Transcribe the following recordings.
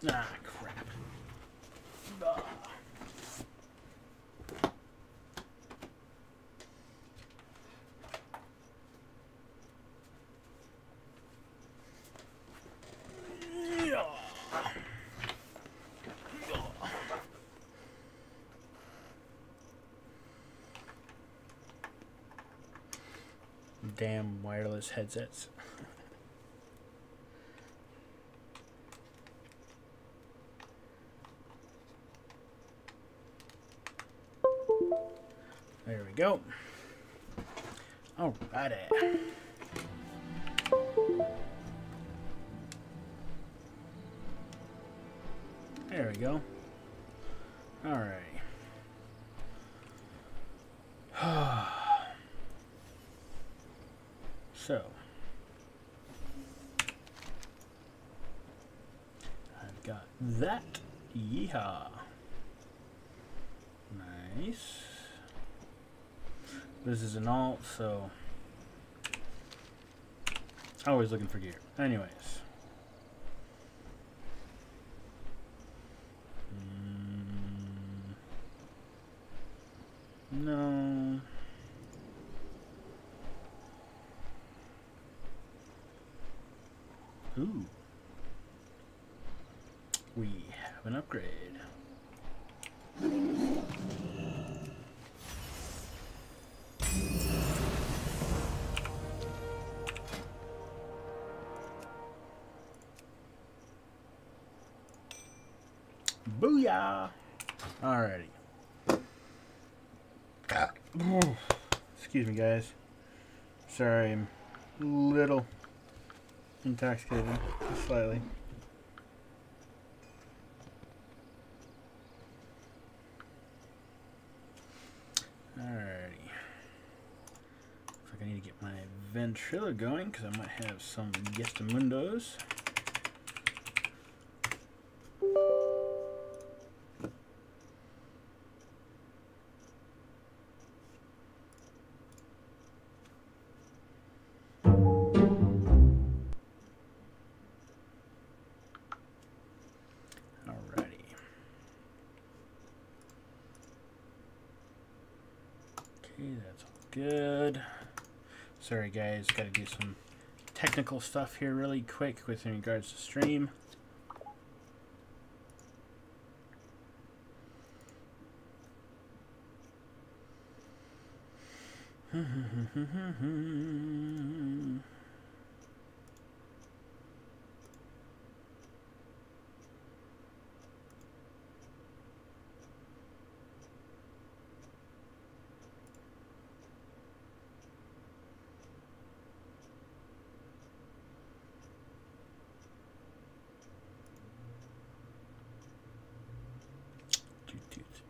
Ah, crap. Ugh. Damn wireless headsets. There we go. Alrighty. There we go. Alrighty. So, I've got that. Yeehaw. Nice. This is an alt, so always looking for gear. Anyways. No. Ooh. We have an upgrade. Booyah! Alrighty. Excuse me, guys. Sorry, I'm a little intoxicated, just slightly. Alrighty. Looks like I need to get my ventrilo going because I might have some gestamundos. That's all good. Sorry guys, gotta do some technical stuff here really quick with in regards to stream.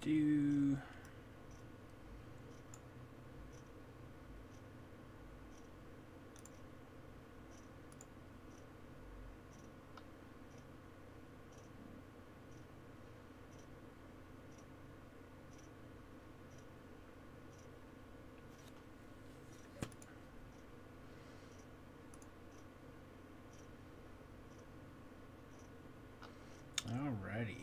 Do. Alrighty.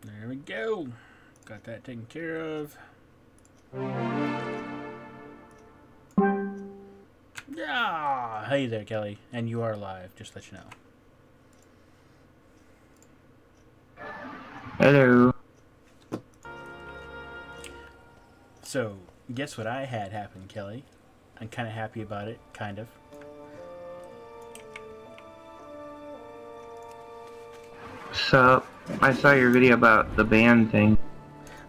There we go. Got that taken care of. Yeah. Hey there, Kelly. And you are live, just to let you know. Hello. So, guess what I had happen, Kelly? I'm kind of happy about it, kind of. So, I saw your video about the band thing.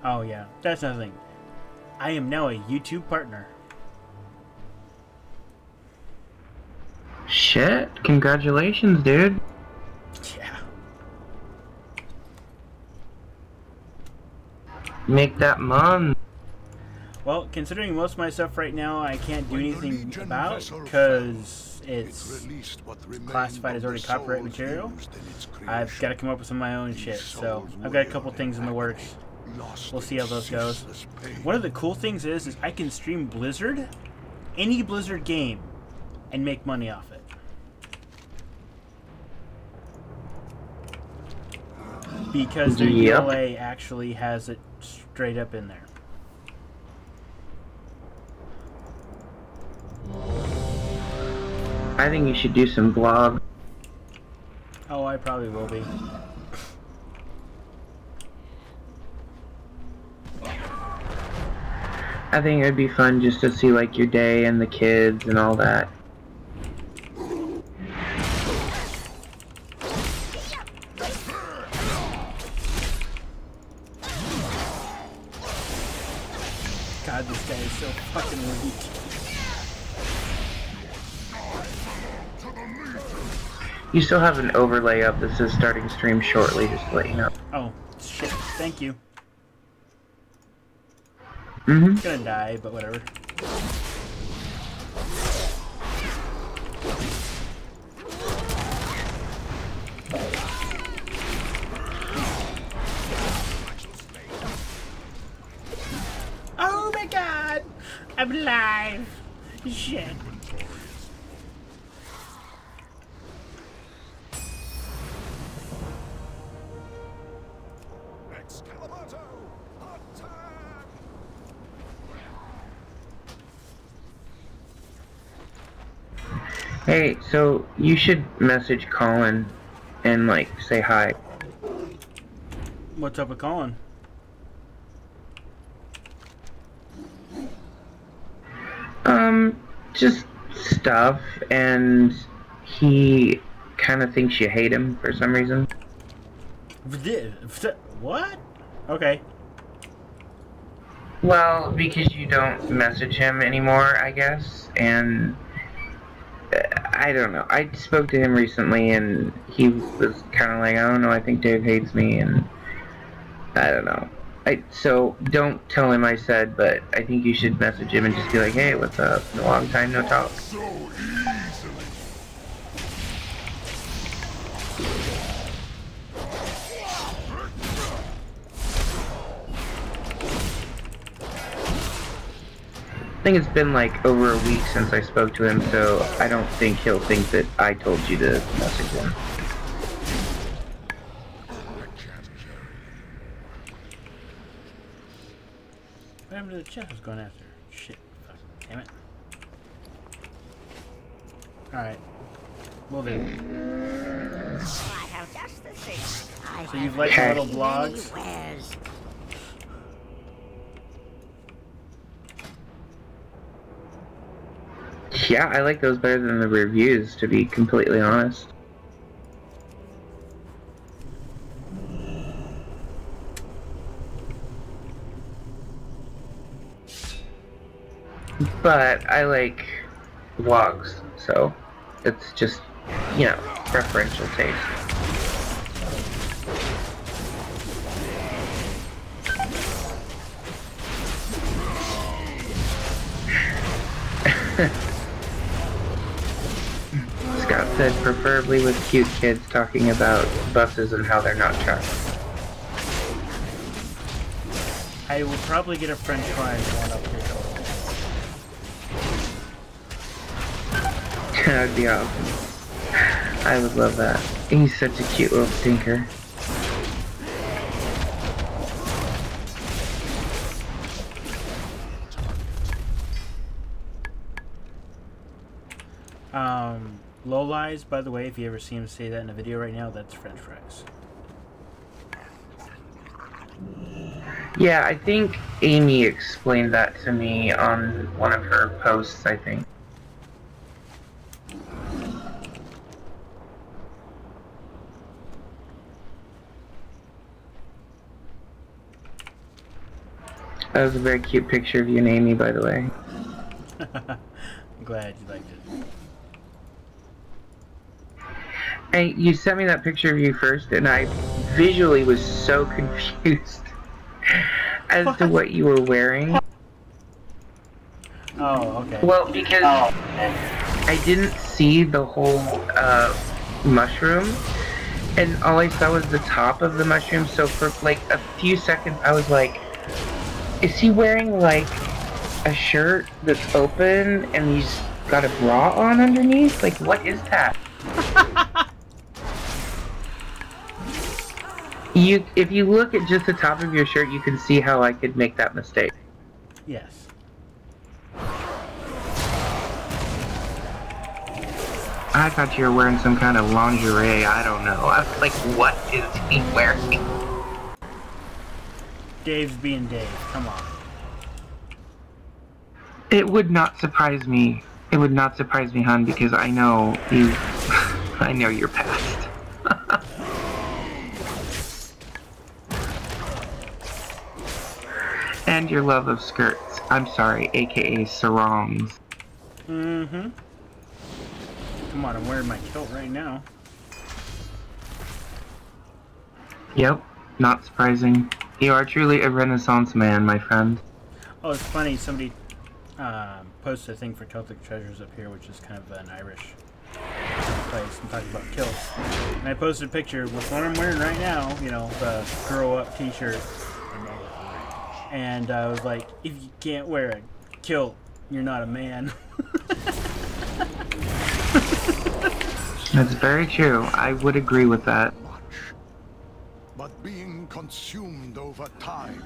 Oh yeah, that's another thing. I am now a YouTube partner. Shit, congratulations, dude. Yeah. Make that month. Well, considering most of my stuff right now I can't do anything about because it's classified as already copyright material. I've got to come up with some of my own shit. So I've got a couple things in the works. We'll see how those goes. One of the cool things is I can stream Blizzard, any Blizzard game, and make money off it. Because their ULA actually has it straight up in there. I think you should do some blog. Oh, I probably will be. I think it'd be fun just to see like your day and the kids and all that. God, this guy is so fucking weak. You still have an overlay up that says starting stream shortly, just to let you know. Oh, shit. Thank you. Mm-hmm. It's gonna die, but whatever. Oh my god! I'm alive! Shit. Hey, so you should message Colin and like say hi. What's up with Colin? Just stuff, and he kind of thinks you hate him for some reason. What? Okay. Well, because you don't message him anymore, I guess, and I don't know. I spoke to him recently, and he was kind of like, I don't know, I think Dave hates me, and I don't know. So, don't tell him I said, but I think you should message him and just be like, hey, what's up? A long time no talk. I think it's been like over a week since I spoke to him, so I don't think he'll think that I told you to message him. What happened to the chest I was going after? Shit. Fuck. Damn it. Alright. We'll do. I have just the thing. So you've liked the little blogs? Yeah, I like those better than the reviews, to be completely honest. But I like vlogs, so it's just, you know, preferential taste. Scott said preferably with cute kids talking about buses and how they're not trucks. I will probably get a French fry and one up here. That would be awesome. I would love that. He's such a cute little stinker. Low lies, by the way, if you ever see him say that in a video right now, that's French fries. Yeah, I think Amy explained that to me on one of her posts, I think. That was a very cute picture of you and Amy, by the way. I'm glad you liked it. Hey, you sent me that picture of you first, and I visually was so confused as to what you were wearing. Oh, okay. Well, because I didn't see the whole mushroom, and all I saw was the top of the mushroom. So for like a few seconds, I was like, "Is he wearing like a shirt that's open and he's got a bra on underneath? Like, what is that?" If you look at just the top of your shirt, you can see how I could make that mistake. Yes. I thought you were wearing some kind of lingerie. I don't know. I was like, what is he wearing? Dave's being Dave. Come on. It would not surprise me. It would not surprise me, hon, because I know you. I know your past. And your love of skirts. I'm sorry, aka sarongs. Mm-hmm. Come on, I'm wearing my kilt right now. Yep, not surprising. You are truly a Renaissance man, my friend. Oh, it's funny. Somebody posted a thing for Celtic Treasures up here, which is kind of an Irish place, and talking about kilts. And I posted a picture with what I'm wearing right now, you know, the grow up t-shirt. And I was like, if you can't wear a kilt, you're not a man. That's very true. I would agree with that. But being consumed over time.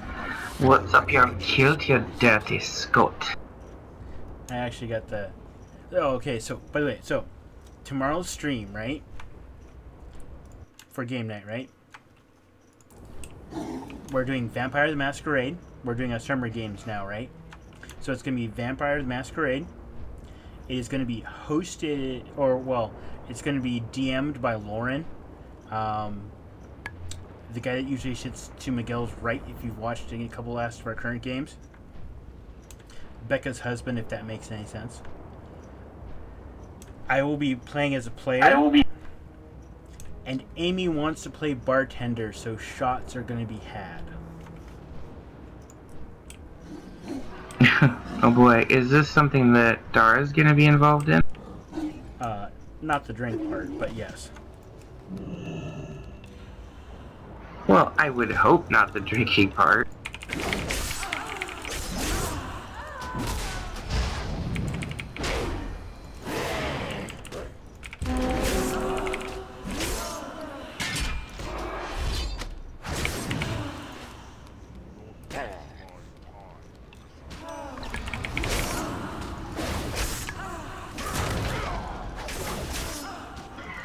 What's up your kilt, you dirty Scot? I actually got the... Oh, okay, so, by the way, so, tomorrow's stream, right? For game night, right? We're doing Vampire the Masquerade. We're doing our summer games now, right? So it's going to be Vampire the Masquerade. It is going to be hosted, or, well, it's going to be DM'd by Lauren. The guy that usually sits to Miguel's right if you've watched a couple last of our current games. Becca's husband, if that makes any sense. I will be playing as a player. And Amy wants to play bartender, so shots are going to be had. Oh boy, is this something that Dara's gonna be involved in? Not the drink part, but yes. Well, I would hope not the drinking part.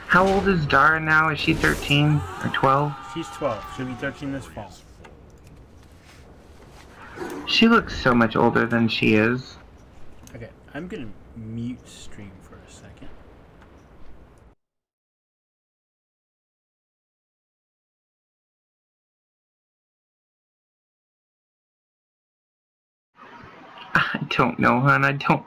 How old is Dara now? Is she 13 or 12? She's 12. She'll be 13 this fall. She looks so much older than she is. Okay, I'm going to mute stream for a second. I don't know, hon. I don't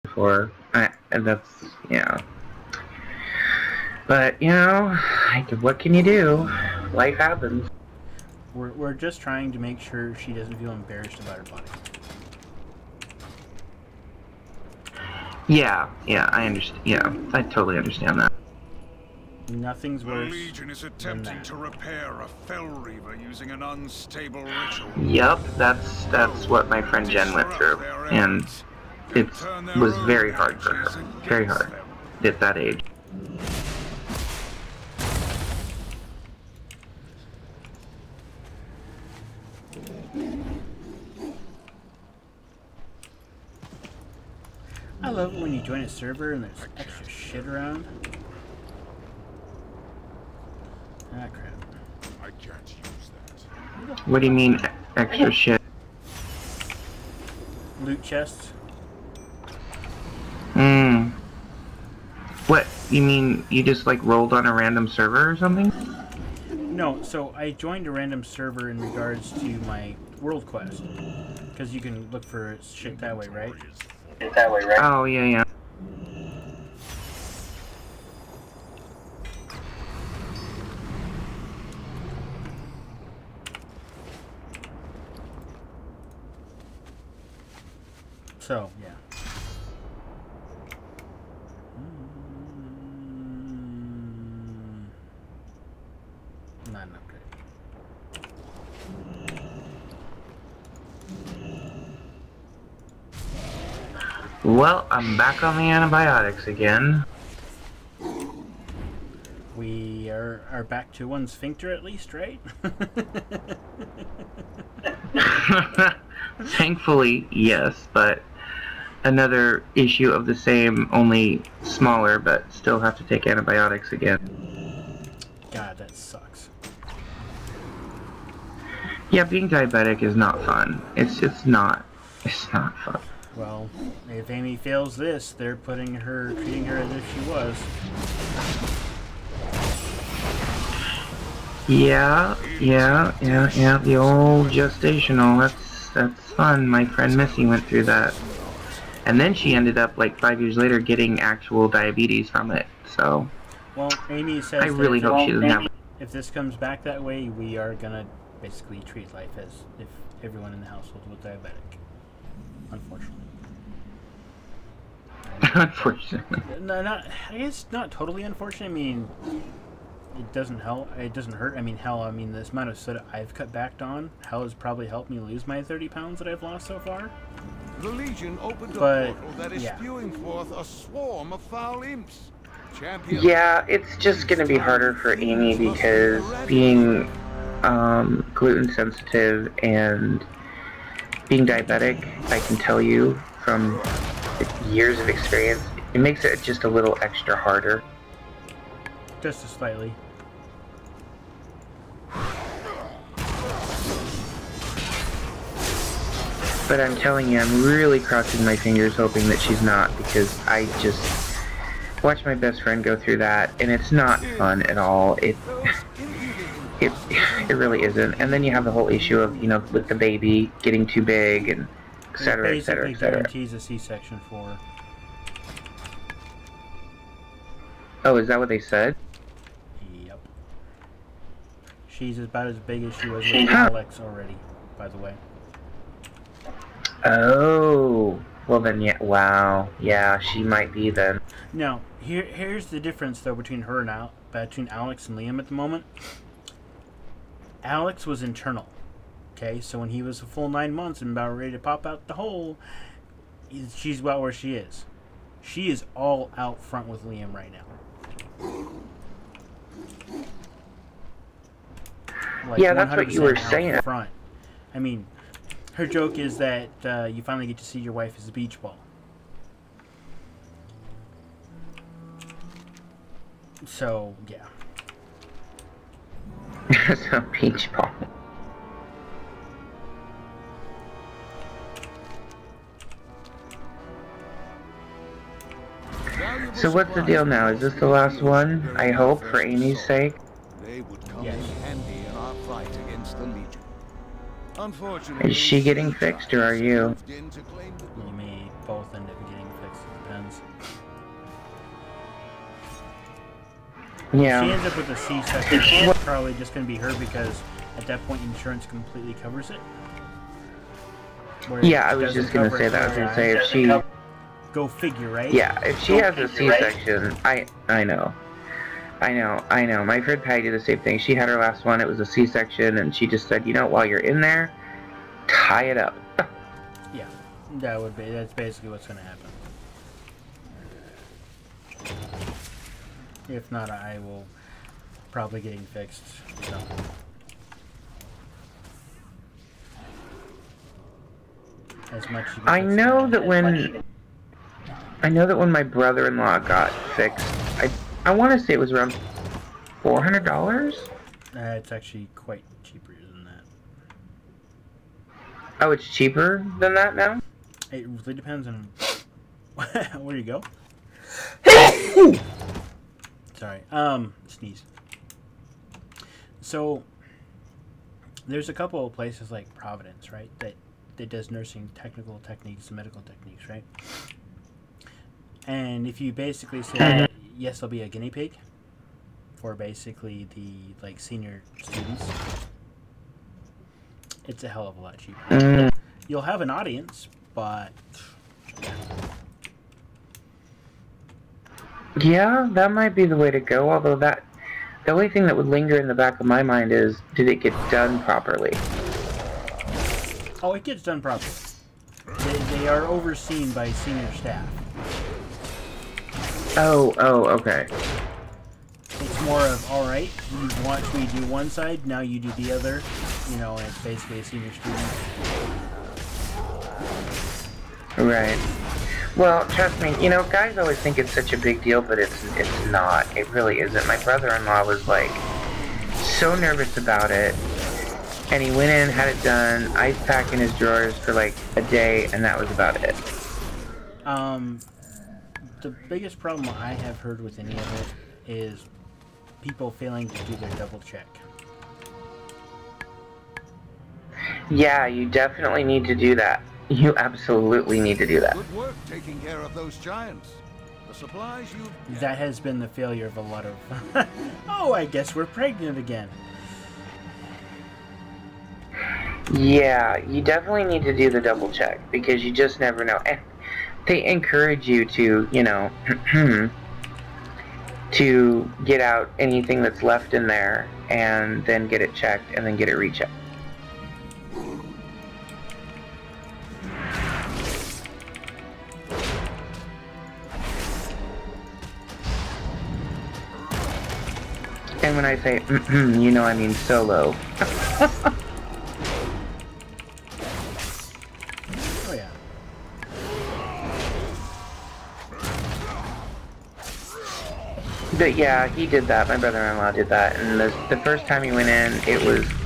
before. And that's, yeah. But, you know, what can you do? Life happens. We're just trying to make sure she doesn't feel embarrassed about her body. Yeah, I understand. Yeah, I totally understand that. Nothing's worse. The Legion is attempting to repair a Fell Reaver using an unstable ritual. Yep, that's what my friend Jen went through, and it was very hard for her. Very hard at that age. I love it when you join a server and there's extra shit around. Ah, crap. I can't use that. What do you mean, extra shit? Loot chests. What, you mean you just like rolled on a random server or something? No, so I joined a random server in regards to my world quest. Because you can look for shit that way, right? Oh, yeah. So, yeah. Not an upgrade. Well, I'm back on the antibiotics again. We are back to one sphincter at least, right? Thankfully, yes, but another issue of the same, only smaller, but still have to take antibiotics again. God, that sucks. Yeah, being diabetic is not fun. It's not fun. Well, if Amy fails this, they're treating her as if she was. Yeah, the old gestational, that's fun. My friend Missy went through that. And then she ended up, like, 5 years later, getting actual diabetes from it, so... Well, Amy says I really hope she doesn't have... If this comes back that way, we are gonna basically treat life as if everyone in the household was diabetic. Unfortunately. Unfortunately. No, I guess not totally unfortunate. I mean, it doesn't help. It doesn't hurt. I mean, hell, this amount of soda I've cut back on, has probably helped me lose my 30 pounds that I've lost so far. The Legion opened a But, portal that is spewing forth a swarm of foul imps. Champion. Yeah, it's just gonna be harder for Amy because being gluten sensitive and being diabetic, I can tell you from years of experience, it makes it just a little extra harder. Just slightly. But I'm telling you, I'm really crossing my fingers hoping that she's not, because I just watched my best friend go through that, and it's not fun at all. It really isn't. And then you have the whole issue of, with the baby getting too big, and et cetera, et cetera, et cetera. It basically guarantees a C-section for her. Oh, is that what they said? Yep. She's about as big as she was with Alex already, by the way. Oh, well then, yeah, wow. Yeah, she might be then. Now, here's the difference, though, between her and between Alex and Liam at the moment. Alex was internal. Okay, so when he was a full 9 months and about ready to pop out the hole, she's about where she is. She is all out front with Liam right now. Like, yeah, that's what you were saying. Front. I mean, her joke is that you finally get to see your wife as a beach ball. So, yeah. As a beach ball. So what's the deal now? Is this the last one? I hope, for Amy's sake. They would come in handy in our fight against the Legion. Unfortunately, Is she getting fixed, or are you? We may both end up getting fixed at the C-sections. Yeah. If she ends up with a C-section, it's probably just going to be her because at that point insurance completely covers it. Yeah, I was just going to say that. I was going to say if she... Go figure, right? Yeah, if she has a C-section, I know. My friend Patty did the same thing. She had her last one, it was a C-section, and she just said, you know, while you're in there, tie it up. Yeah, that's basically what's going to happen. If not, I will probably getting fixed, so. As much as I know that when my brother-in-law got fixed, I want to say it was around $400. It's actually quite cheaper than that. Oh, it's cheaper than that now? It really depends on where you go. Sorry, sneeze. So there's a couple of places like Providence, right, that does nursing technical techniques and medical techniques, right? And if you basically say yes, I'll be a guinea pig for basically the like senior students, it's a hell of a lot cheaper. You'll have an audience, but yeah, that might be the way to go. Although the only thing that would linger in the back of my mind is, did it get done properly? Oh, it gets done properly. They are overseen by senior staff. Oh, okay. It's more of, all right, you watch me do one side, now you do the other. You know, and it's basically a senior student. Right. Well, trust me, you know, guys always think it's such a big deal, but it's not. It really isn't. My brother-in-law was, like, so nervous about it, and he went in, had it done, ice pack in his drawers for, like, a day, and that was about it. The biggest problem I have heard with any of it is people failing to do their double check. Yeah, you definitely need to do that. You absolutely need to do that. Good work taking care of those giants. The supplies you... That has been the failure of a lot of... Oh, I guess we're pregnant again. Yeah, you definitely need to do the double check, because you just never know. And they encourage you to, you know, to get out anything that's left in there, and then get it checked, and then get it rechecked. And when I say, you know I mean solo. Oh, yeah. But yeah, he did that. My brother-in-law did that. And the first time he went in,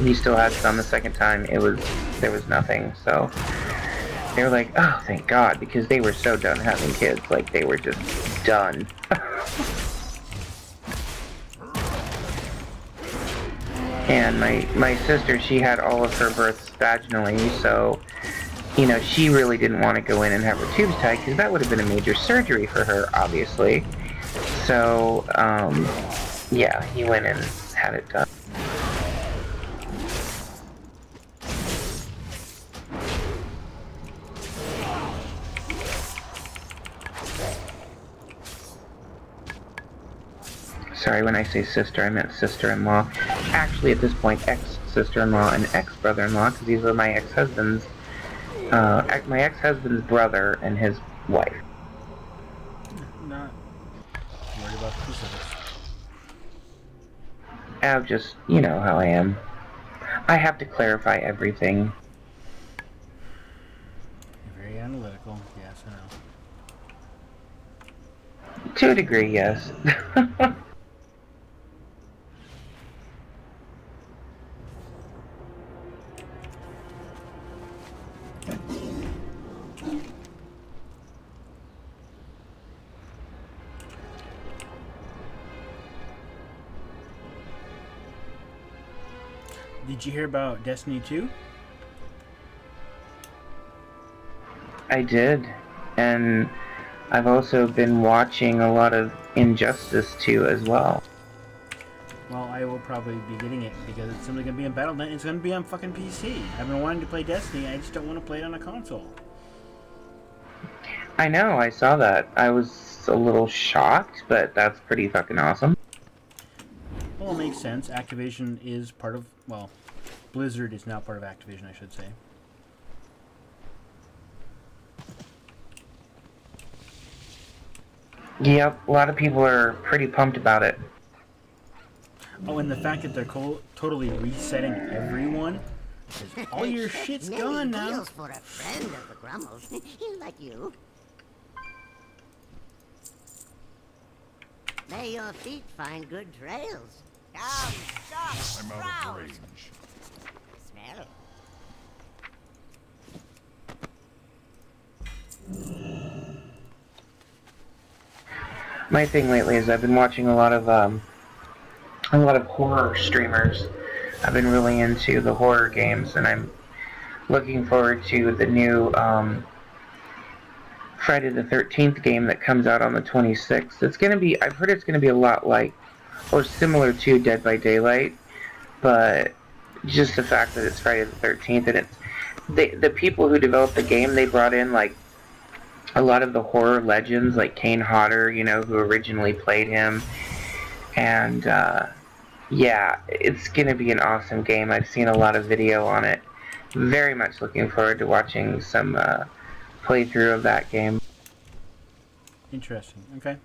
he still had some. The second time, there was nothing. So they were like, oh, thank God, because they were so done having kids. Like, they were just done. And my sister, she had all of her births vaginally, so, you know, she really didn't want to go in and have her tubes tied, because that would have been a major surgery for her, obviously. So, yeah, he went and had it done. Sorry, when I say sister, I meant sister-in-law. Actually, at this point, ex-sister-in-law and ex-brother-in-law, because these were my ex-husbands. My ex-husband's brother and his wife. Not worried about the specifics. I'm just, you know how I am. I have to clarify everything. You're very analytical, yes, I know. To a degree, yes. Did you hear about Destiny 2? I did. And I've also been watching a lot of Injustice 2 as well. Well, I will probably be getting it because it's simply going to be in Battle.net. It's going to be on fucking PC. I've been wanting to play Destiny. I just don't want to play it on a console. I know, I saw that. I was a little shocked, but that's pretty fucking awesome. Well, it makes sense. Activision is part of... Well, Blizzard is now part of Activision, I should say. Yep, a lot of people are pretty pumped about it. Oh, and the fact that they're totally resetting everyone. All your shit's gone now. Deals for a friend of the Grummels, like you. May your feet find good trails. Come, stop, I'm out of range. Smell. My thing lately is I've been watching a lot of horror streamers. I've been really into the horror games, and I'm looking forward to the new Friday the 13th game that comes out on the 26th. It's gonna be, I've heard it's gonna be a lot like, or similar to Dead by Daylight, but just the fact that it's Friday the 13th, and it's, the people who developed the game, they brought in like a lot of the horror legends, like Kane Hodder, you know, who originally played him, and yeah, it's gonna be an awesome game. I've seen a lot of video on it. Very much looking forward to watching some playthrough of that game. Interesting. Okay.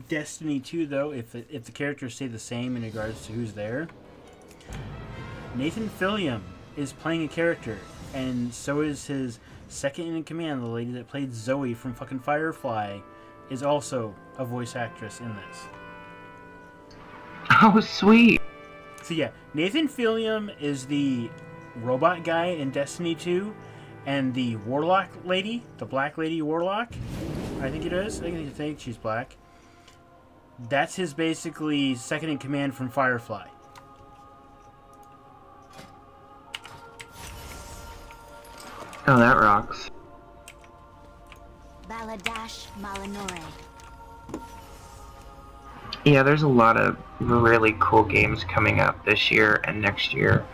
Destiny 2, though, if the characters stay the same in regards to who's there, Nathan Fillion is playing a character, and so is his second in command, the lady that played Zoe from fucking Firefly, is also a voice actress in this. Oh, sweet. So yeah, Nathan Fillion is the robot guy in Destiny 2, and the Warlock lady, the Black Lady Warlock, I think it is. I think she's black. That's his basically second in command from Firefly. Oh, that rocks. Baladash Malinore. Yeah, there's a lot of really cool games coming up this year and next year.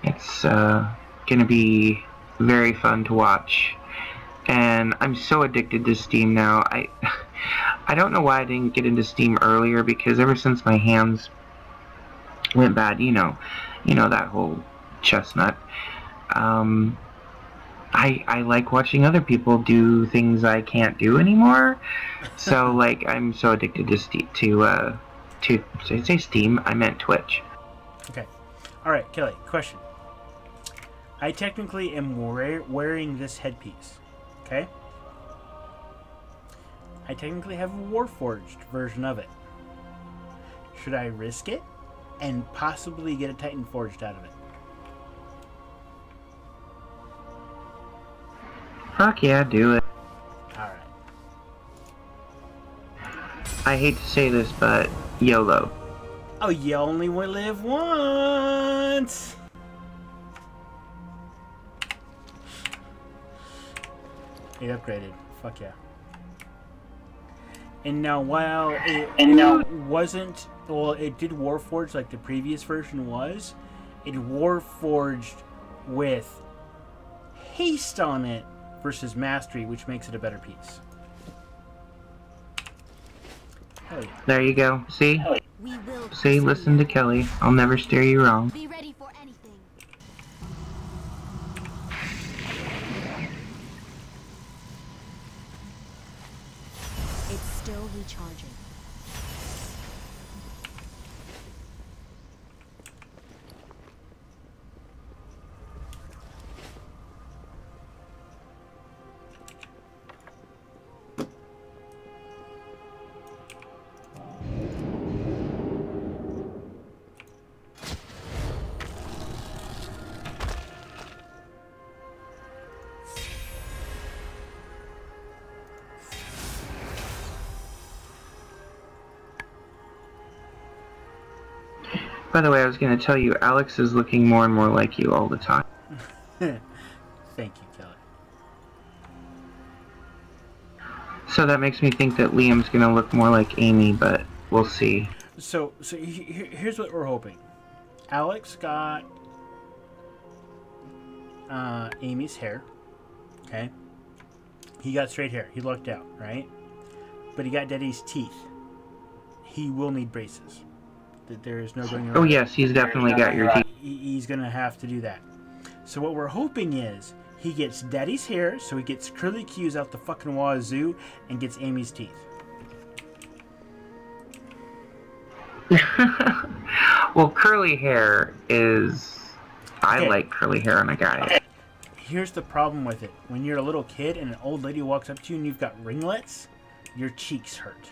It's gonna be very fun to watch. And I'm so addicted to Steam now. I don't know why I didn't get into Steam earlier, because ever since my hands went bad, you know that whole chestnut. I like watching other people do things I can't do anymore. So like, I'm so addicted to say Steam. I meant Twitch. Okay. All right, Kelly. Question. I technically am wearing this headpiece. Okay. I technically have a Warforged version of it. Should I risk it and possibly get a Titan Forged out of it? Fuck yeah, do it. Alright. I hate to say this, but YOLO. Oh, you only live once! It upgraded. Fuck yeah. And now, while it wasn't... Well, it did Warforged like the previous version was. It Warforged with haste on it versus mastery, which makes it a better piece. Hell yeah. There you go. See? We will See, listen to Kelly. I'll never steer you wrong. be ready for anything. It's still recharging. By the way, I was going to tell you, Alex is looking more and more like you all the time. Thank you, Kelly. So that makes me think that Liam's gonna look more like Amy, but we'll see. So here's what we're hoping. Alex got Amy's hair. Okay. He got straight hair. He lucked out, right? But he got Daddy's teeth. He will need braces. There is no going around. Oh yes, he's definitely got your teeth. He's gonna have to do that. So what we're hoping is he gets Daddy's hair, so he gets curly Q's out the fucking wazoo, and gets Amy's teeth. Well, curly hair is... Okay. I like curly hair on a guy. Here's the problem with it. When you're a little kid and an old lady walks up to you and you've got ringlets, your cheeks hurt.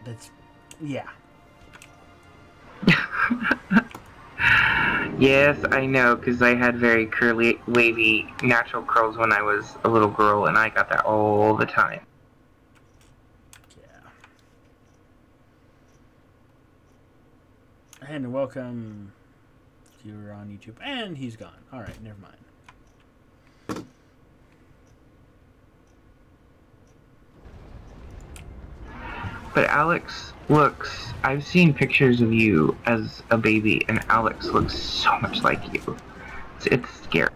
That's... yeah. Yes, I know, because I had very curly, wavy, natural curls when I was a little girl, and I got that all the time. Yeah. And welcome. You're on YouTube. And he's gone. Alright, never mind. But Alex looks... I've seen pictures of you as a baby, and Alex looks so much like you. It's scary.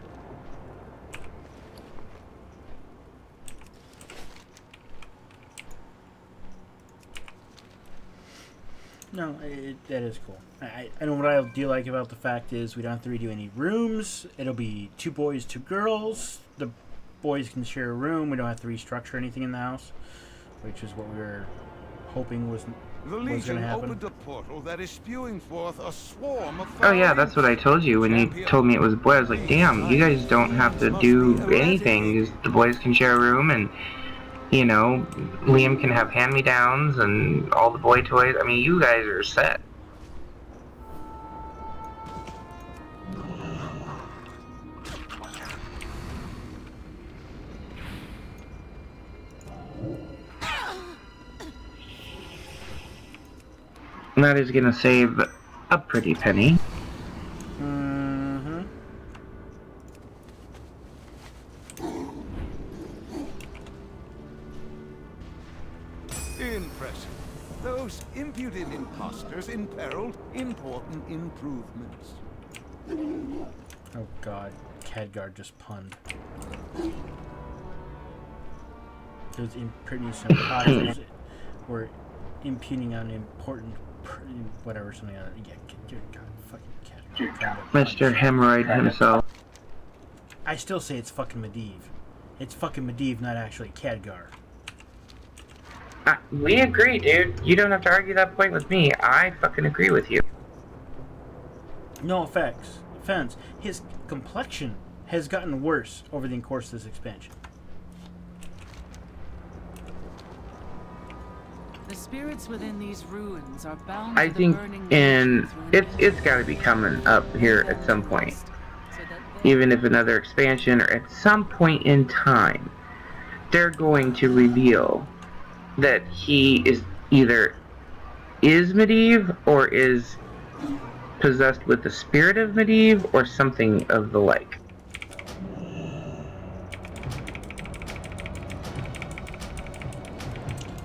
No, that is cool. I know what I do like about the fact is we don't have to redo any rooms. It'll be 2 boys, 2 girls. The boys can share a room. We don't have to restructure anything in the house, which is what we were hoping was going to happen. Opened a portal that is spewing forth a swarm of... Oh yeah, that's what I told you when you told me it was a boy. I was like, damn, you guys don't have to do anything. Just the boys can share a room, and, you know, Liam can have hand-me-downs and all the boy toys. I mean, you guys are set. And that is gonna save a pretty penny. Mm-hmm. Impressive. Those impudent imposters imperiled important improvements. Oh god, Khadgar just punned. Those impudent imposters were impugning on important, whatever, something like that. Yeah, God, fucking Khadgar. Mr. Hemorrhoid himself. I still say it's fucking Medivh. It's fucking Medivh, not actually Khadgar. We agree, dude. You don't have to argue that point with me. I fucking agree with you. No offense. His complexion has gotten worse over the course of this expansion. The spirits within these ruins are bound I to the think burning it's got to be coming up here at some point. Even if another expansion or at some point in time, they're going to reveal that he is either Medivh or is possessed with the spirit of Medivh or something of the like.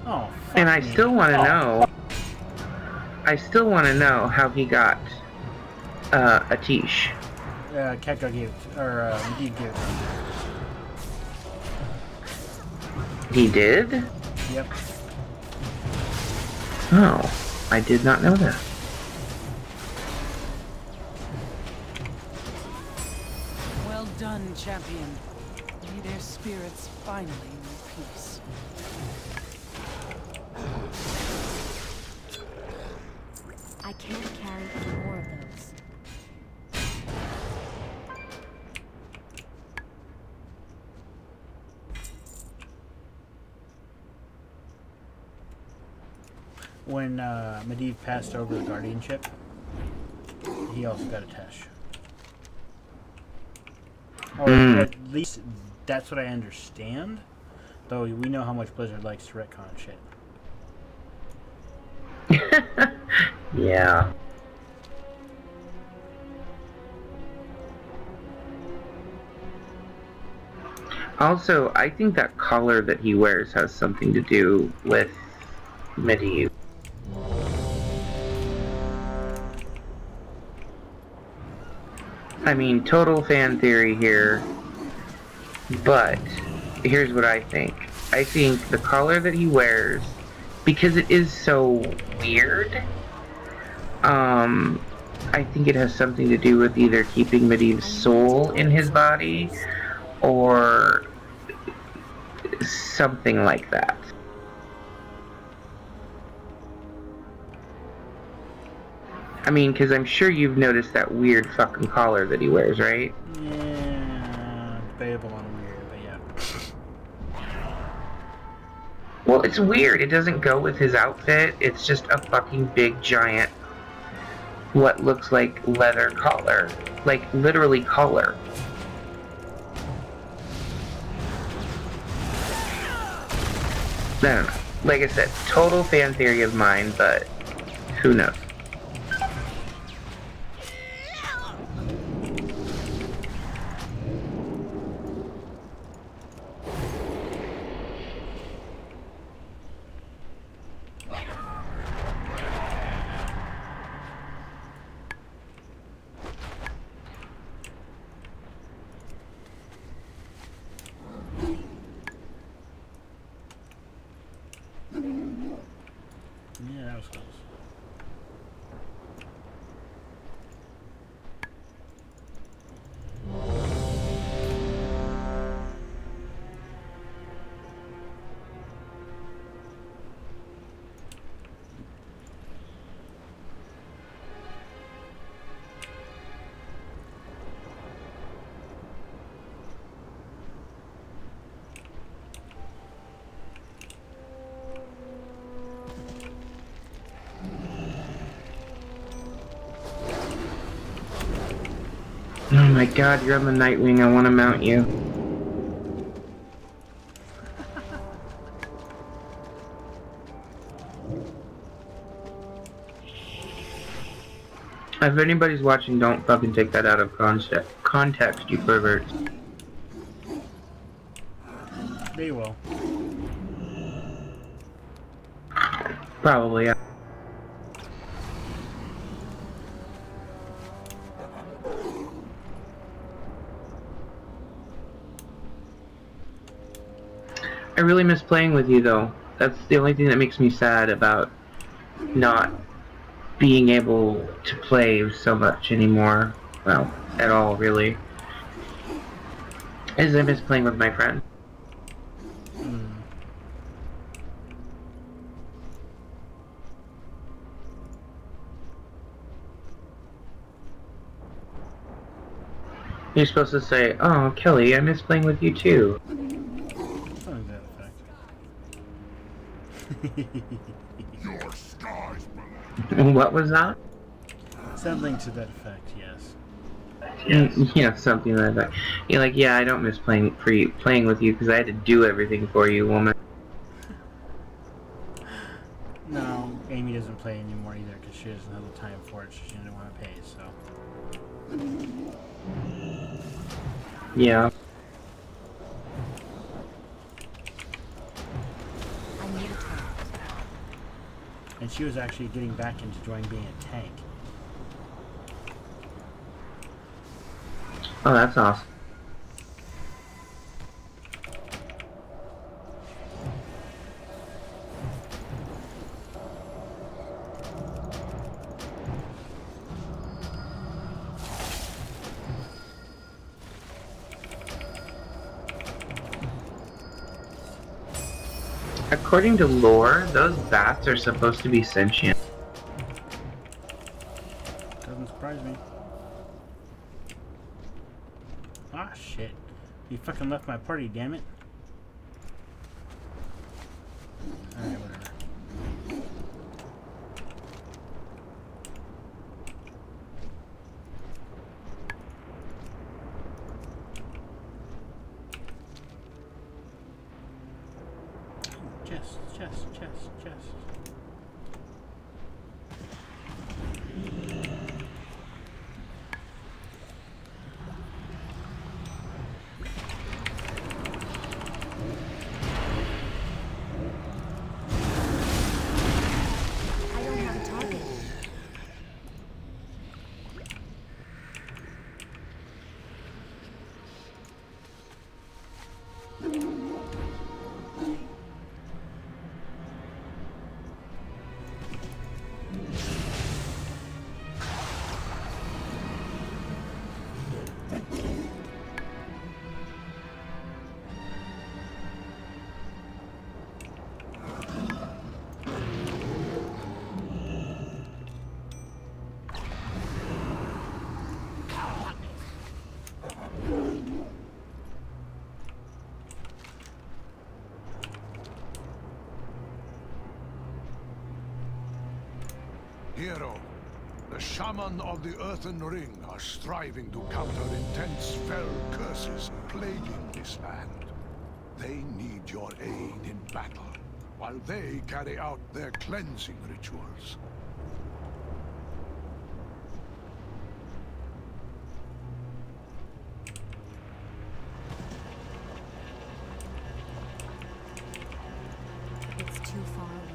Oh, And I still want to know. I still want to know how he got Atish. Khadgar gave it, or Medivh gave it. He did? Yep. Oh, I did not know that. Well done, champion. May their spirits finally know peace. I can't carry any more of those. When Medivh passed over the guardianship, he also got a Tesh. Or at least that's what I understand. Though we know how much Blizzard likes to retcon shit. Yeah. Also, I think that collar that he wears has something to do with medieval. I mean, total fan theory here, but here's what I think. I think the collar that he wears, because it is so weird, I think it has something to do with either keeping Medivh's soul in his body, or something like that. I mean, because I'm sure you've noticed that weird fucking collar that he wears, right? Yeah, debatable on weird, but yeah. Well, it's weird. It doesn't go with his outfit. It's just a fucking big, giant, what looks like leather collar. Like, literally collar. I don't know. Like I said, total fan theory of mine, but who knows? Yeah, that was close. Oh my god, you're on the Nightwing. I want to mount you. If anybody's watching, don't fucking take that out of context, you perverts. They will. Probably, yeah. I really miss playing with you, though. That's the only thing that makes me sad about not being able to play so much anymore. Well, at all, really. Is I miss playing with my friends. You're supposed to say, "Oh, Kelly, I miss playing with you too." Something to that effect. Your skies What was that? Something to that effect, yes. Yeah, something like that. You're like, yeah, I don't miss playing with you because I had to do everything for you, woman. No, Amy doesn't play anymore either because she doesn't have the time for it. She didn't want to pay, so. Yeah. And she was actually getting back into enjoying being a tank. Oh, that's awesome. According to lore, those bats are supposed to be sentient. Doesn't surprise me. Ah, shit. You fucking left my party, damn it. Alright, whatever. Chest. Hero, the shaman of the Earthen Ring are striving to counter intense fell curses plaguing this land. They need your aid in battle, while they carry out their cleansing rituals. It's too far away.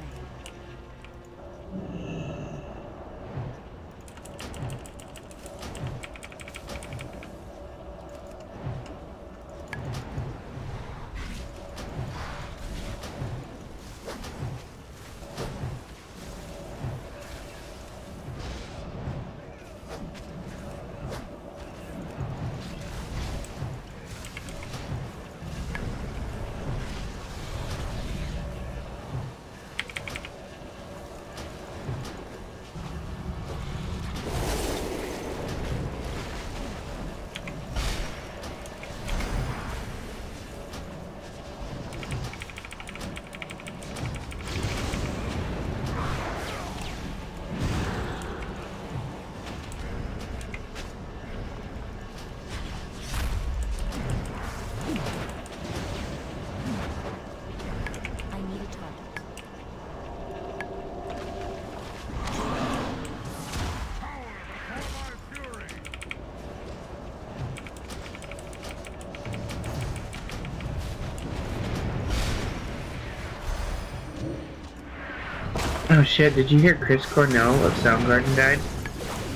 Oh shit, did you hear Chris Cornell of Soundgarden died?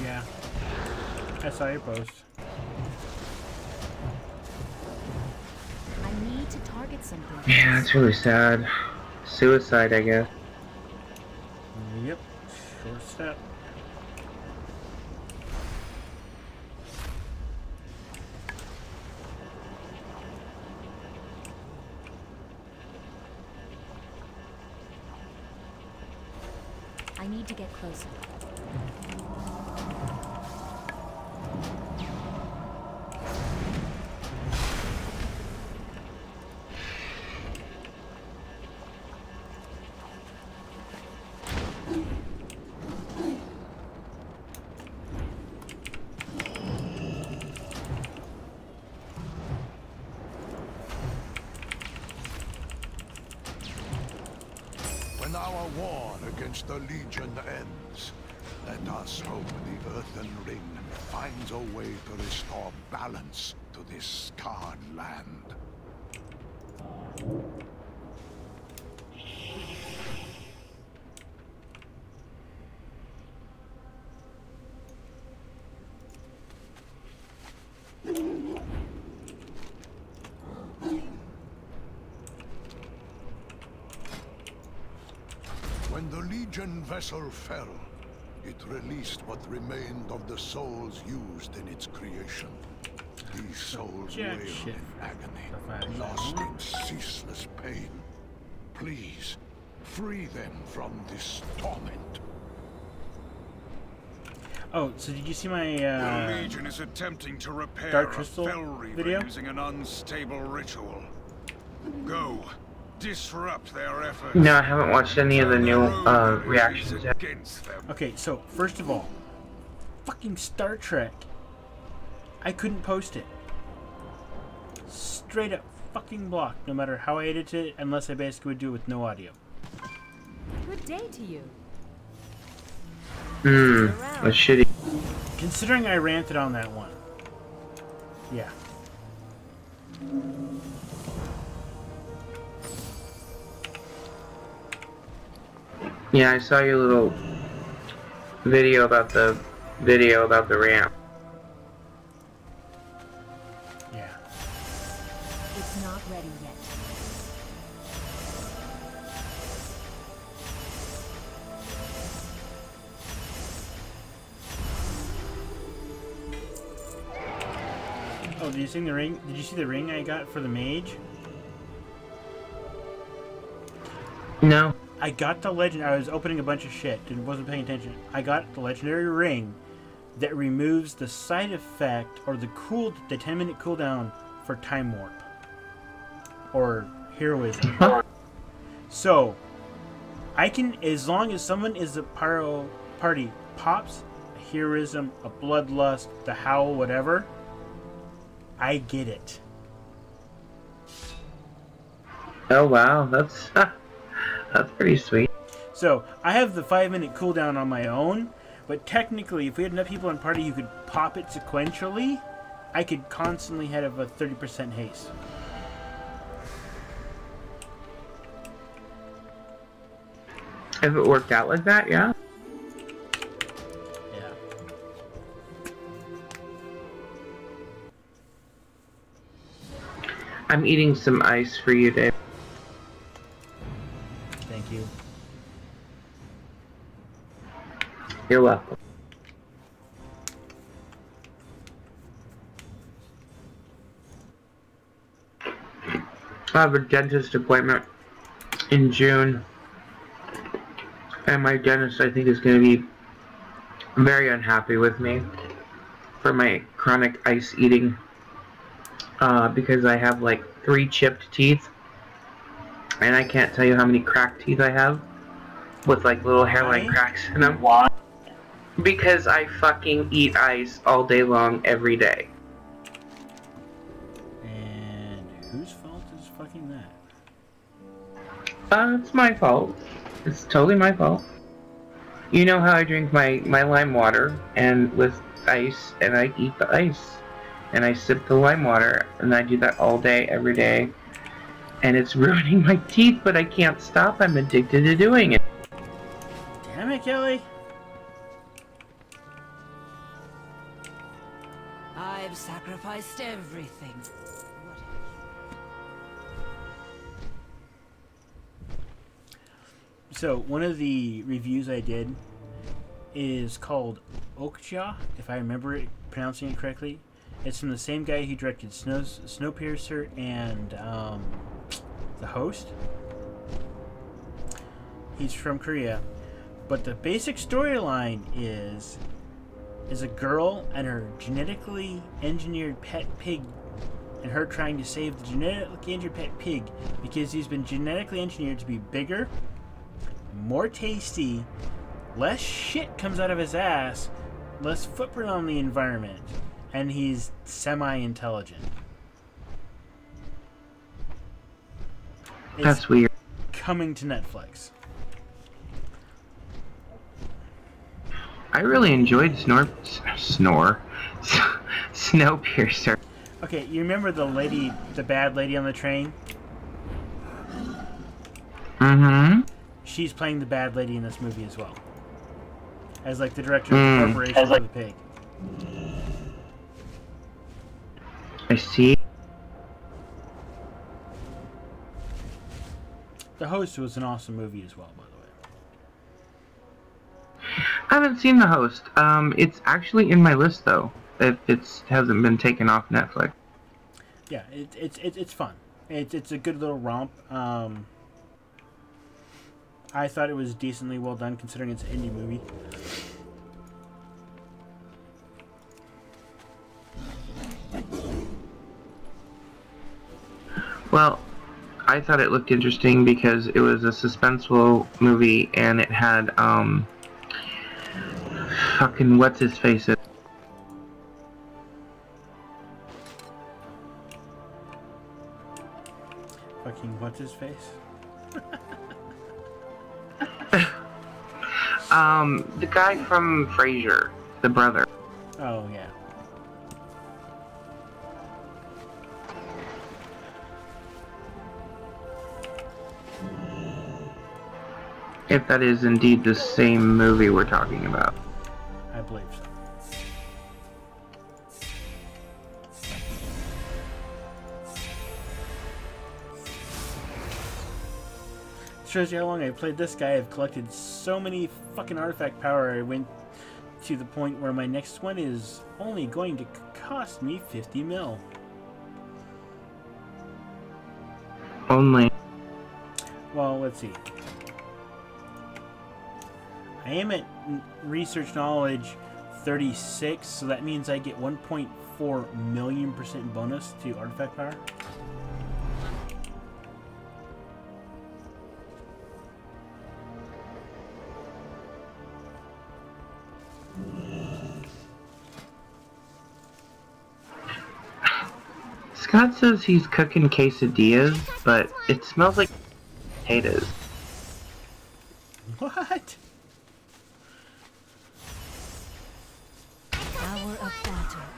Yeah. I saw your post. I need to target something. Yeah, that's really sad. Suicide, I guess. Yep. Short step. I need to get closer. When our war against the Legion ends, let us hope the Earthen Ring finds a way to restore balance to this scarred land. When the Legion vessel fell, it released what remained of the souls used in its creation. These souls wailed in agony, lost in ceaseless pain. Please, free them from this torment. Oh, so did you see my The Legion is attempting to repair Dark a Crystal Fell Reaver video? using an unstable ritual. Go, disrupt their efforts. No, I haven't watched any of the new reactions yet. Against them. Okay, so first of all, fucking Star Trek. I couldn't post it. Straight up fucking blocked, no matter how I edit it, unless I basically would do it with no audio. Good day to you. That's shitty. Considering I ranted on that one. Yeah. Yeah, I saw your little video about the ramp. Yeah. It's not ready yet. Oh, did you see the ring? Did you see the ring I got for the mage? No. I got the legend. I was opening a bunch of shit and wasn't paying attention. I got the legendary ring that removes the side effect or the 10-minute cooldown for time warp or heroism. So I can, as long as someone is a pyro party pops, a heroism, a bloodlust, the howl, whatever, I get it. Oh wow, that's that's pretty sweet. So I have the 5-minute cooldown on my own, but technically, if we had enough people in party who could pop it sequentially, I could constantly have a 30% haste. If it worked out like that, yeah. Yeah. I'm eating some ice for you, Dave. Thank you. You're welcome. I have a dentist appointment in June, and my dentist, I think, is going to be very unhappy with me for my chronic ice eating, because I have like 3 chipped teeth, and I can't tell you how many cracked teeth I have with like little hairline cracks in them. Why? Because I fucking eat ice all day long every day. And whose fault is fucking that? It's my fault. It's totally my fault. You know how I drink my lime water and with ice, and I eat the ice. And I sip the lime water, and I do that all day, every day. And it's ruining my teeth, but I can't stop. I'm addicted to doing it. Damn it, Kelly. I've sacrificed everything. So, one of the reviews I did is called Okja, if I remember pronouncing it correctly. It's from the same guy who directed Snowpiercer and The Host. He's from Korea. But the basic storyline is a girl and her genetically engineered pet pig, and her trying to save the genetically engineered pet pig because he's been genetically engineered to be bigger, more tasty, less shit comes out of his ass, less footprint on the environment, and he's semi-intelligent. That's weird. Coming to Netflix. I really enjoyed Snowpiercer. Okay, you remember the bad lady on the train? Mm-hmm. She's playing the bad lady in this movie as well. As like the director of the corporation for the pig. I see. The Host was an awesome movie as well, by the way. I haven't seen The Host. It's actually in my list though. It hasn't been taken off Netflix. Yeah, it's fun. It's a good little romp. I thought it was decently well done considering it's an indie movie. Well, I thought it looked interesting because it was a suspenseful movie and it had fucking what's his face. Fucking what's his face? The guy from Frasier, the brother. Oh yeah. If that is indeed the same movie we're talking about. I believe so. Shows you how long I played this guy. I've collected so many fucking artifact power. I went to the point where my next one is only going to cost me 50 mil. Only. Well, let's see. I am at research knowledge 36, so that means I get 1.4 million % bonus to artifact power. Scott says he's cooking quesadillas, but it smells like potatoes. What?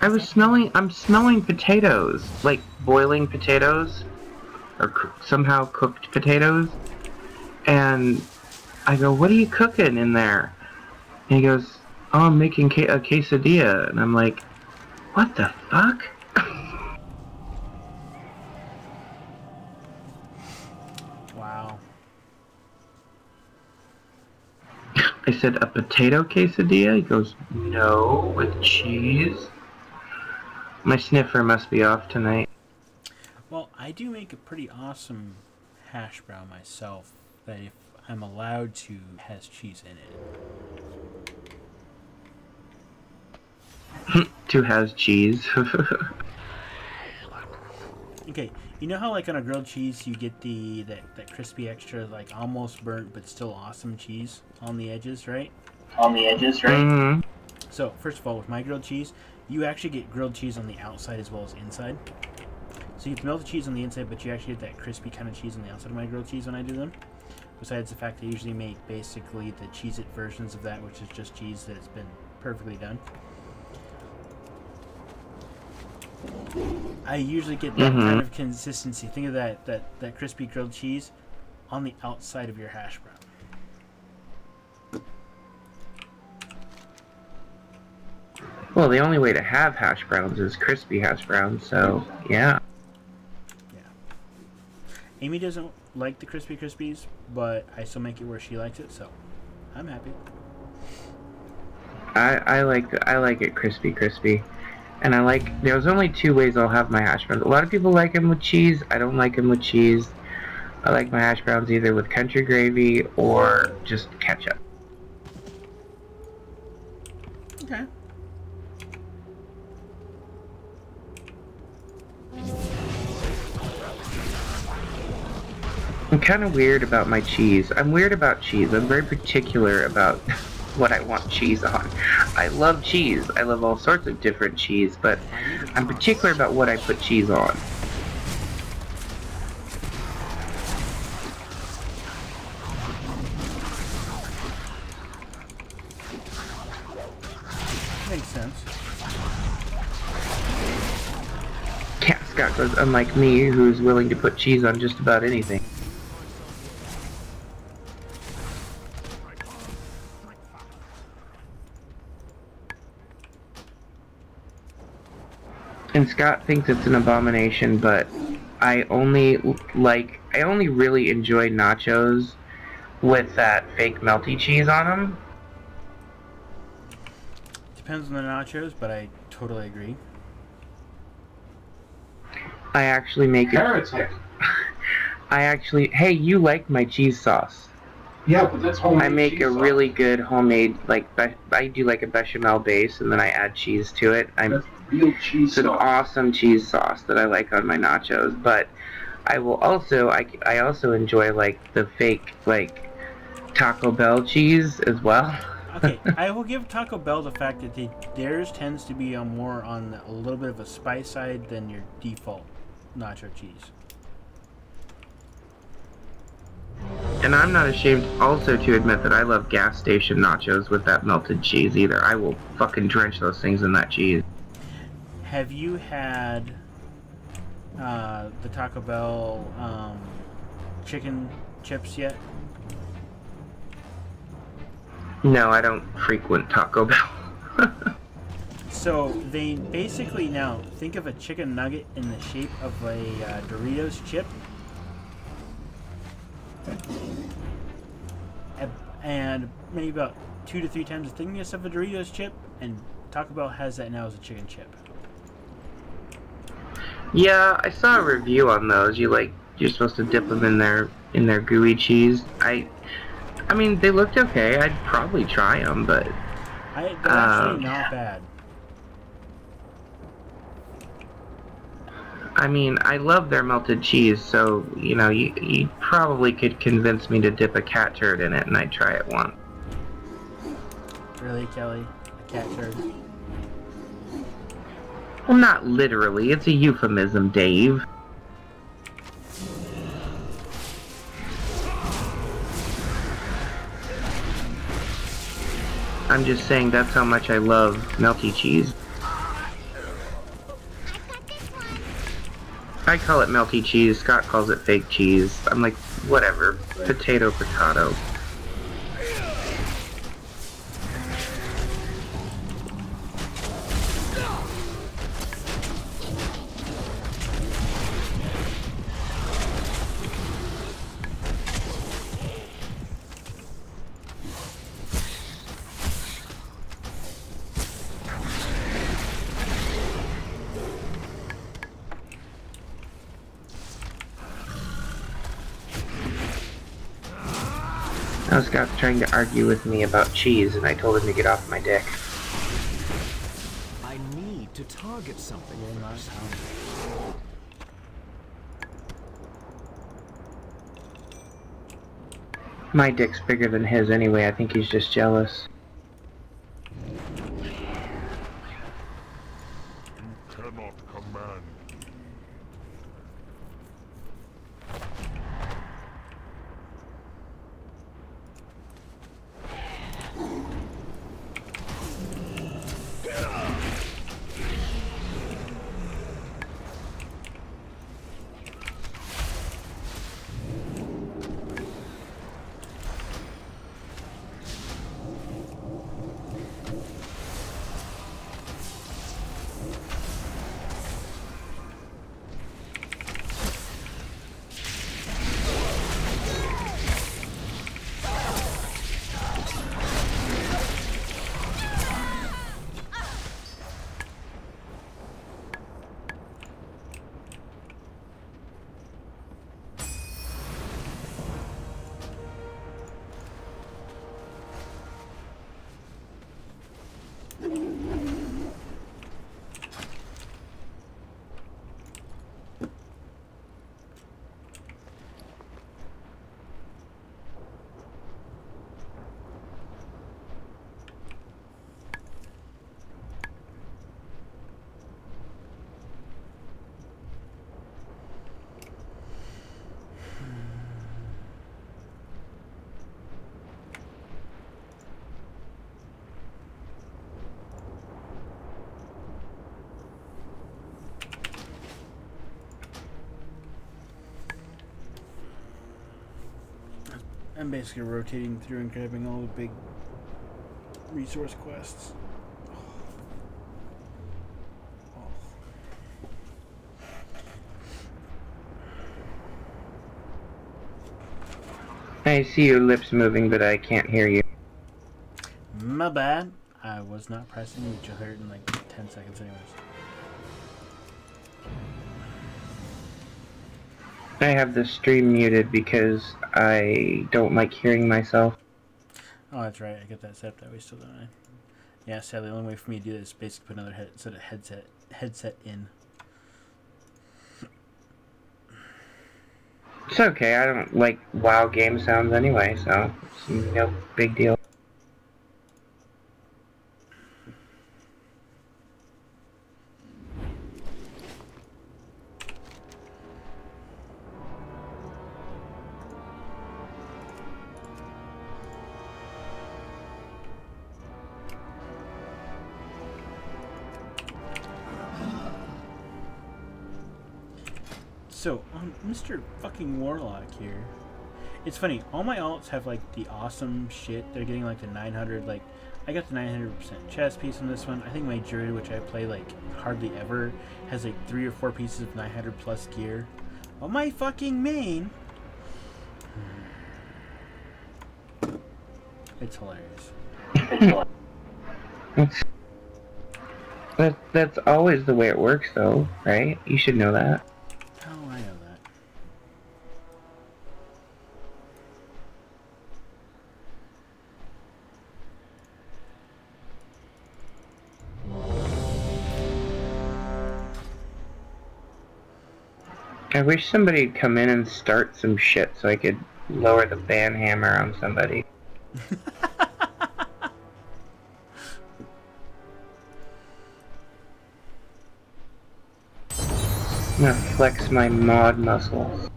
I'm smelling potatoes, like boiling potatoes, or somehow cooked potatoes, and I go, what are you cooking in there? And he goes, oh, I'm making a quesadilla, and I'm like, what the fuck? Wow. I said, a potato quesadilla? He goes, no, with cheese. My sniffer must be off tonight. Well, I do make a pretty awesome hash brown myself that, if I'm allowed to, has cheese in it. Two has cheese. Okay, you know how like on a grilled cheese you get that crispy extra, like almost burnt but still awesome cheese on the edges, right? Mm-hmm. So first of all, with my grilled cheese, you actually get grilled cheese on the outside as well as inside. So you can melt the cheese on the inside, but you actually get that crispy kind of cheese on the outside of my grilled cheese when I do them. Besides the fact I usually make basically the Cheez-It versions of that, which is just cheese that has been perfectly done. I usually get that kind of consistency. Think of that crispy grilled cheese on the outside of your hash brown. Well, the only way to have hash browns is crispy hash browns, so yeah. Yeah. Amy doesn't like the crispy crispies, but I still make it where she likes it, so I'm happy. I like it crispy, and there's only two ways I'll have my hash browns. A lot of people like them with cheese. I don't like them with cheese. I like my hash browns either with country gravy or just ketchup. Okay. I'm kind of weird about my cheese. I'm weird about cheese. I'm very particular about what I want cheese on. I love cheese. I love all sorts of different cheese, but I'm particular about what I put cheese on. Makes sense. Cat Scott goes, unlike me, who's willing to put cheese on just about anything. And Scott thinks it's an abomination, but I only really enjoy nachos with that fake melty cheese on them. Depends on the nachos, but I totally agree. I actually make it. Hey, you like my cheese sauce? Yeah, but that's homemade. I make a really good homemade, I do like a bechamel base, and then I add cheese to it. That's real cheese sauce. It's an awesome cheese sauce that I like on my nachos. But I will also, I also enjoy like the fake Taco Bell cheese as well. Okay, I will give Taco Bell the fact that theirs tends to be more on a little bit of a spice side than your default nacho cheese. And I'm not ashamed also to admit that I love gas station nachos with that melted cheese either. I will fucking drench those things in that cheese. Have you had the Taco Bell chicken chips yet? No, I don't frequent Taco Bell. So they basically, now think of a chicken nugget in the shape of a Doritos chip. And maybe about 2 to 3 times the thickness of a Doritos chip, and Taco Bell has that now as a chicken chip. Yeah, I saw a review on those. You're supposed to dip them in their gooey cheese. I mean, they looked okay. I'd probably try them, but they're actually not bad. I mean, I love their melted cheese, so, you know, you probably could convince me to dip a cat turd in it, and I'd try it once. Really, Kelly? A cat turd? Well, not literally. It's a euphemism, Dave. I'm just saying that's how much I love melty cheese. I call it melty cheese, Scott calls it fake cheese. I'm like, whatever. Potato, potato. Now Scott's trying to argue with me about cheese, and I told him to get off my dick. I need to target something first. My dick's bigger than his anyway. I think he's just jealous. You cannot command. I'm basically rotating through and grabbing all the big resource quests. I see your lips moving, but I can't hear you. My bad. I was not pressing, which you'll hear it in like 10 seconds anyways. I have the stream muted because I don't like hearing myself. Oh, that's right. I get that set up that way still, don't I? Yeah, sadly, the only way for me to do this is basically put another headset in. It's okay. I don't like WoW game sounds anyway, so it's no big deal. So, on Mr. fucking Warlock here, it's funny, all my alts have like the awesome shit. They're getting like the 900, like, I got the 900% chest piece on this one. I think my Druid, which I play like hardly ever, has like 3 or 4 pieces of 900 plus gear. On my fucking main, it's hilarious. That's always the way it works though, right? You should know that. How do I know that? I wish somebody'd come in and start some shit so I could lower the ban hammer on somebody. I'm gonna flex my mod muscles.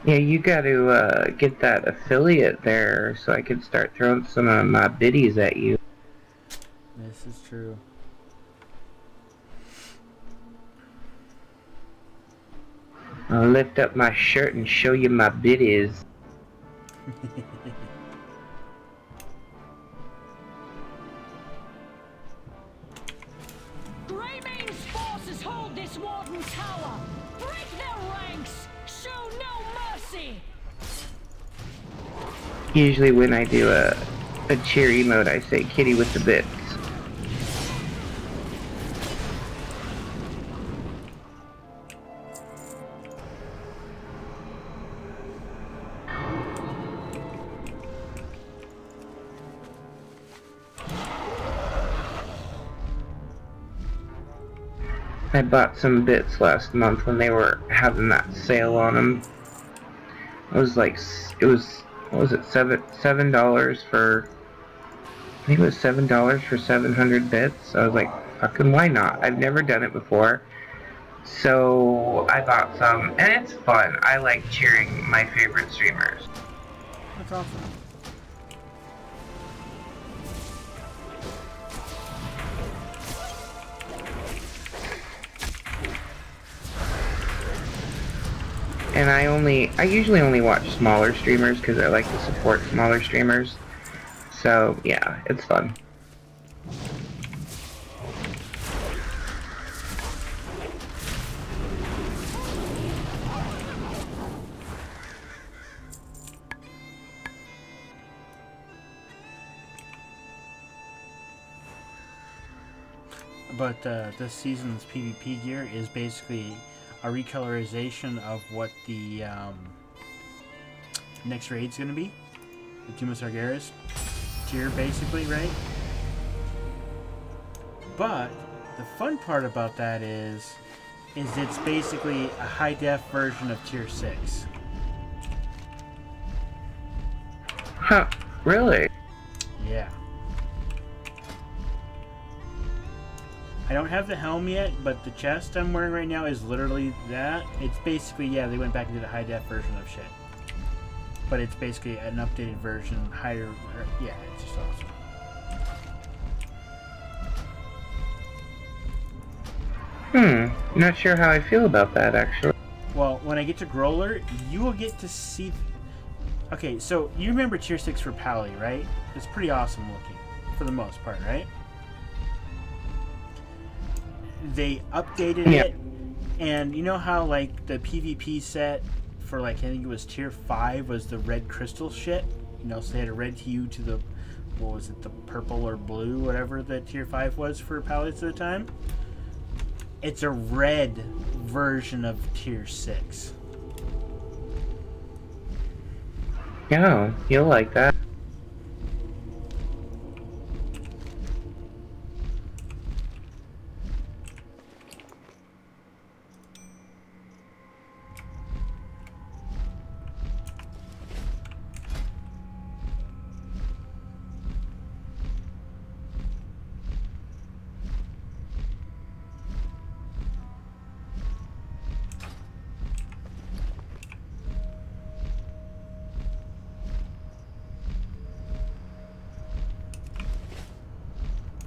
Yeah, you gotta get that affiliate there so I can start throwing some of my biddies at you. This is true. I'll lift up my shirt and show you my biddies. Greymane's forces hold this Warden Tower. Break their ranks. Show no mercy. Usually when I do a cheer emote, I say kitty with the bits. I bought some bits last month when they were having that sale on them. It was like, what was it, $7 for, I think it was $7 for 700 bits. I was like, fucking why not? I've never done it before. So I bought some, and it's fun. I like cheering my favorite streamers. That's awesome. And I usually only watch smaller streamers because I like to support smaller streamers. So yeah, it's fun. But this season's PvP gear is basically a recolorization of what the next raid's going to be. The Tomb of Sargeras tier, basically, right? But the fun part about that is it's basically a high-def version of tier 6. Huh, really? Yeah. I don't have the helm yet, but the chest I'm wearing right now is literally that. It's basically, yeah, they went back and did a high-def version of shit. But it's basically an updated version, higher, yeah, it's just awesome. Not sure how I feel about that, actually. Well, when I get to Growler, you will get to see... Okay, so you remember tier 6 for Pally, right? It's pretty awesome looking, for the most part, right? They updated it, and you know how like the PvP set for like I think it was tier 5 was the red crystal shit, you know, so they had a red hue to the, what was it, the purple or blue, whatever the tier 5 was for palettes at the time. It's a red version of tier 6. Yeah, you'll like that.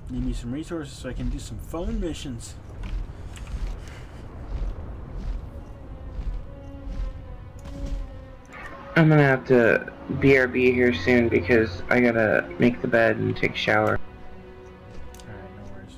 Need me some resources so I can do some phone missions. I'm gonna have to BRB here soon because I gotta make the bed and take a shower. Alright, no worries.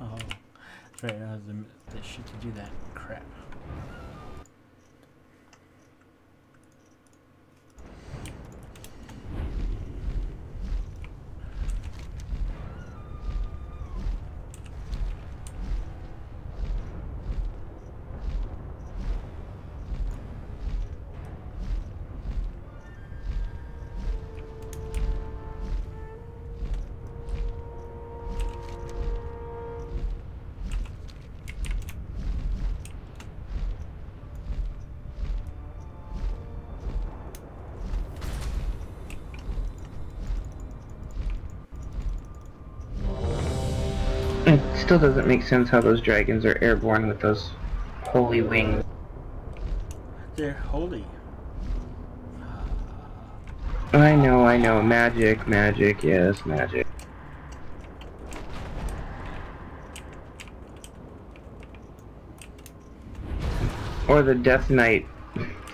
Oh, that's right, I have the shit to do that. Crap. It still doesn't make sense how those dragons are airborne with those holy wings. They're holy. I know. Magic, yes, magic. Or the Death Knight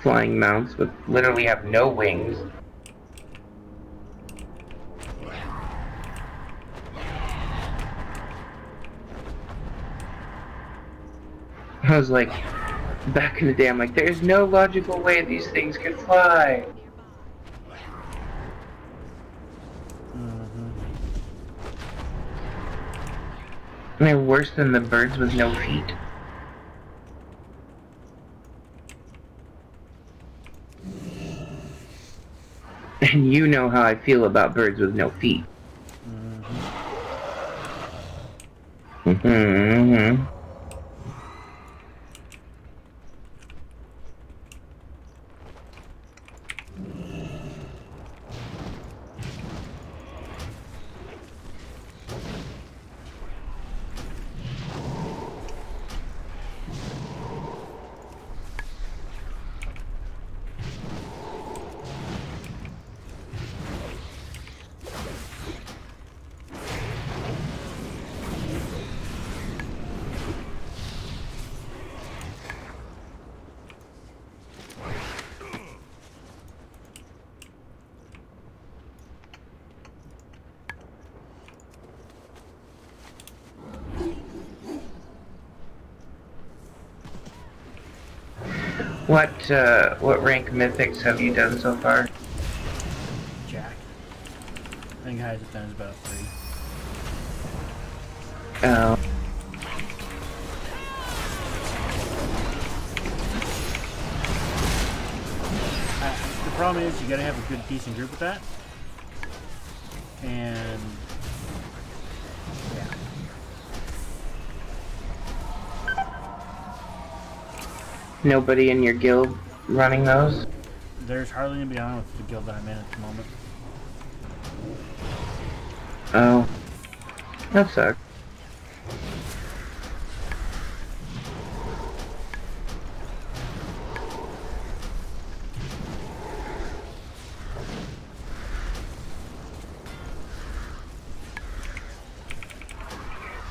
flying mounts, but literally have no wings. I was like, back in the day, I'm like, there's no logical way these things could fly. And they're worse than the birds with no feet. And you know how I feel about birds with no feet. What rank mythics have you done so far? Jack. I think highest I've done is about 3. Oh. The problem is you gotta have a good decent group with that. And yeah. Nobody in your guild running those? There's hardly anybody on with the guild that I'm in at the moment. Oh. That sucks.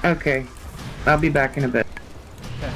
Okay. I'll be back in a bit. Okay.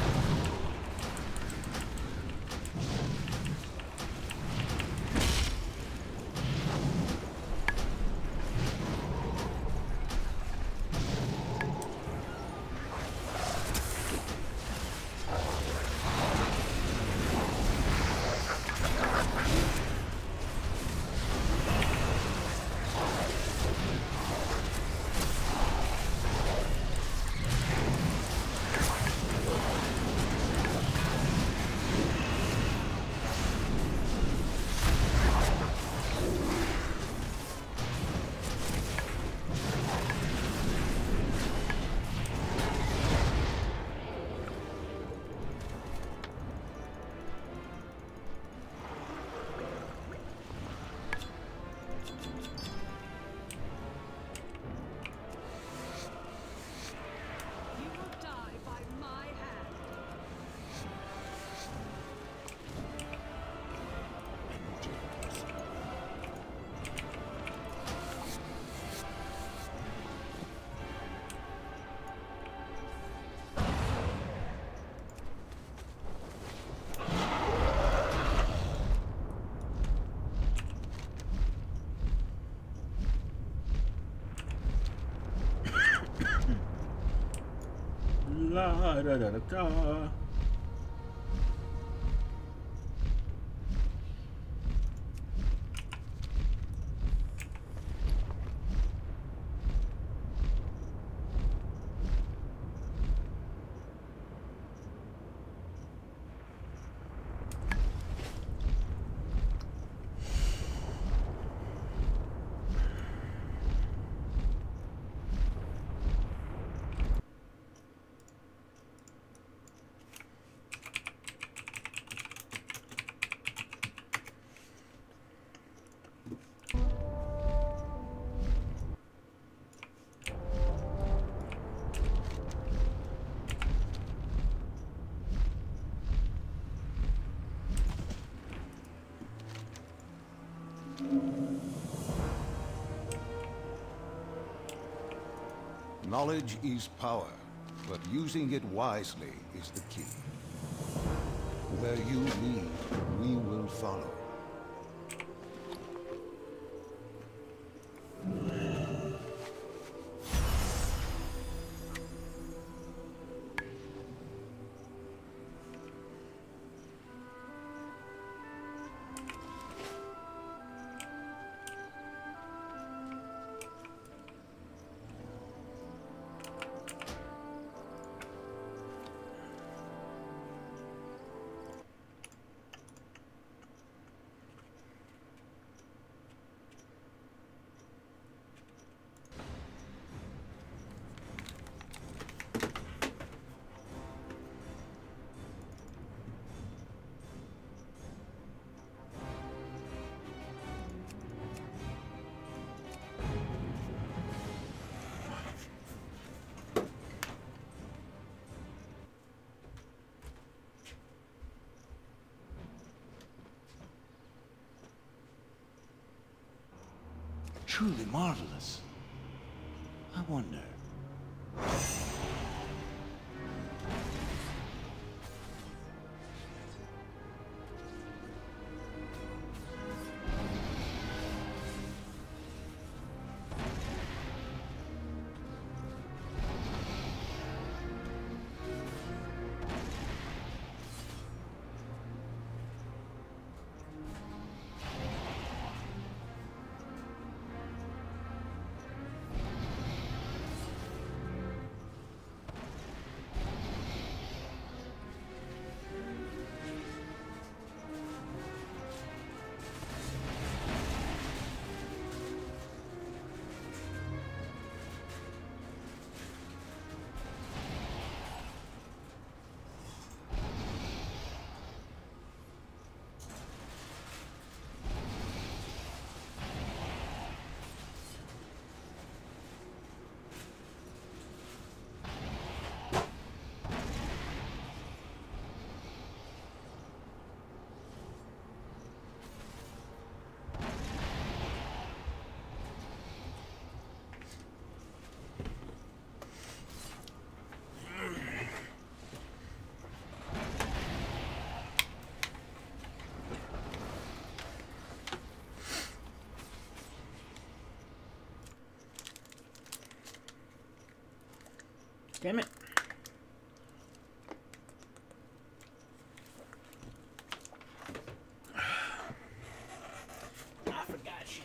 La da da da da. Knowledge is power, but using it wisely is the key. Where you lead, we will follow. Truly marvelous. I wonder. Damn it. I forgot shit.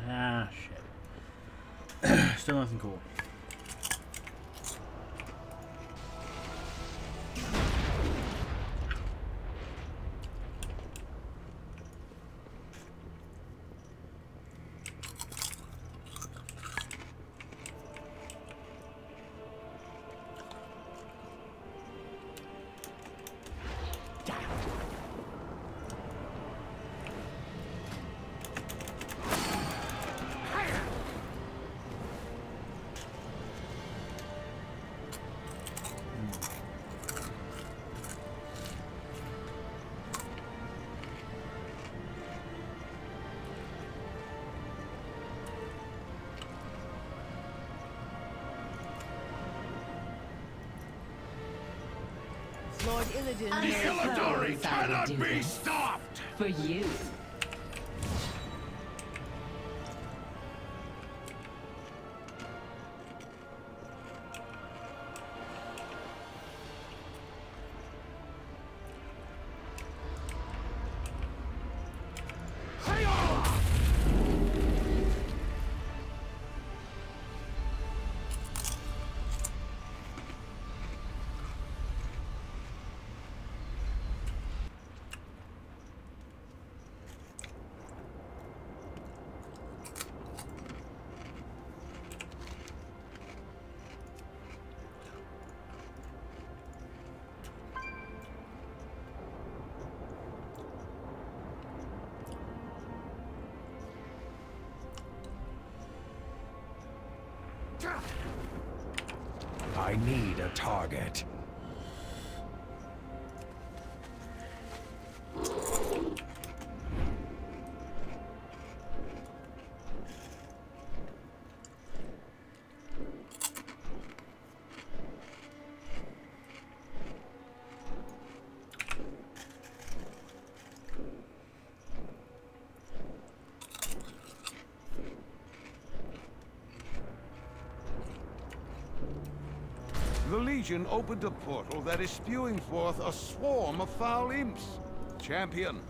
Ah, shit. Still nothing cool. Lord Illidan Hillary cannot be stopped! For you. I need a target. The Legion opened a portal that is spewing forth a swarm of foul imps. Champion,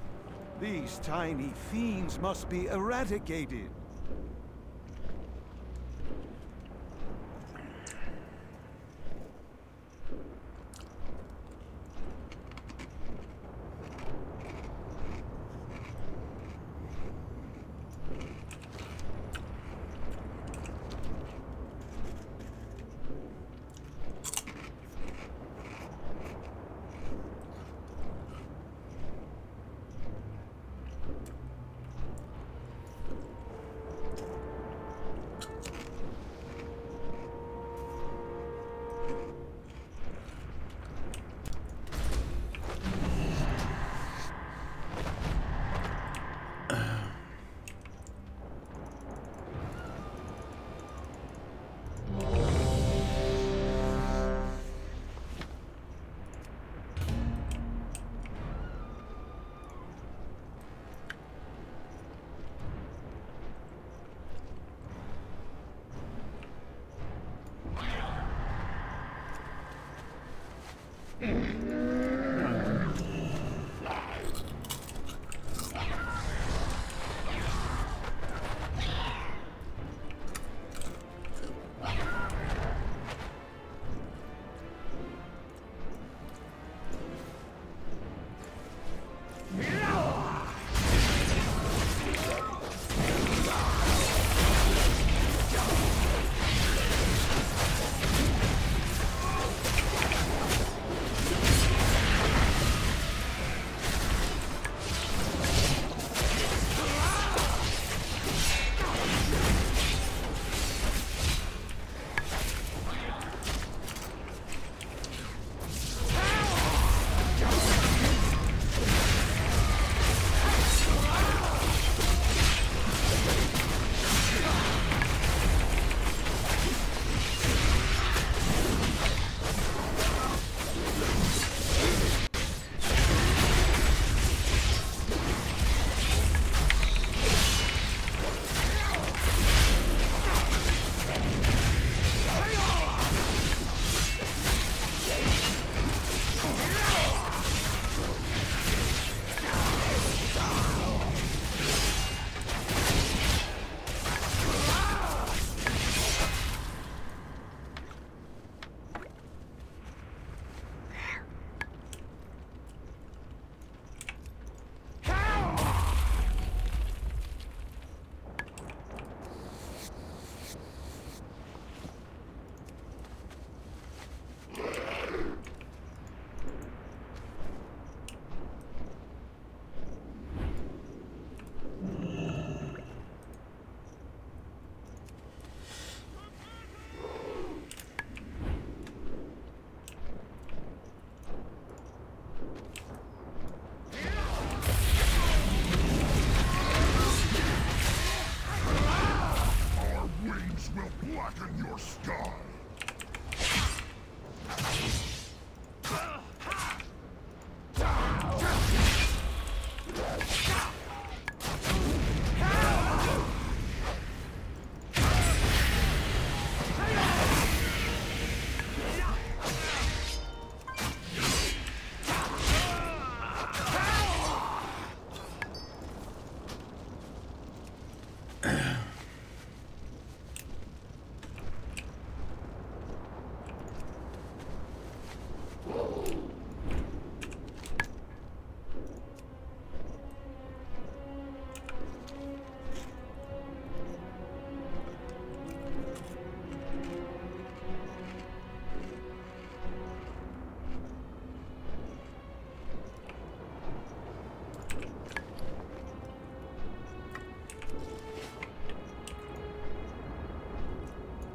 these tiny fiends must be eradicated.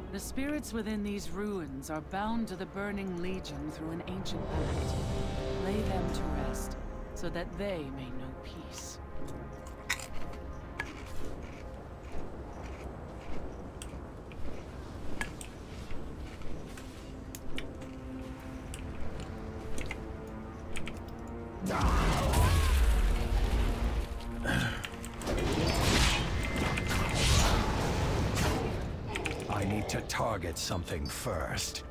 The spirits within these ruins are bound to the Burning Legion through an ancient pact. Lay them to rest, so that they may know peace. I need to target something first.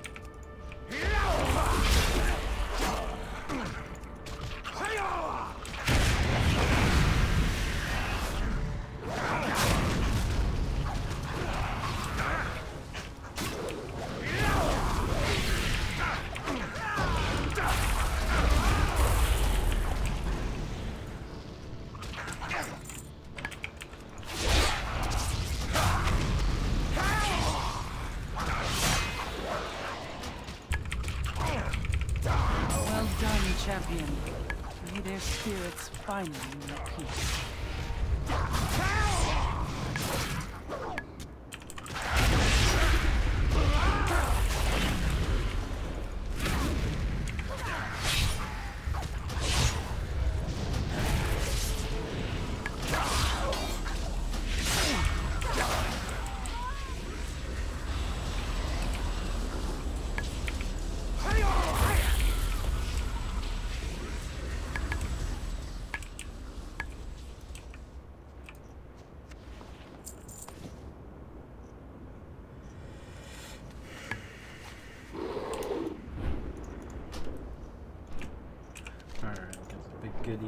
Champion. May their spirits finally know peace. Goodies.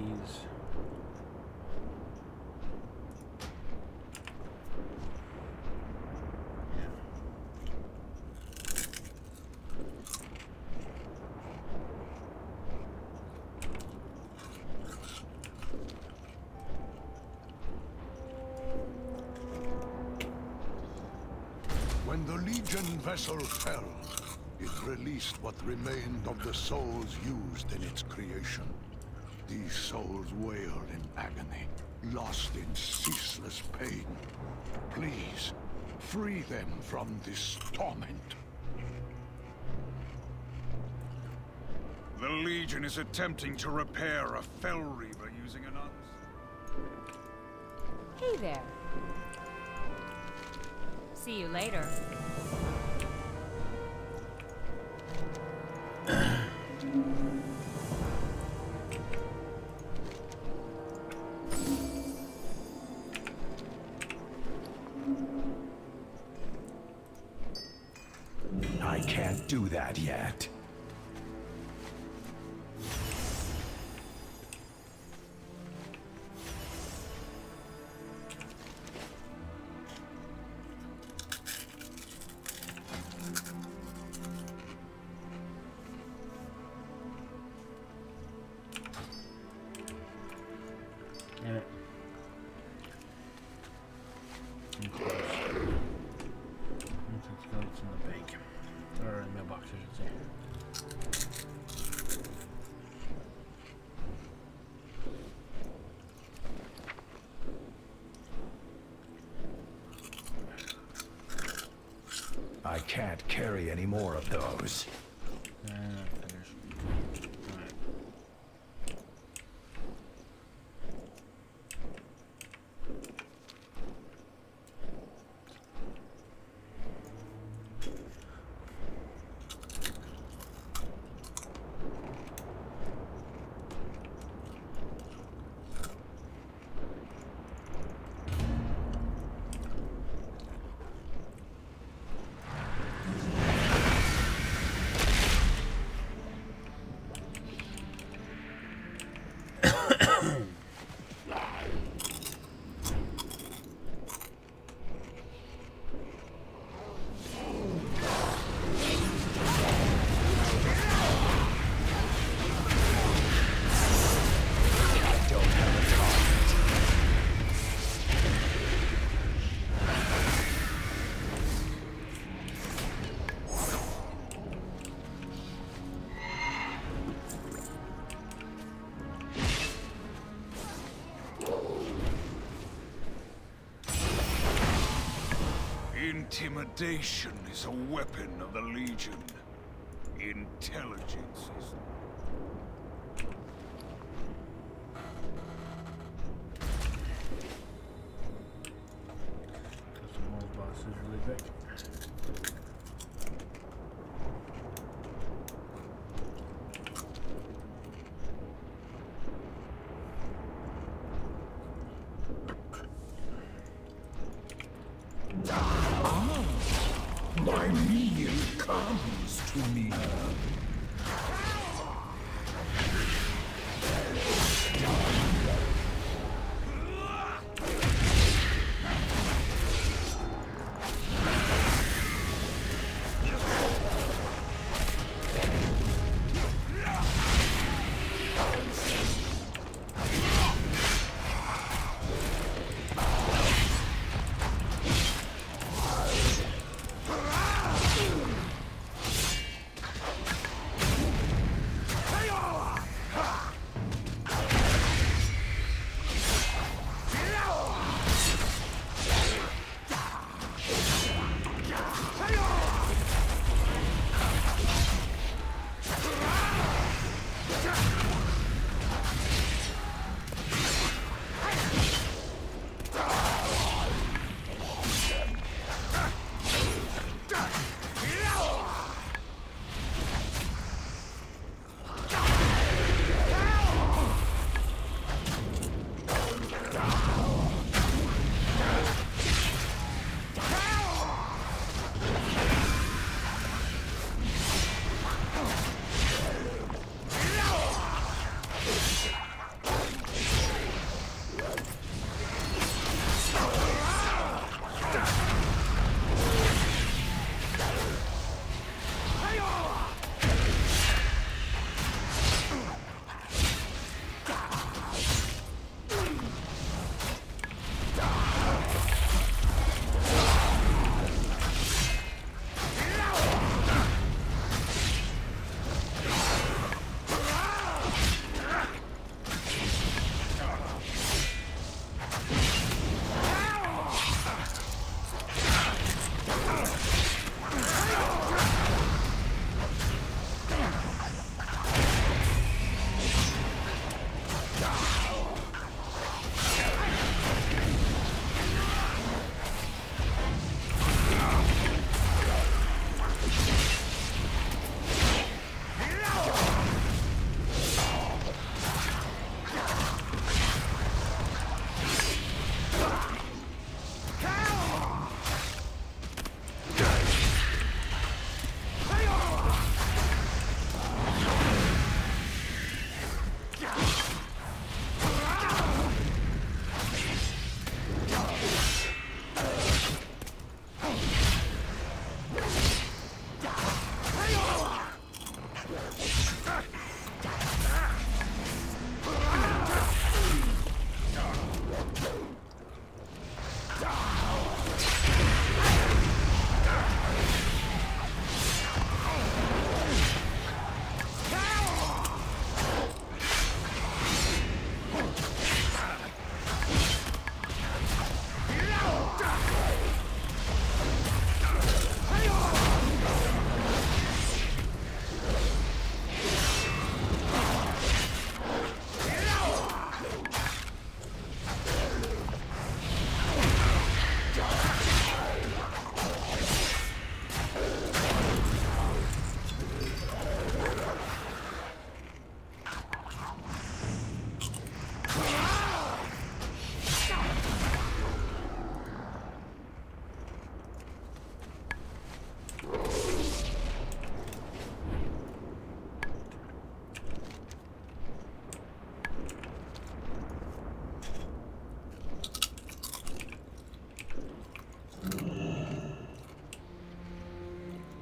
When the Legion vessel fell, it released what remained of the souls used in its creation. These souls wailed in agony, lost in ceaseless pain. Please, free them from this torment. The Legion is attempting to repair a Fell Reaver using an Hey there. See you later. I can't do that yet. Damn it. I'm close. Let's go. It's in the bank. Or in the mailbox, I should say. I can't carry any more of those. Intimidation is a weapon of the Legion. Intelligence is... Some old boss is really big. My minion comes to me.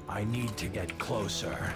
I need to get closer.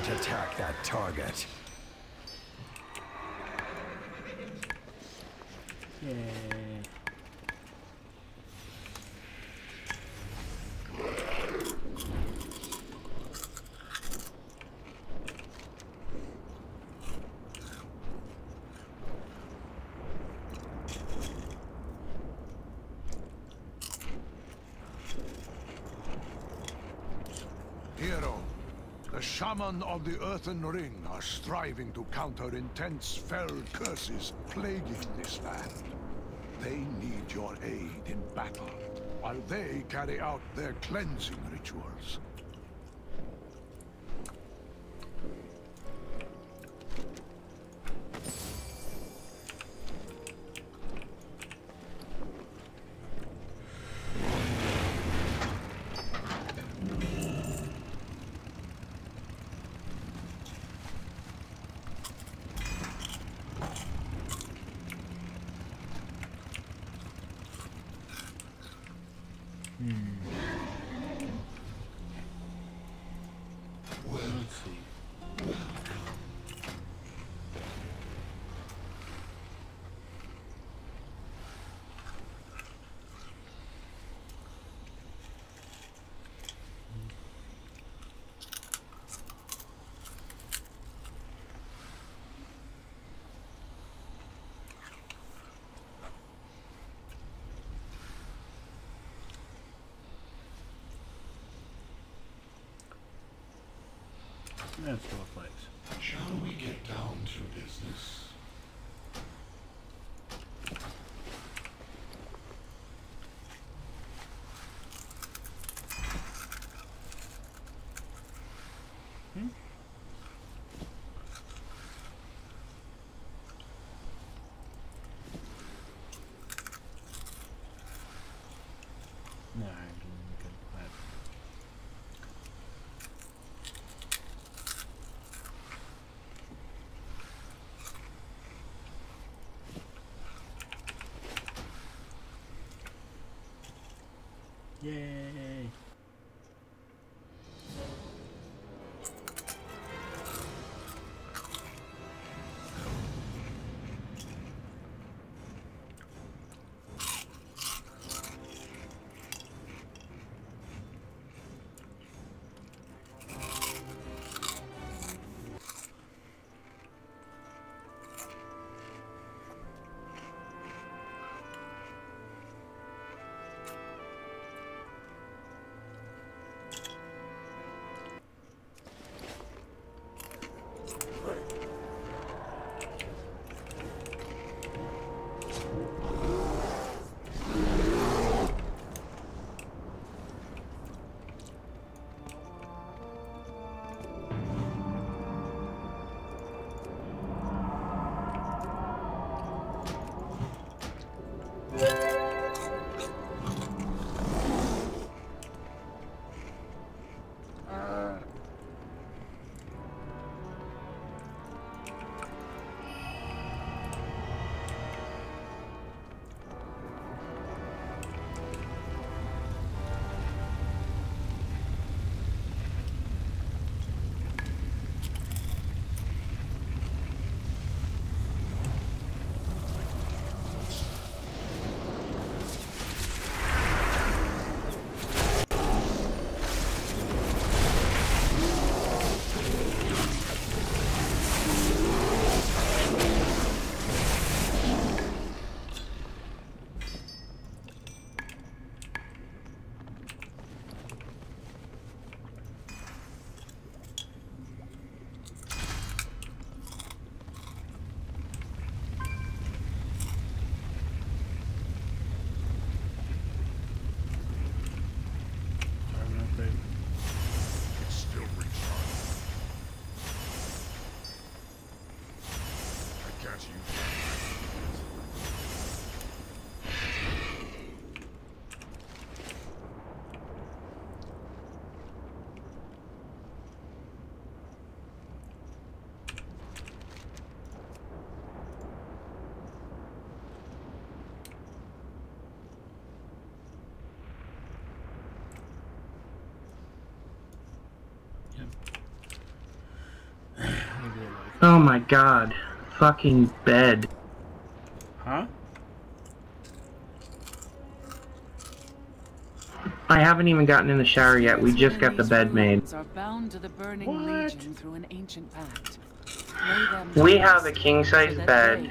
can't attack that target. Yay. Hero, the shaman of the Earthen Ring are striving to counter intense fell curses plaguing this land. They need your aid in battle, while they carry out their cleansing rituals. Let's see. That's still a place. Shall we get down to business? No, I didn't look at that. Yay! really, really cool. Oh my god. Fucking bed. Huh? I haven't even gotten in the shower yet. We just got the bed made. Are bound to the burning legion through an ancient pact. We have a king-size bed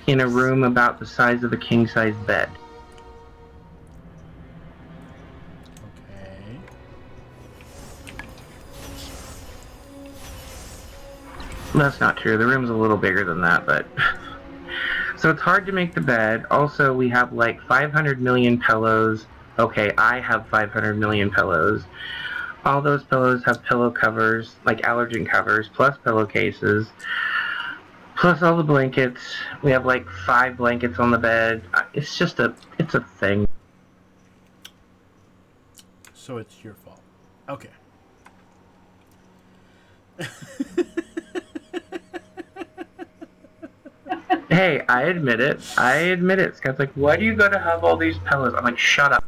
in a room about the size of a king-size bed. Okay. That's not true. The room's a little bigger than that, but... So it's hard to make the bed. Also, we have like 500 million pillows. Okay, I have 500 million pillows. All those pillows have pillow covers, like allergen covers, plus pillowcases, plus all the blankets. We have like 5 blankets on the bed. It's just it's a thing. So it's your fault. Okay. Hey, I admit it. I admit it. Scott's like, why do you gotta have all these pillows? I'm like, shut up.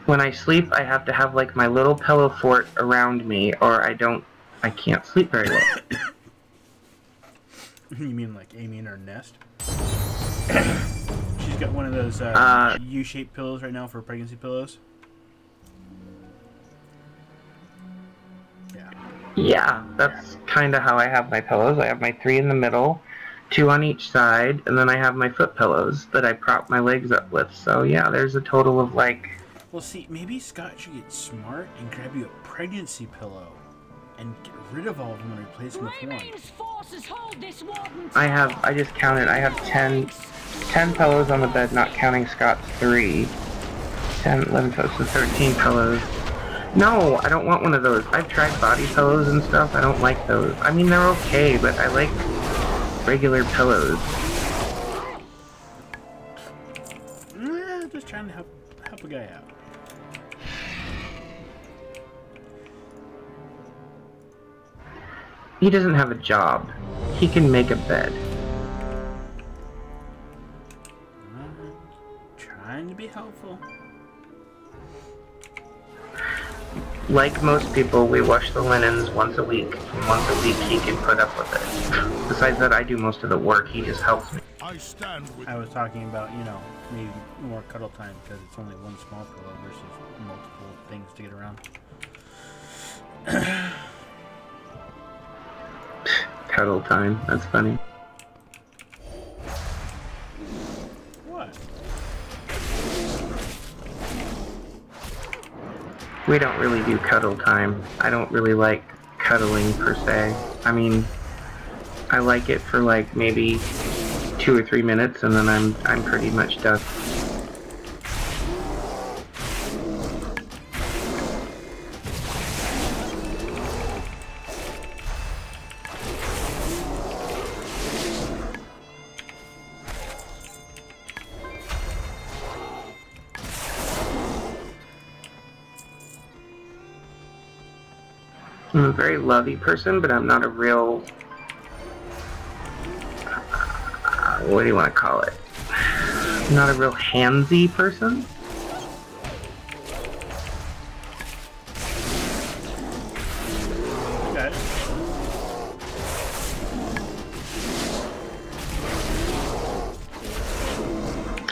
When I sleep, I have to have like my little pillow fort around me, or I can't sleep very well. You mean like Amy in her nest? She's got one of those U-shaped pillows right now for pregnancy pillows. Yeah. Yeah, that's kind of how I have my pillows. I have my 3 in the middle, 2 on each side, and then I have my foot pillows that I prop my legs up with. So yeah, there's a total of like... Well, see, maybe Scott should get smart and grab you a pregnancy pillow and get rid of all of them and replace them with one. I just counted. I have 10 pillows on the bed, not counting Scott's 3. 10, 11, 12, so 13 pillows. No, I don't want one of those. I've tried body pillows and stuff. I don't like those. I mean, they're okay, but I like regular pillows. Just trying to help a guy out. He doesn't have a job. He can make a bed. Trying to be helpful. Like most people, we wash the linens once a week. And once a week, he can put up with it. Besides that, I do most of the work. He just helps me. I was talking about, you know, maybe more cuddle time because it's only one small pillow versus multiple things to get around. Cuddle time. That's funny. What? We don't really do cuddle time. I don't really like cuddling per se. I mean, I like it for like maybe 2 or 3 minutes, and then I'm pretty much done. I'm a very lovey person, but I'm not a real... what do you want to call it? I'm not a real handsy person. Okay.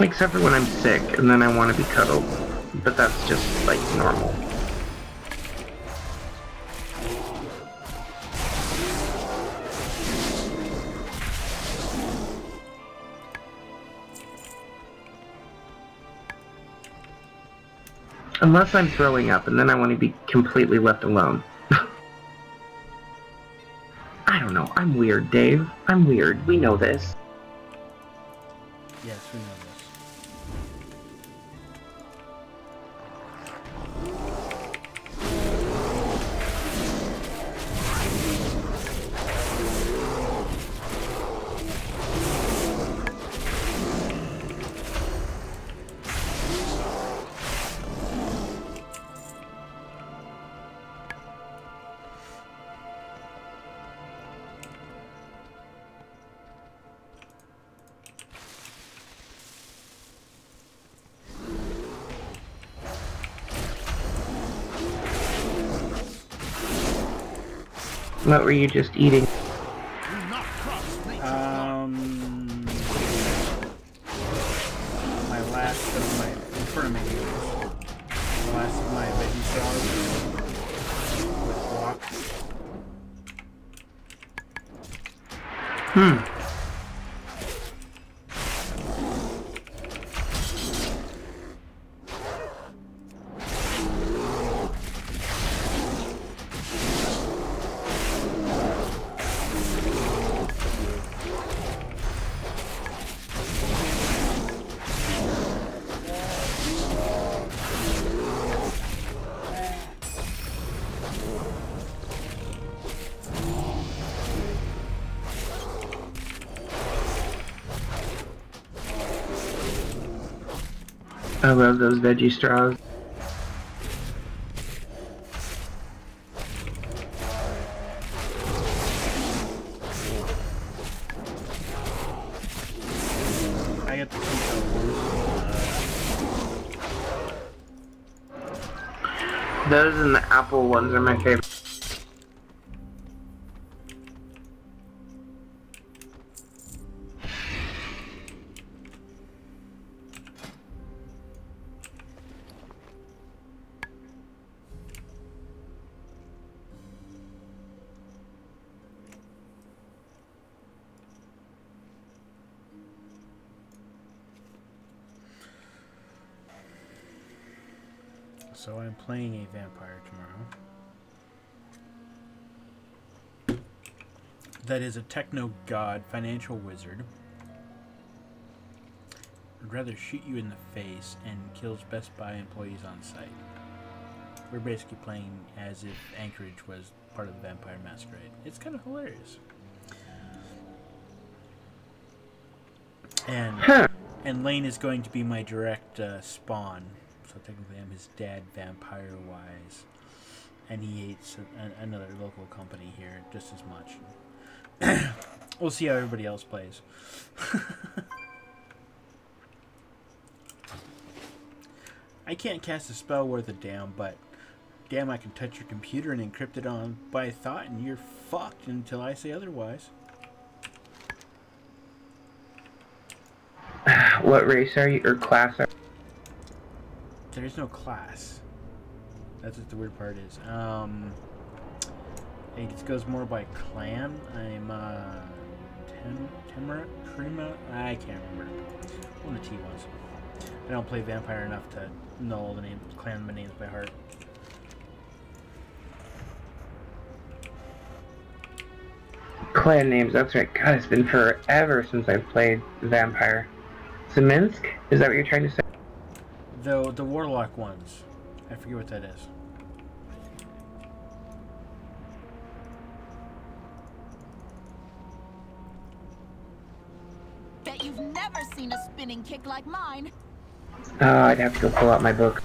Except for when I'm sick, and then I want to be cuddled. But that's just, like, normal. Unless I'm throwing up, and then I want to be completely left alone. I don't know. I'm weird, Dave. I'm weird. We know this. Yes, we know this. What were you just eating? My last of my, in front of me, the last of my veggie sauce with guac. I love those veggie straws. I get the ones. Those and the apple ones are my favorite. So I'm playing a vampire tomorrow. That is a techno god financial wizard. Would rather shoot you in the face and kills Best Buy employees on site. We're basically playing as if Anchorage was part of the Vampire Masquerade. It's kind of hilarious. And Lane is going to be my direct spawn. So technically I'm his dad vampire-wise. And he hates another local company here just as much. We'll see how everybody else plays. I can't cast a spell worth a damn, but damn, I can touch your computer and encrypt it on by thought, and you're fucked until I say otherwise. What race are you, or class are you? There is no class. That's what the weird part is. It goes more by clan. I'm Prima. I can't remember. One of the T ones. I don't play Vampire enough to know all the clan names by heart. Clan names, that's right. God, it's been forever since I've played Vampire. Zeminsk? Is that what you're trying to say? The Warlock ones. I forget what that is. Bet you've never seen a spinning kick like mine. Oh, I'd have to go pull out my book.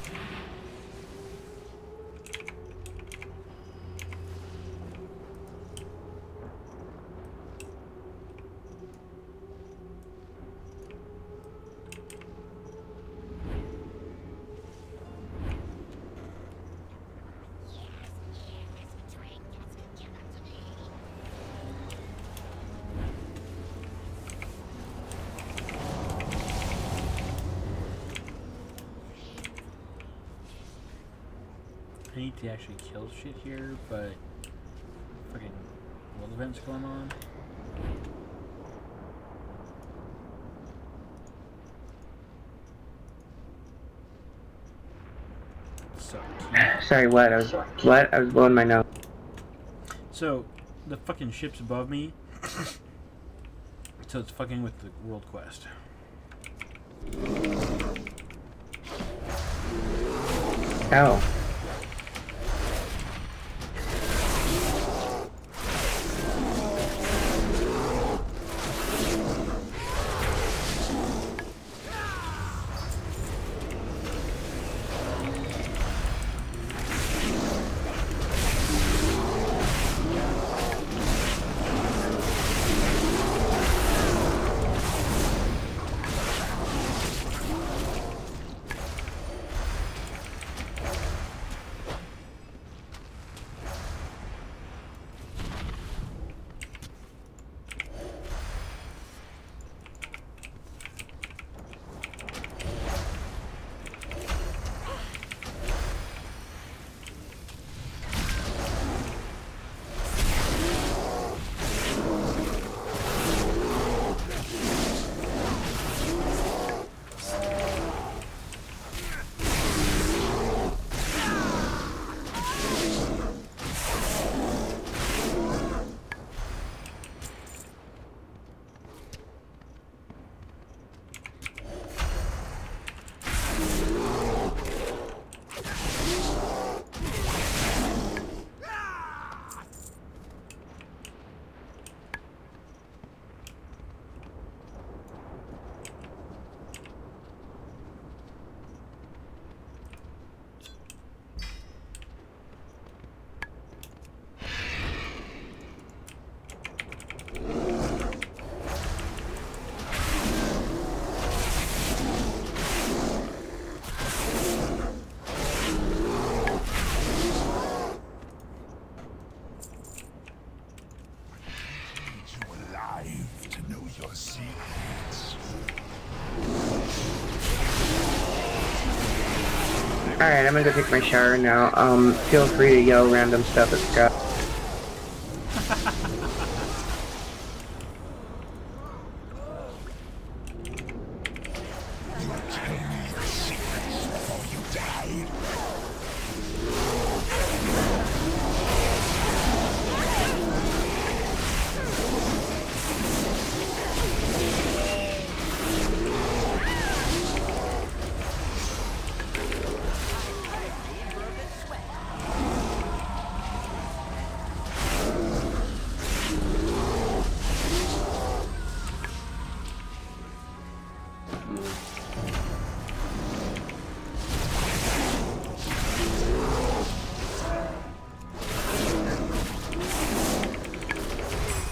I need to actually kill shit here, but fucking world events going on. So sorry, what? I was blowing my nose. So the fucking ship's above me. So it's fucking with the world quest. Oh. Alright, I'm gonna go take my shower now. Feel free to yell random stuff at Scott.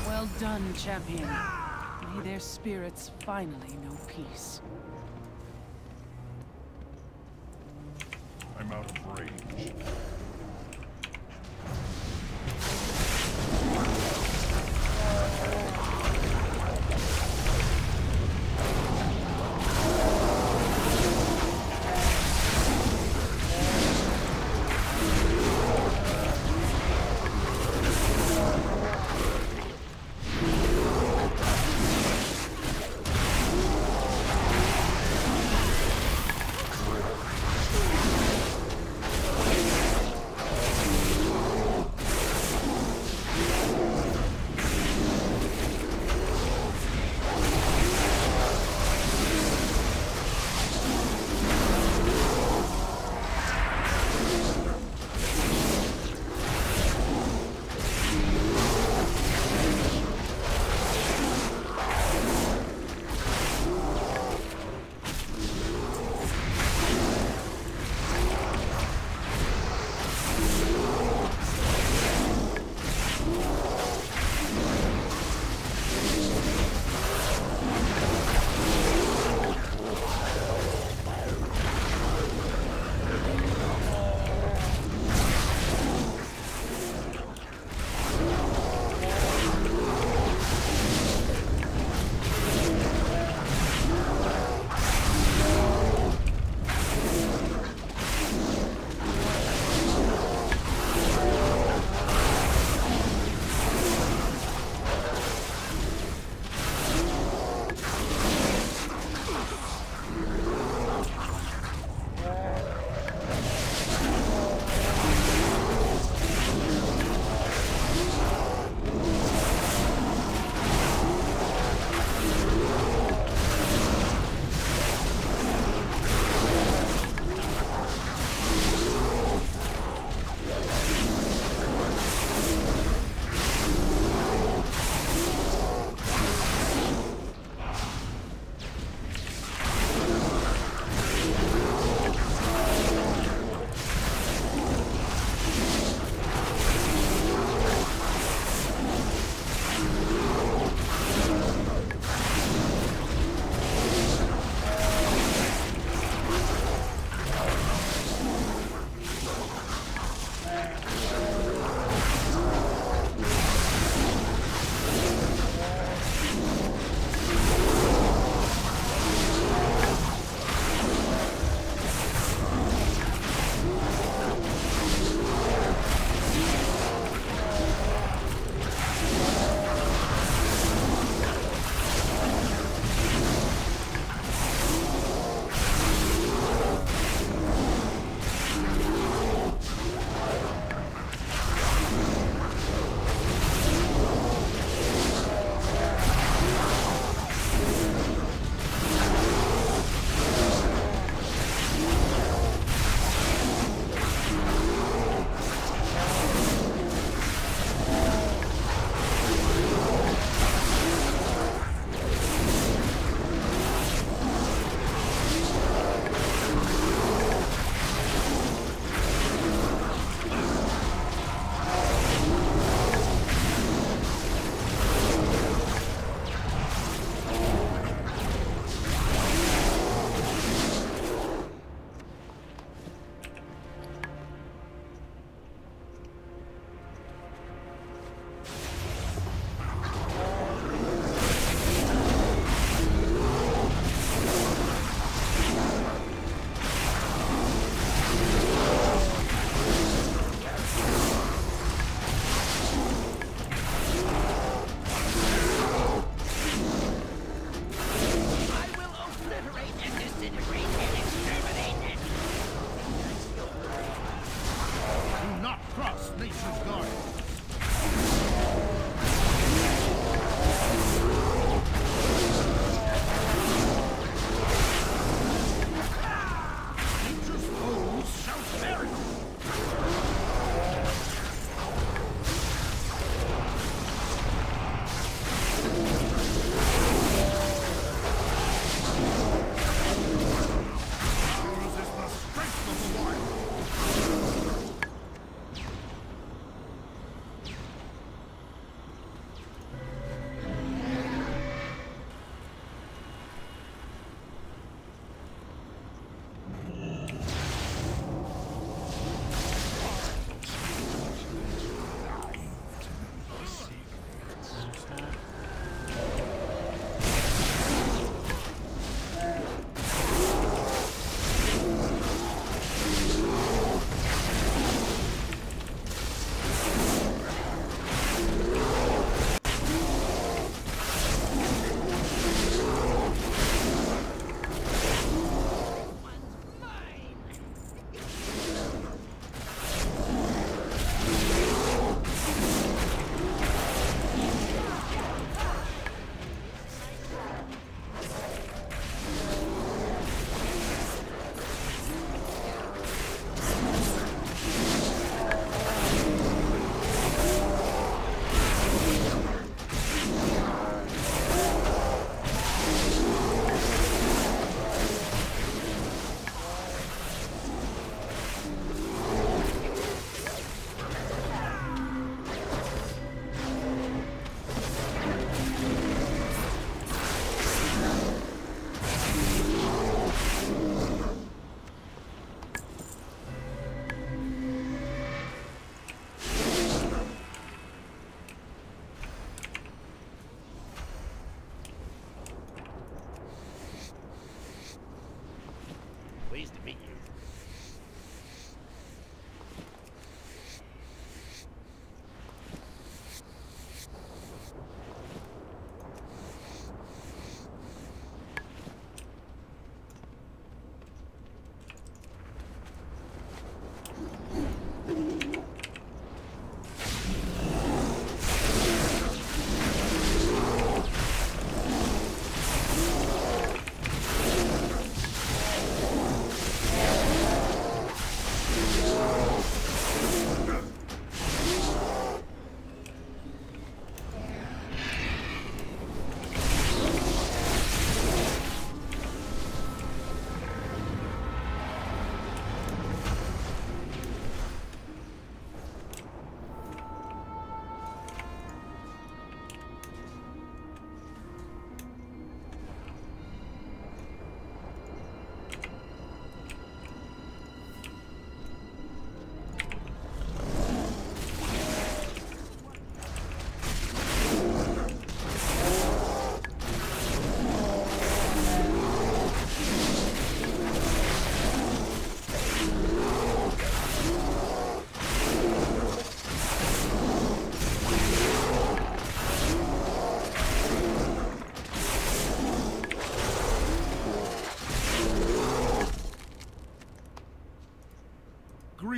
Well done, champion. May their spirits finally know peace. I'm out of range.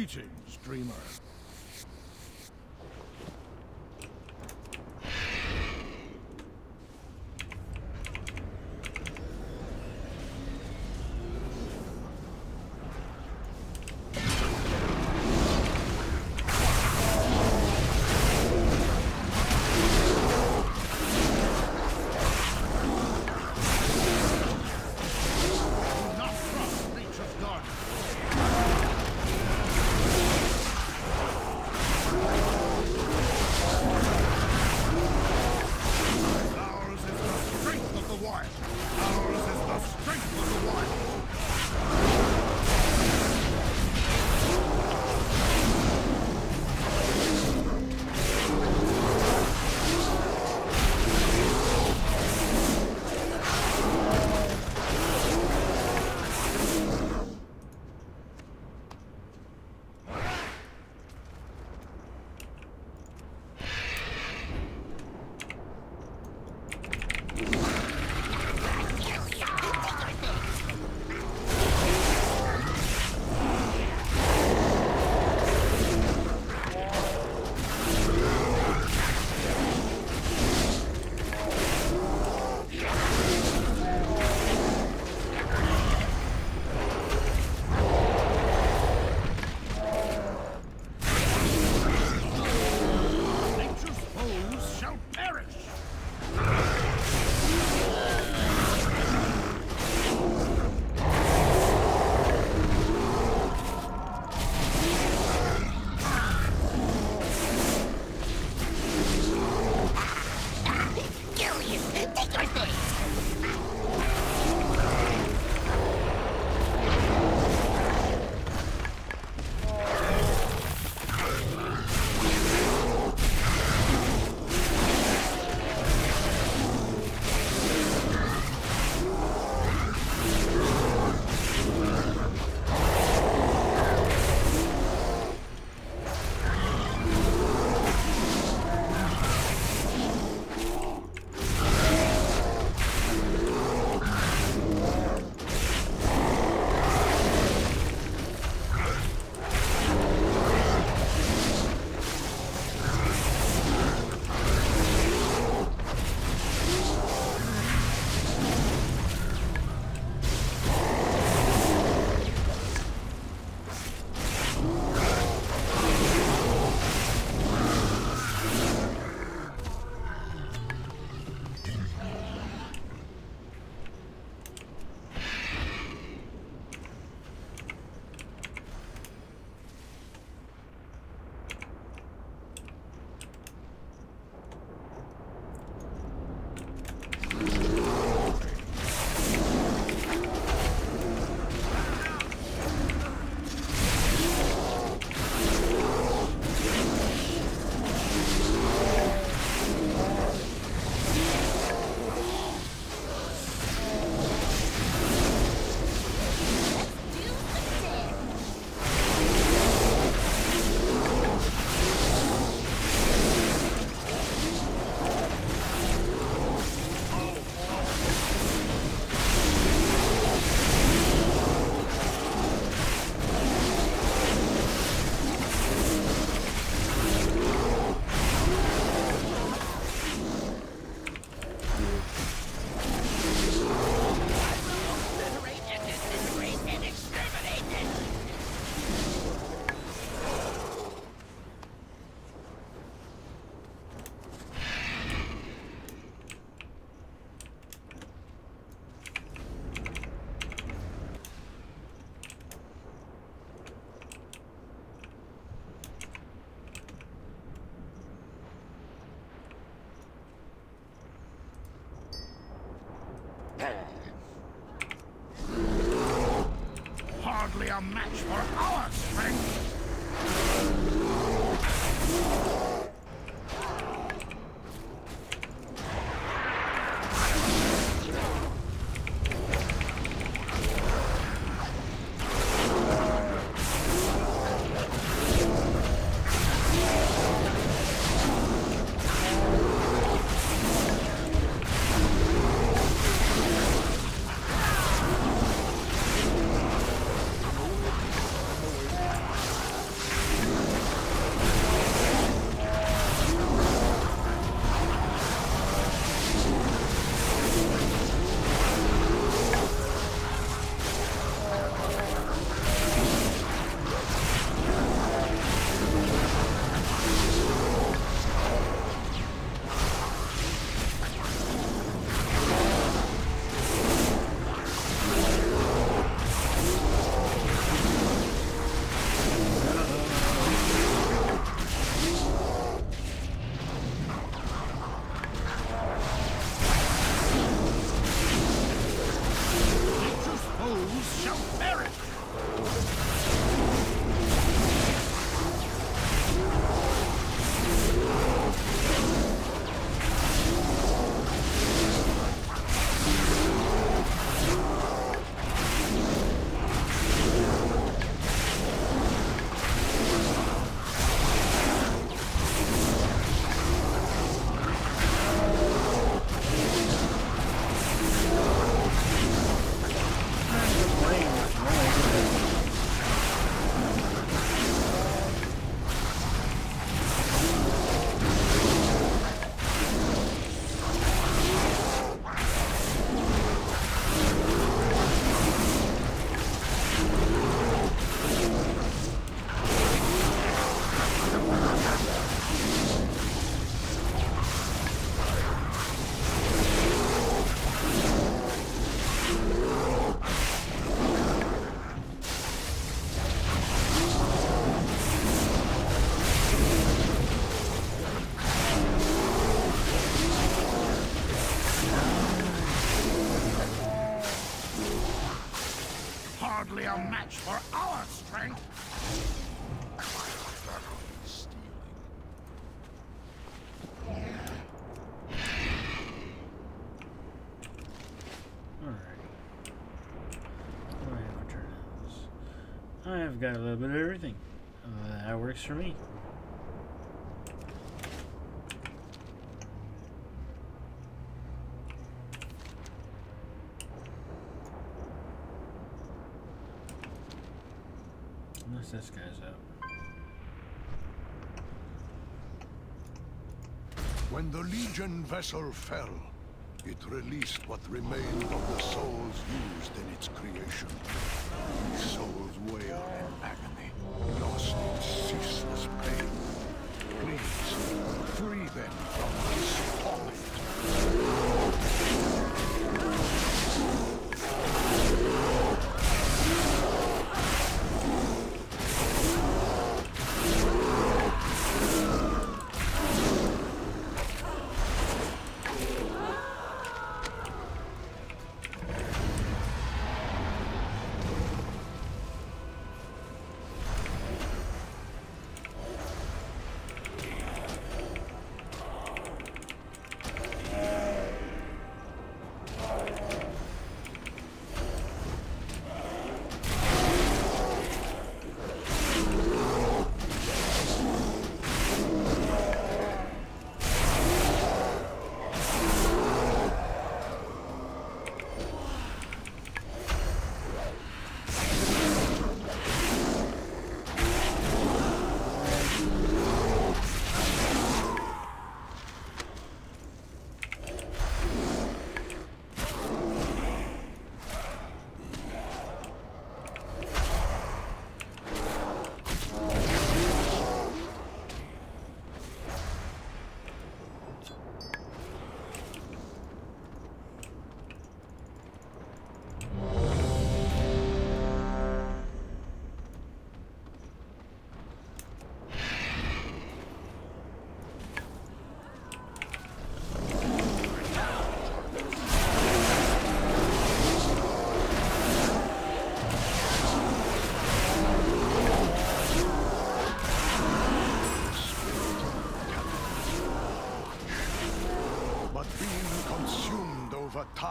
Greetings, dreamer. Hardly a match for our strength. I've got a little bit of everything. That works for me. Unless this guy's up. When the Legion vessel fell, it released what remained of the souls used in its creation. These souls wailed in agony, lost in ceaseless pain. Please, free them from this torment.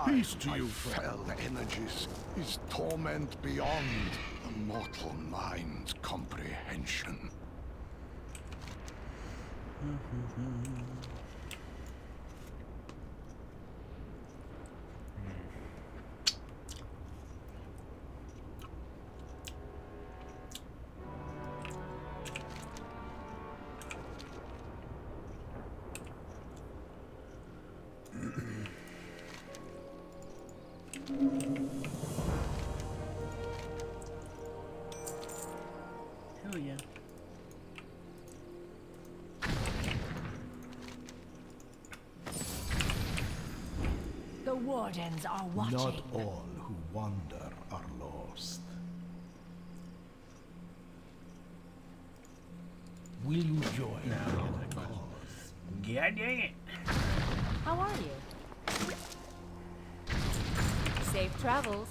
Peace to you, fell energies is torment beyond the mortal mind's comprehension. Hell yeah. The wardens are watching. Not all who wander are lost. Will you join our cause? God dang it. How are you? Safe travels.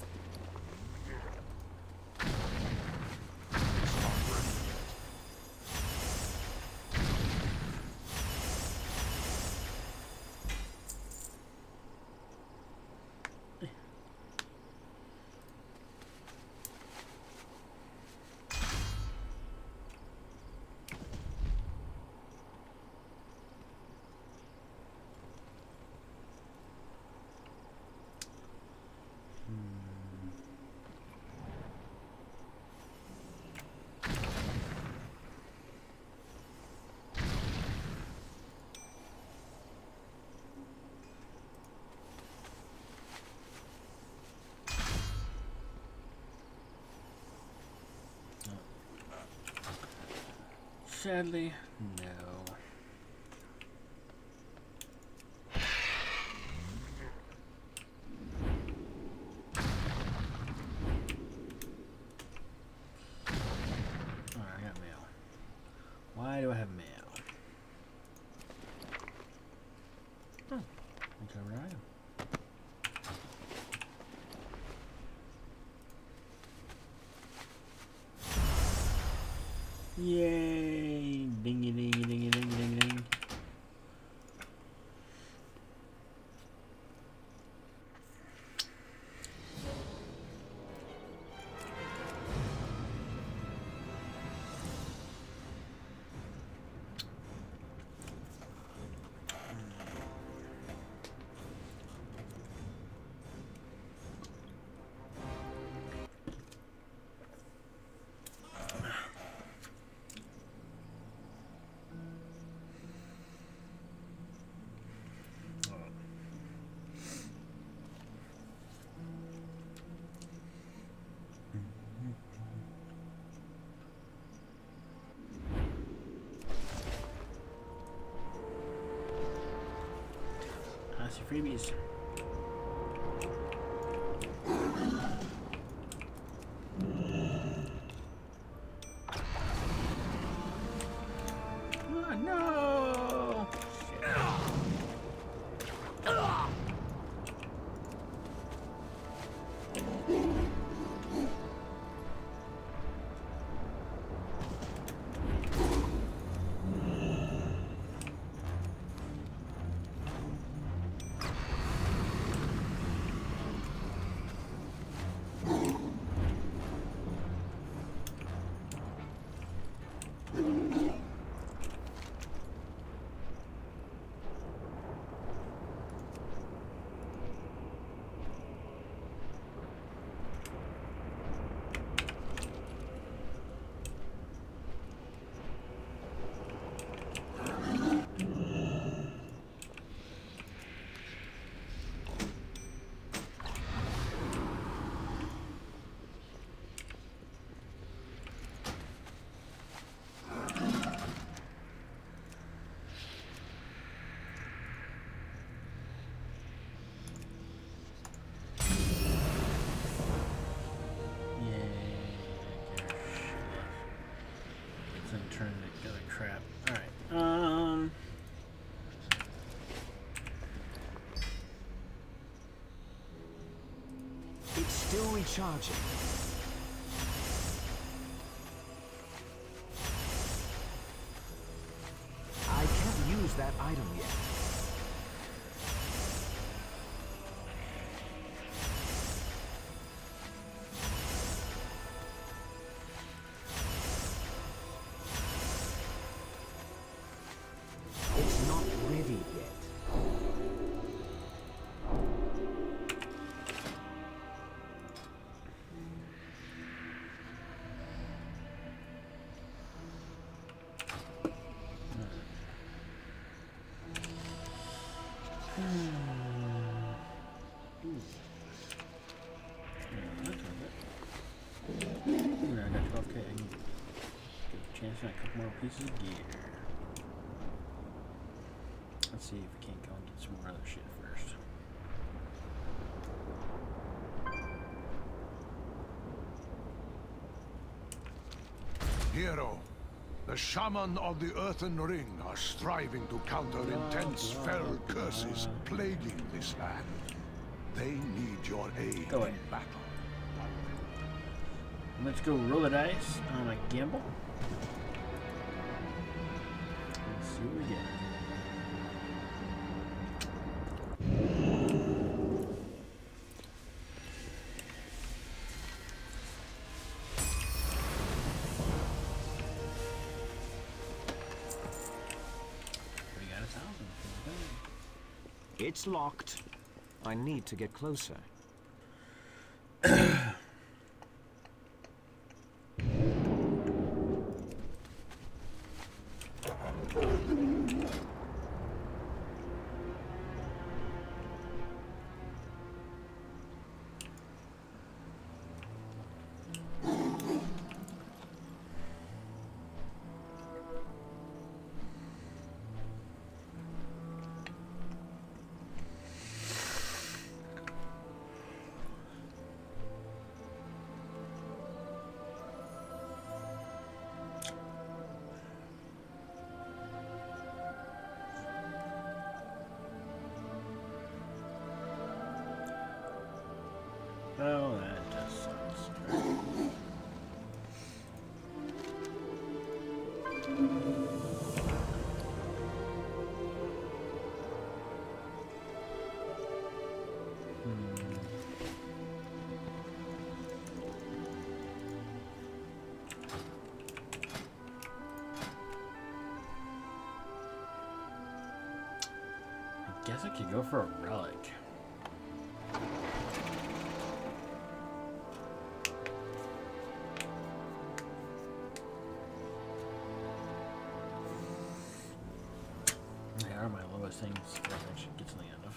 Sadly, no. Alright, I got mail. Why do I have mail? Oh, whichever item. Yay! Dingy dingy dingy dingy dingy ding. freebies. Oh, no! Turn together crap. Alright. It's still recharging. I can't use that item yet. Pieces of gear. Let's see if we can't go and get some more other shit first. Hero, the shaman of the Earthen Ring are striving to counter intense fell curses plaguing this land. They need your aid in battle. Let's go roll the dice on a gamble. See what we get. We got 1,000. It's locked. I need to get closer. Oh, that just sucks. I guess I could go for a relic. They are my lowest things that I should get to the end of.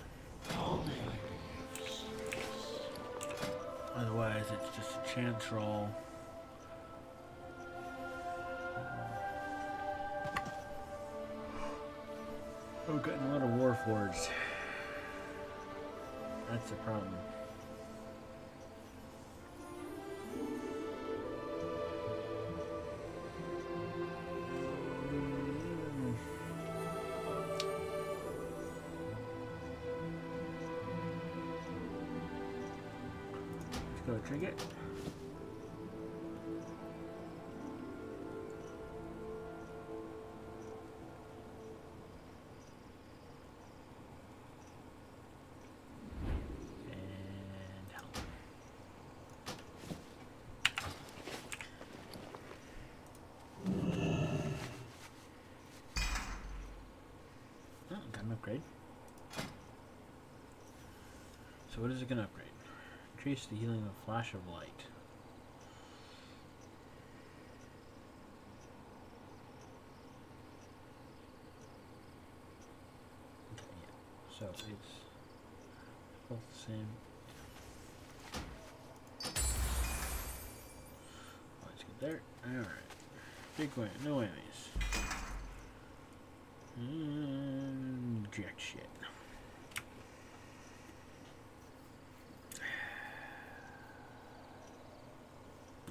Otherwise, it's just a chance roll. I've gotten a lot of Warforged. That's the problem. Let's go trinket. Upgrade. So what is it going to upgrade? Increase the healing of a flash of light. Okay, yeah. So it's both the same. Let's get there. Alright. Big win. No enemies. Jack shit.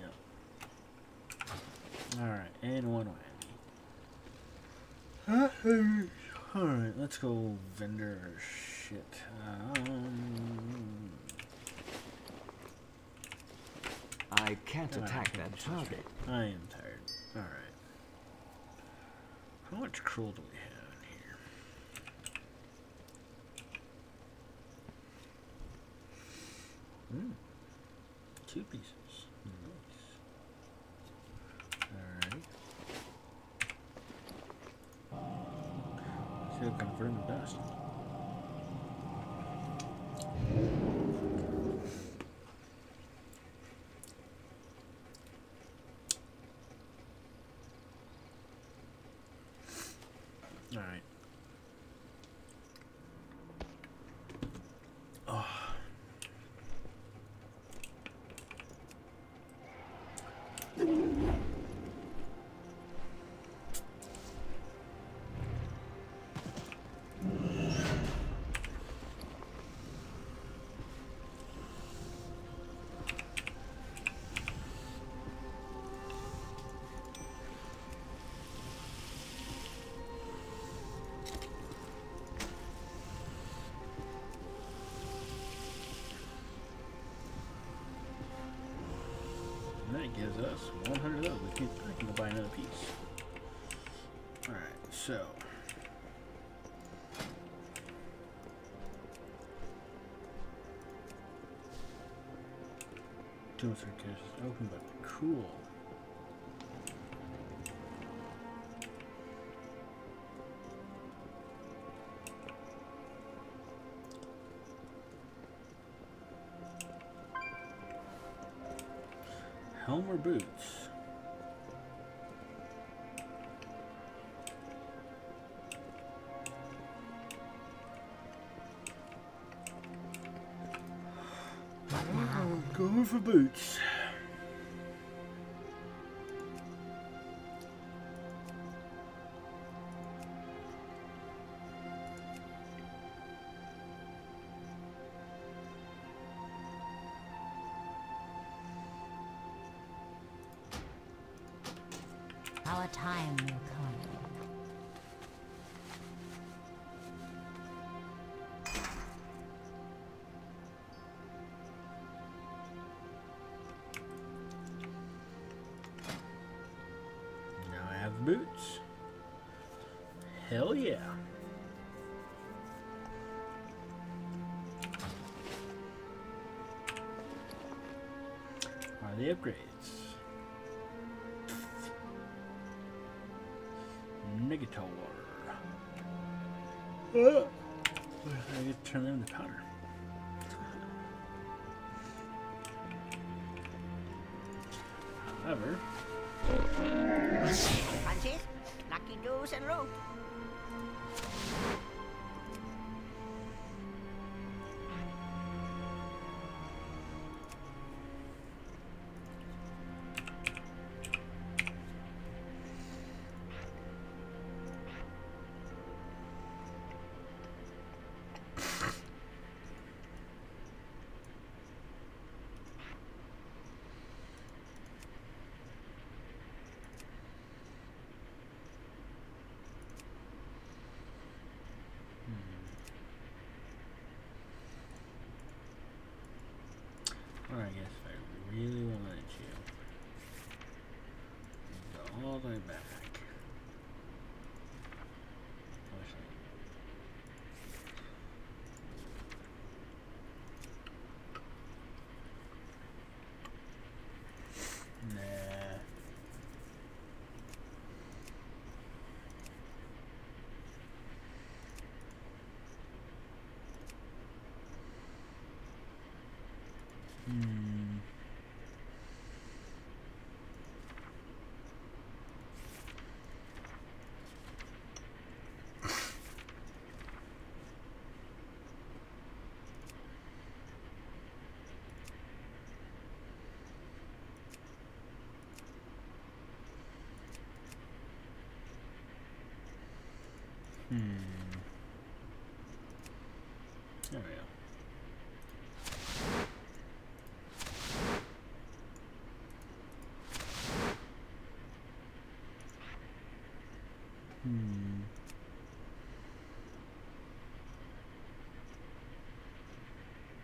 Yep. Alright, and one whammy. Alright, let's go vendor shit. I can't attack that target. I am tired. Alright. How much cruel do we have? 2 pieces. Nice. Alright. See what confirm the dust. Alright. Oh. That gives us 100 of those. I can go buy another piece. Alright, so. Two circuits open, but cool. Helm or boots? Going for boots. Our time will come. Now I have boots. Hell yeah. Are the upgrades? Negator. I get to turn them into powder. However, Punches, lucky doos and root. back. Nah. There we go.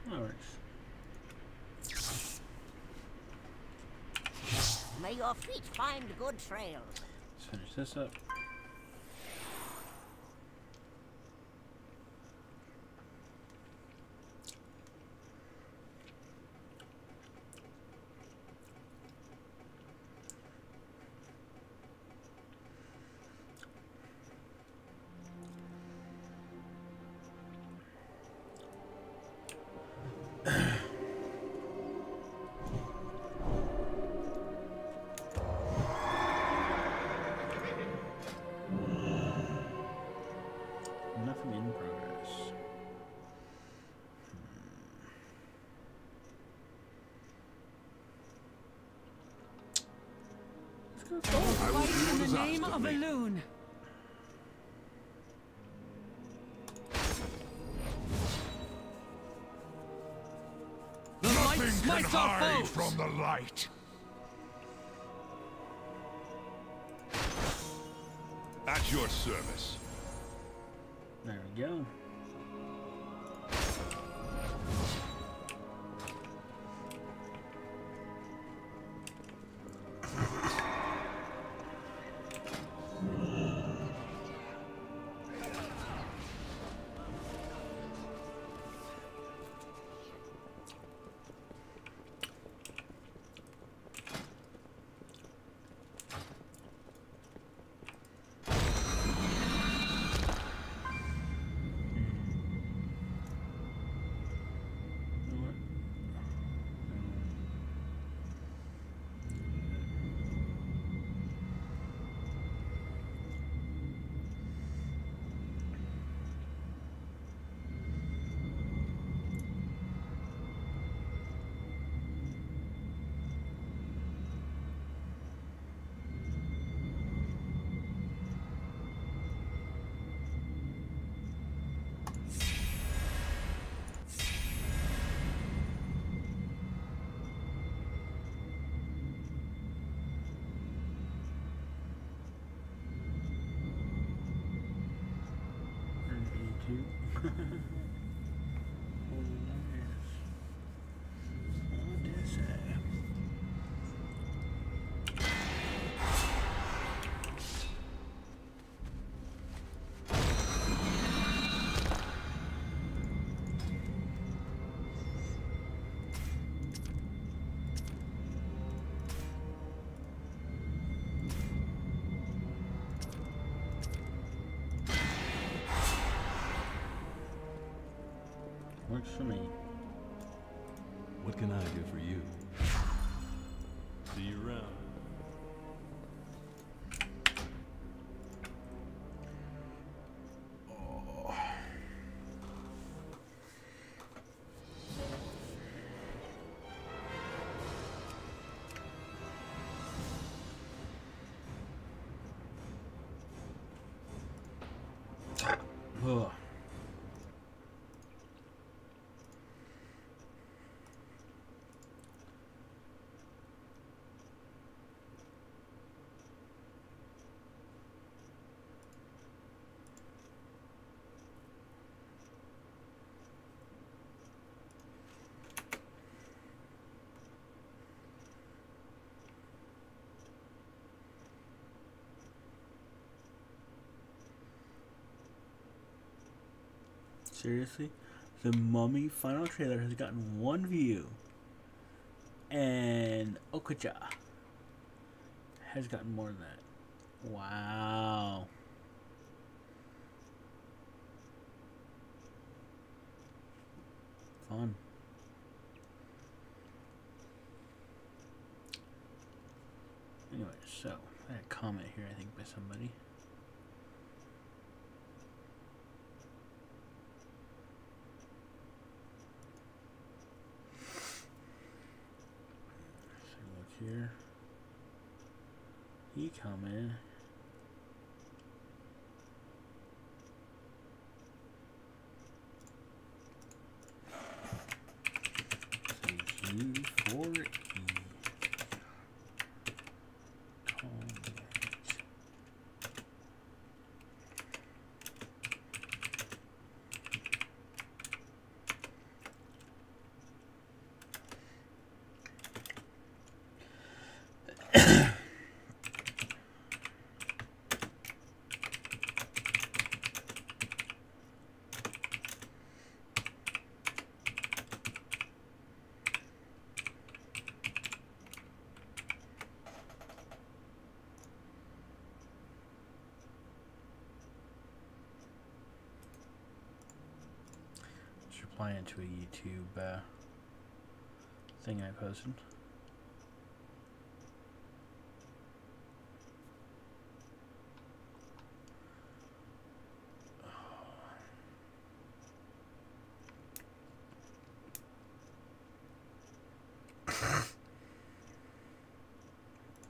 That works. May your feet find good trails. Let's finish this up. Nothing in progress. Let's go forward. Fight in the name of a loon. The light smites our foes from the light. At your service. There we go. Works for me. What can I do for you? See you around. Ugh. Seriously? The Mummy final trailer has gotten 1 view. And Okucha has gotten more than that. Wow. Fun. Anyway, so I had a comment here, I think, by somebody. Here, he commented. G4E. Replying to a YouTube thing I posted.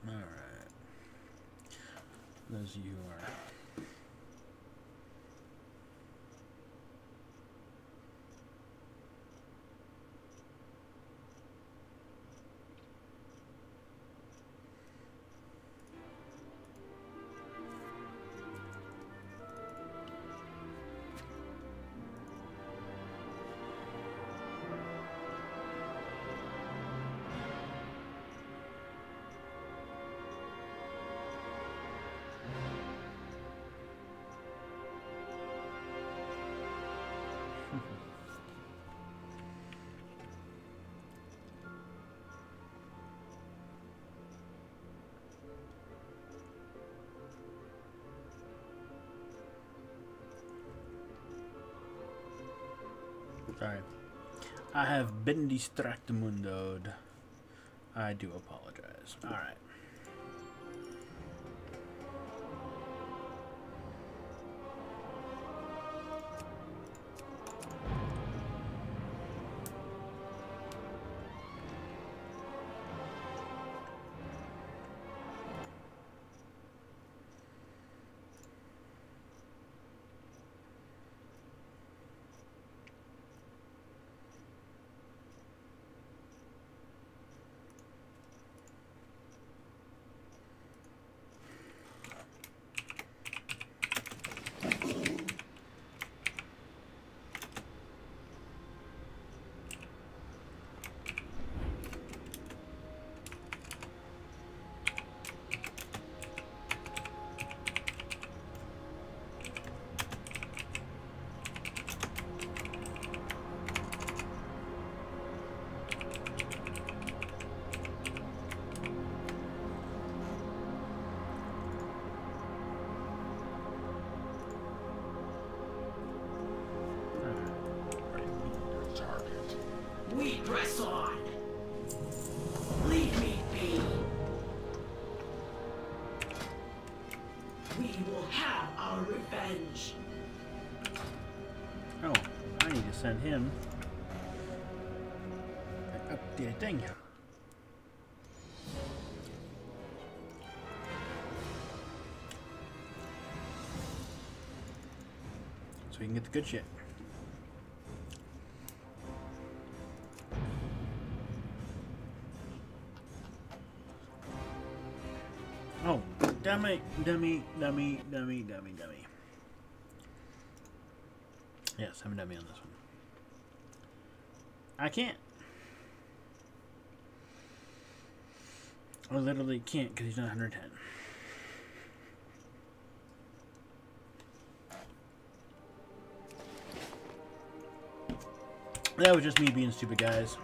All right. Those of you who are sorry. I have been distractmundoed. I do apologize. Alright. We press on. Leave me be. We will have our revenge. Oh, I need to send him an updated thing. So we can get the good shit. Oh, dummy. Yes, I'm a dummy on this one. I can't. I literally can't because he's not 110. That was just me being stupid, guys.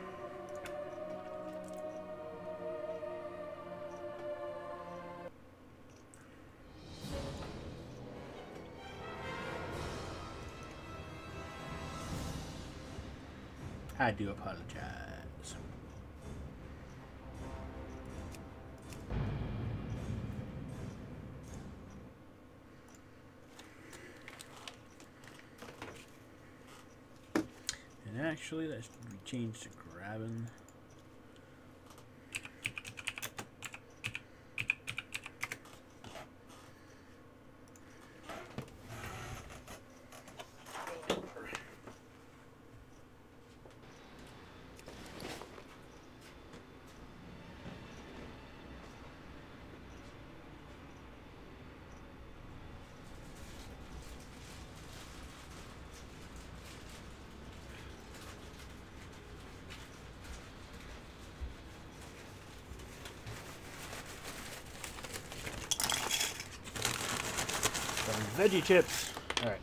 I do apologize. And actually, that should be changed to grabbing. Veggie chips. All right.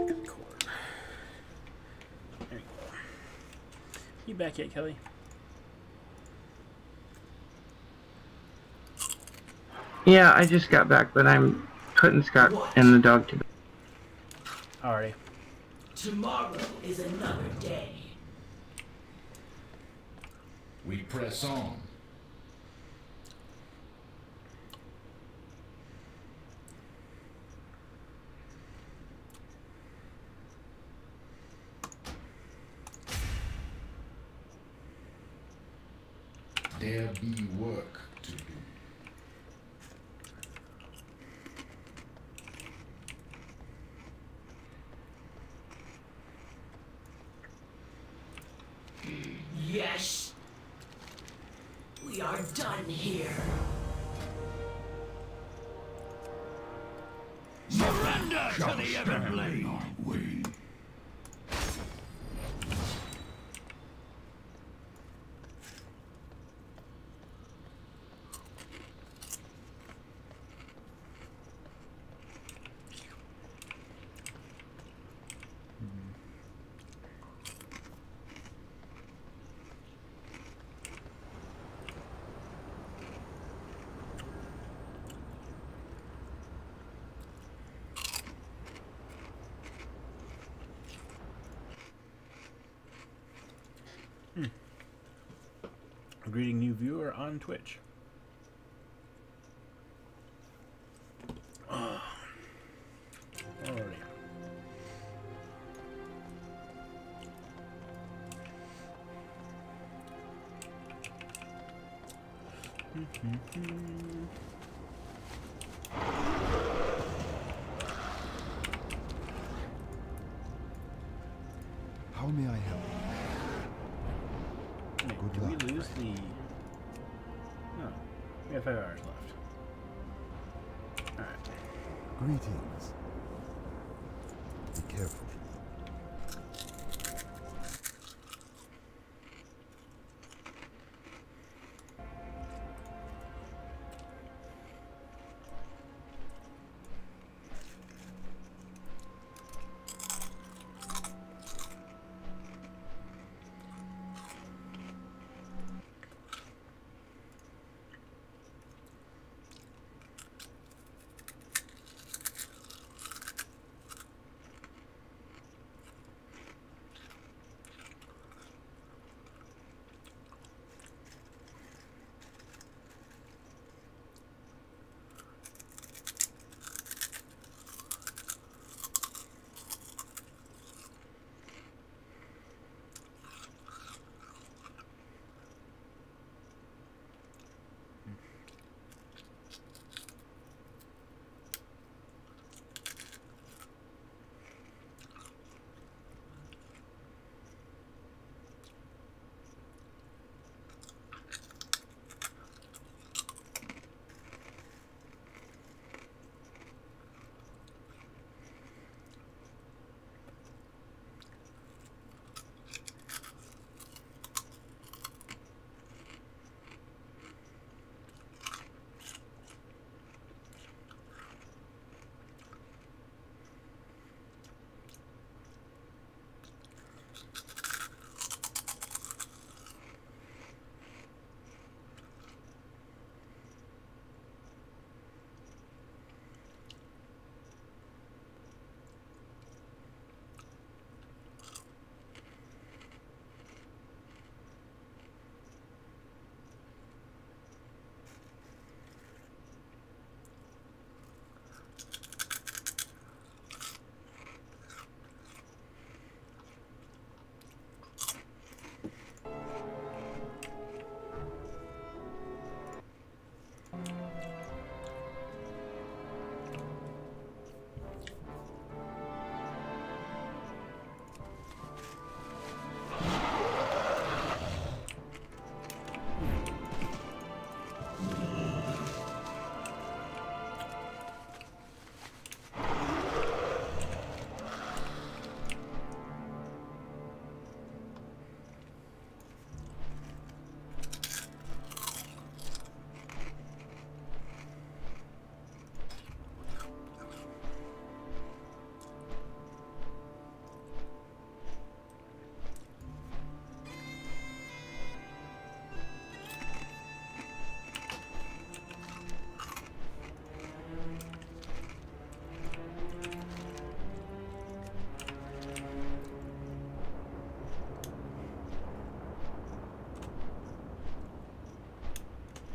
Good cord. There you go. You back yet, Kelly? Yeah, I just got back, but I'm putting Scott and the dog to bed. Alrighty. Tomorrow is another day. We press on. There be work to do. Yes. We are done here. Surrender to the Everblade! Greeting new viewer on Twitch. Alright. How may I help? Wait, did we lose the... No. We have 5 hours left. Alright. Greetings. Be careful.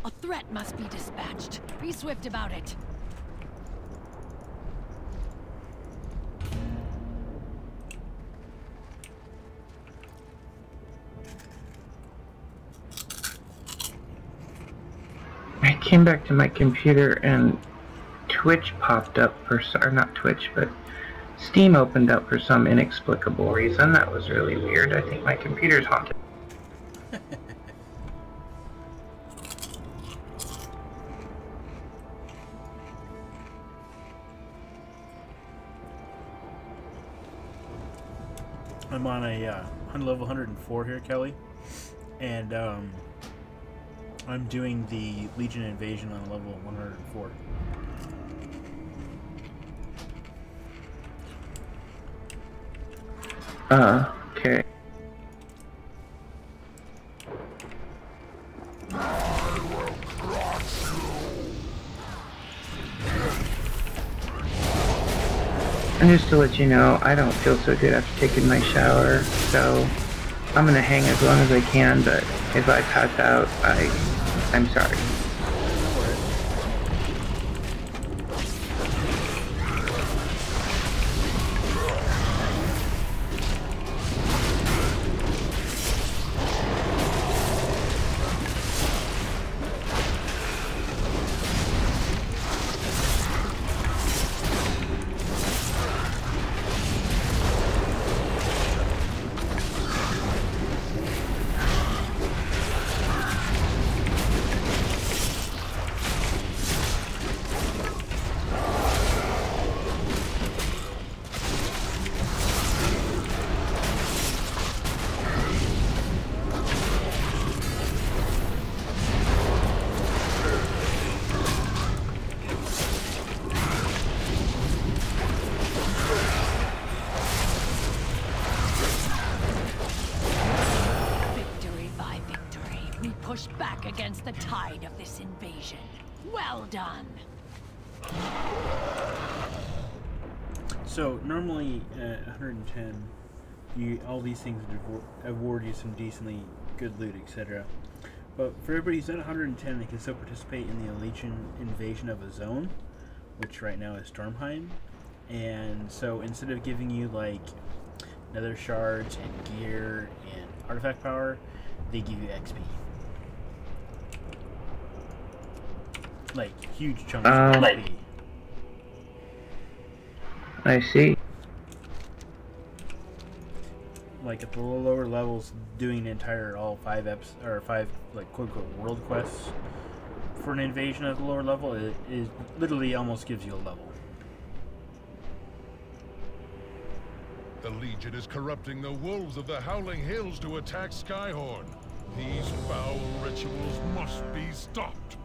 A threat must be dispatched. Be swift about it. I came back to my computer and Twitch popped up for, or not Twitch, but Steam opened up for some inexplicable reason. That was really weird. I think my computer's haunted. I'm on a level 104 here, Kelly, and I'm doing the Legion Invasion on level 104. Okay. And just to let you know, I don't feel so good after taking my shower, so I'm gonna hang as long as I can, but if I pass out, I'm sorry. push back against the tide of this invasion. Well done. So normally at 110, all these things would award you some decently good loot, etc. But for everybody who's at 110, they can still participate in the Legion invasion of a zone, which right now is Stormheim. And so instead of giving you like nether shards and gear and artifact power, they give you XP. Like huge chunks of XP. I see. Like at the lower levels, doing all 5 like quote unquote world quests for an invasion at the lower level, it literally almost gives you a level. The Legion is corrupting the wolves of the Howling Hills to attack Skyhorn. These foul rituals must be stopped.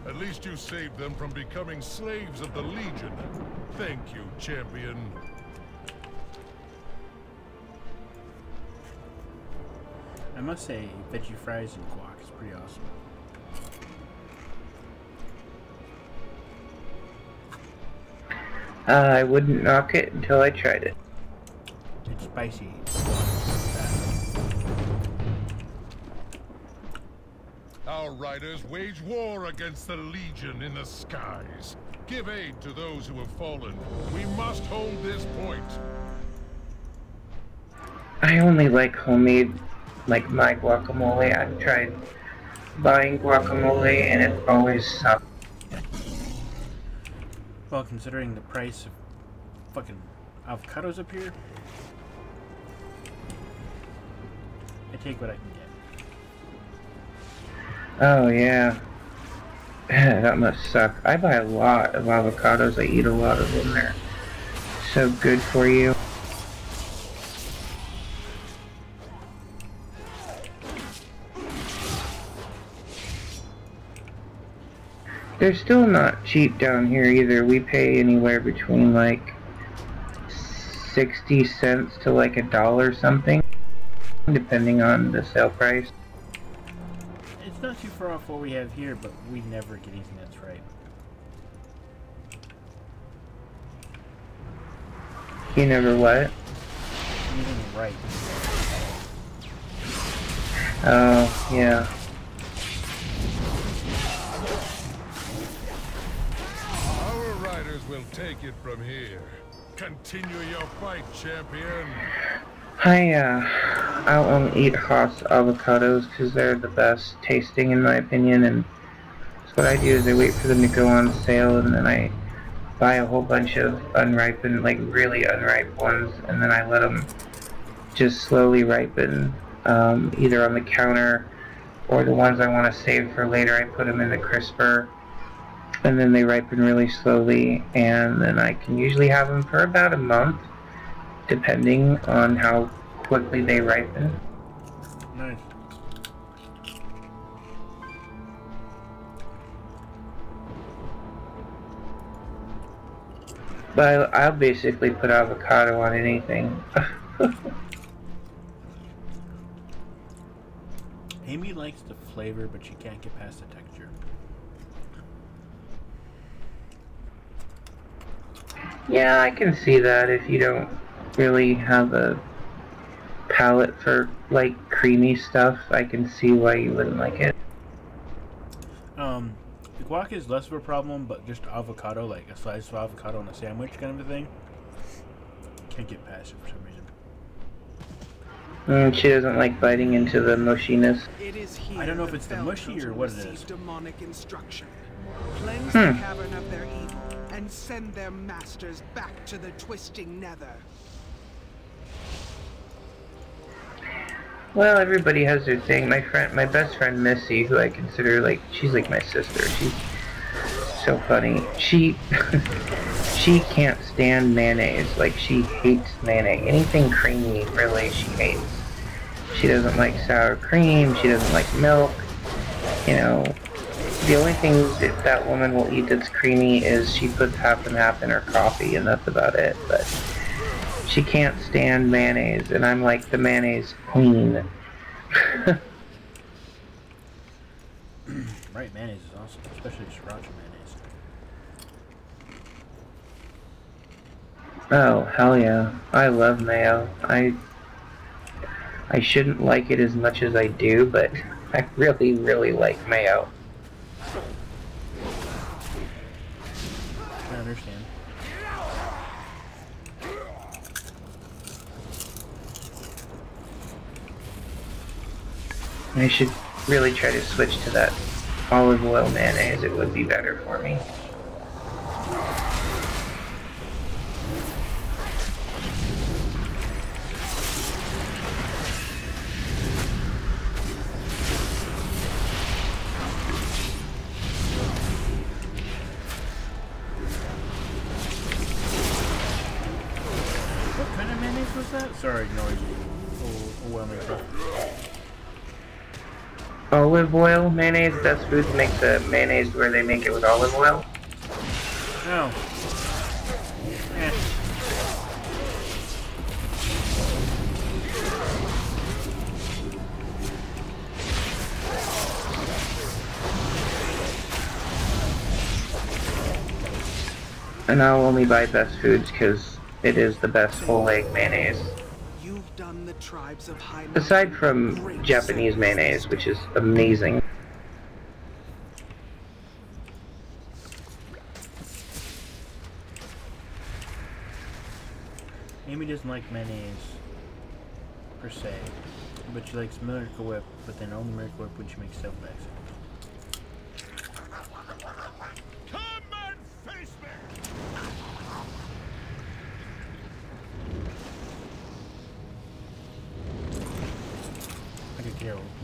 At least you saved them from becoming slaves of the Legion. Thank you, champion. I must say, veggie fries and guac is pretty awesome. I wouldn't knock it until I tried it. It's spicy. Our riders wage war against the Legion in the skies. Give aid to those who have fallen. We must hold this point. I only like homemade, like my guacamole. I've tried buying guacamole and it always sucks. Well, considering the price of fucking avocados up here, I take what I can get. Oh yeah, that must suck. I buy a lot of avocados. I eat a lot of them. They're so good for you. They're still not cheap down here either. We pay anywhere between like 60 cents to like $1 something, depending on the sale price. It's not too far off what we have here, but we never get anything that's right. You never what? Anything right. Oh, yeah. Our riders will take it from here. Continue your fight, champion. I only eat Haas avocados because they're the best tasting in my opinion, and so what I do is I wait for them to go on sale, and then I buy a whole bunch of unripened, like really unripe ones, and then I let them just slowly ripen, either on the counter, or the ones I want to save for later, I put them in the crisper, and then they ripen really slowly, and then I can usually have them for about a month, depending on how quickly they ripen. Nice. But I'll basically put avocado on anything. Amy likes the flavor, but she can't get past the texture. Yeah, I can see that if you don't really have a palate for, like, creamy stuff. I can see why you wouldn't like it. The guac is less of a problem, but just avocado, like a slice of avocado on a sandwich kind of a thing, can't get past it for some reason. She doesn't like biting into the mushiness. I don't know if it's the mushy or what it is. Demonic instruction. Cleanse the cavern of their evil and send their masters back to the twisting nether. Well, everybody has their thing. My best friend Missy, who I consider like, she's like my sister. She's so funny. She can't stand mayonnaise. Like, she hates mayonnaise. Anything creamy, really, she hates. She doesn't like sour cream. She doesn't like milk. You know, the only thing that woman will eat that's creamy is she puts half and half in her coffee, and that's about it. But she can't stand mayonnaise, and I'm like the mayonnaise queen. Right, mayonnaise is awesome, especially sriracha mayonnaise. Oh, hell yeah. I love mayo. I shouldn't like it as much as I do, but I really, really like mayo. I understand. I should really try to switch to that olive oil mayonnaise. It would be better for me. What kind of mayonnaise was that? Sorry, noisy. Overwhelming stuff. Olive oil mayonnaise? Best Foods makes a mayonnaise where they make it with olive oil. No. Eh. And I'll only buy Best Foods because it is the best whole egg mayonnaise. Done the tribes of high Aside from Japanese mayonnaise, which is amazing. Amy doesn't like mayonnaise per se, but she likes Miracle Whip, but then only Miracle Whip when she makes stuffed eggs.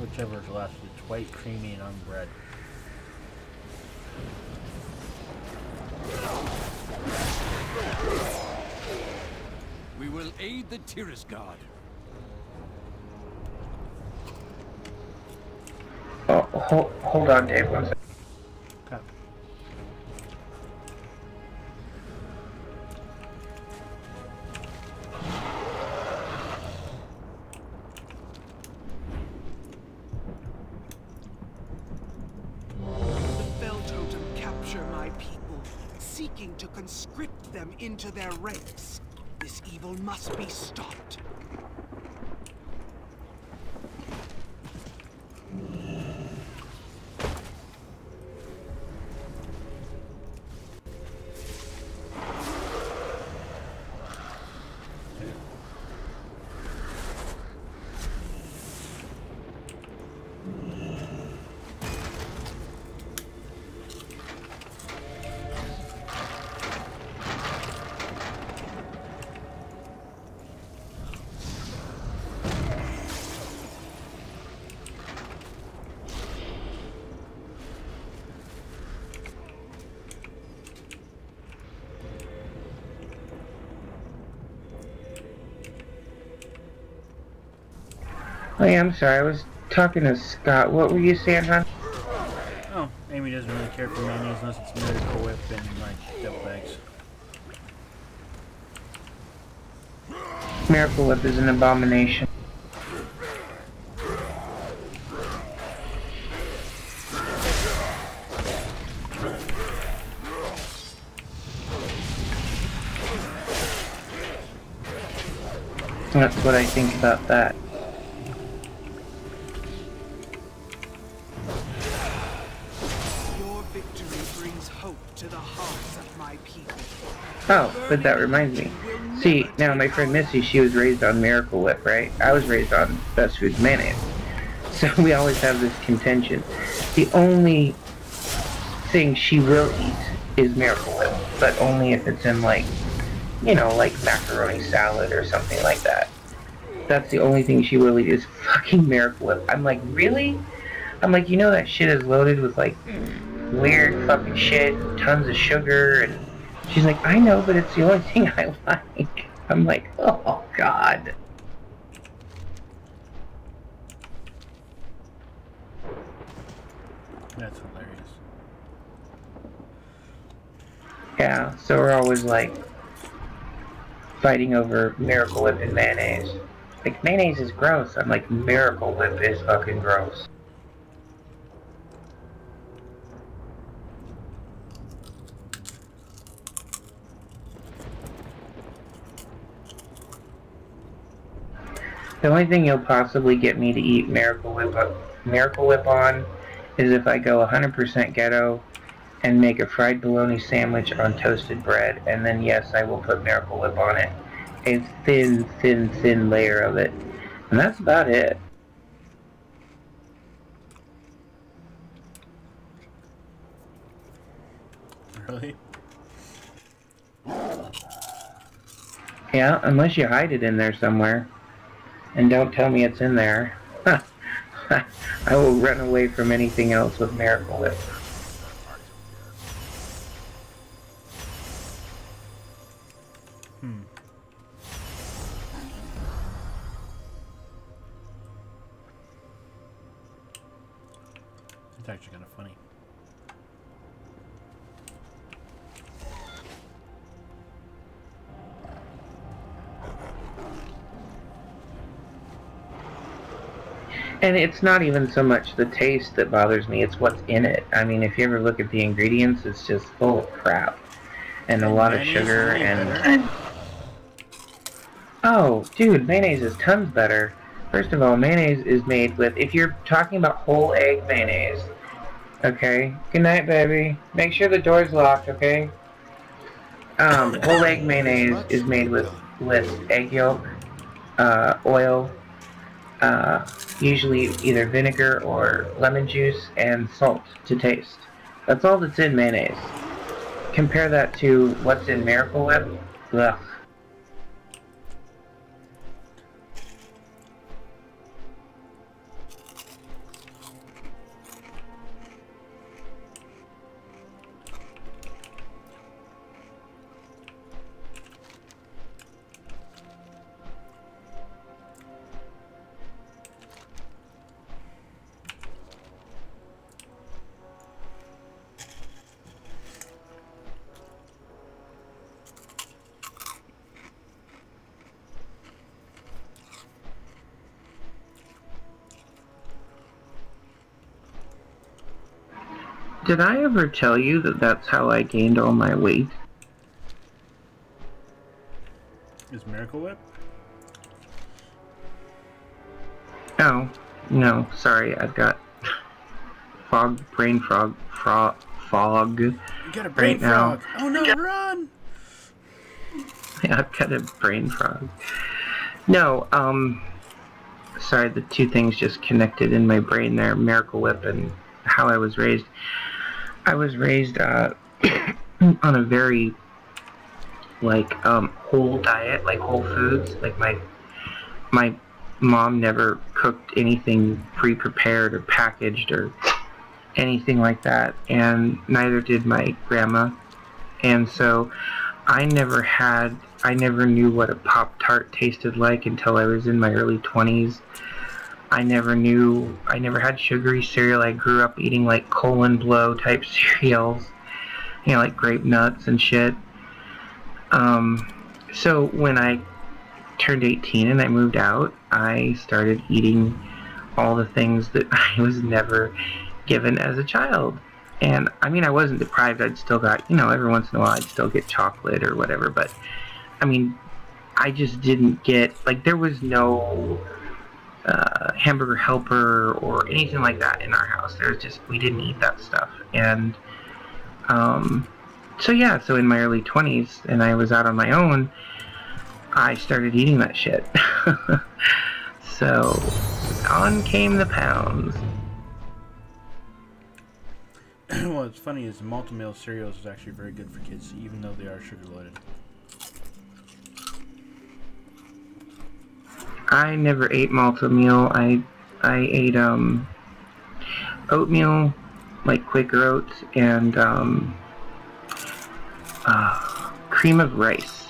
Whichever is left, it's white, creamy, and on bread. We will aid the Tiras God. Oh, hold on, Dave, one second. Okay. Seeking to conscript them into their ranks. This evil must be stopped. Oh yeah, I'm sorry, I was talking to Scott. What were you saying, hon? Oh, Amy doesn't really care for mayonnaise unless it's Miracle Whip and, like, devil eggs. Miracle Whip is an abomination. That's what I think about that. Your victory brings hope to the hearts of my people. Oh, but that reminds me. See, now my friend Missy, she was raised on Miracle Whip, right? I was raised on Best Foods mayonnaise. So we always have this contention. The only thing she will eat is Miracle Whip, but only if it's in, like, you know, like macaroni salad or something like that. That's the only thing she will eat is fucking Miracle Whip. I'm like, really? I'm like, you know that shit is loaded with, like, weird fucking shit, tons of sugar, and she's like, I know, but it's the only thing I like. I'm like, oh, God. That's hilarious. Yeah, so we're always, like, fighting over Miracle Whip and mayonnaise. Like, mayonnaise is gross. I'm like, Miracle Whip is fucking gross. The only thing you'll possibly get me to eat Miracle Whip on is if I go 100% ghetto and make a fried bologna sandwich on toasted bread, and then yes, I will put Miracle Whip on it. A thin, thin, thin layer of it. And that's about it. Really? Yeah, unless you hide it in there somewhere. And don't tell me it's in there. I will run away from anything else with Miracle Whip. It's actually kind of funny. And it's not even so much the taste that bothers me, it's what's in it. I mean, if you ever look at the ingredients, it's just full of crap. And a lot of sugar and... Oh, dude, mayonnaise is tons better. First of all, mayonnaise is made with... If you're talking about whole egg mayonnaise, okay? Good night, baby. Make sure the door's locked, okay? Whole egg mayonnaise is made with egg yolk, oil, usually either vinegar or lemon juice, and salt to taste. That's all that's in mayonnaise. Compare that to what's in Miracle Whip. Ugh. Did I ever tell you that that's how I gained all my weight? Is Miracle Whip? Oh, no, sorry, I've got brain fog You got a brain frog! Oh no, run! Yeah, I've got a brain frog. No, sorry, the two things just connected in my brain there, Miracle Whip and how I was raised. I was raised, on a very, like, whole diet, like whole foods. Like, my mom never cooked anything pre-prepared or packaged or anything like that, and neither did my grandma. And so I never knew what a Pop-Tart tasted like until I was in my early 20s. I never had sugary cereal. I grew up eating like colon blow type cereals, you know, like grape nuts and shit. So when I turned 18 and I moved out, I started eating all the things that I was never given as a child. And I mean, I wasn't deprived. I'd still got, you know, every once in a while I'd still get chocolate or whatever. But I mean, I just didn't get, like, there was no hamburger helper or anything like that in our house. There's just, we didn't eat that stuff. And so yeah, so in my early 20s and I was out on my own, I started eating that shit. So on came the pounds. What's funny is multi-meal cereals is actually very good for kids, even though they are sugar-loaded. I never ate multi-meal. I ate oatmeal, like Quaker Oats, and cream of rice.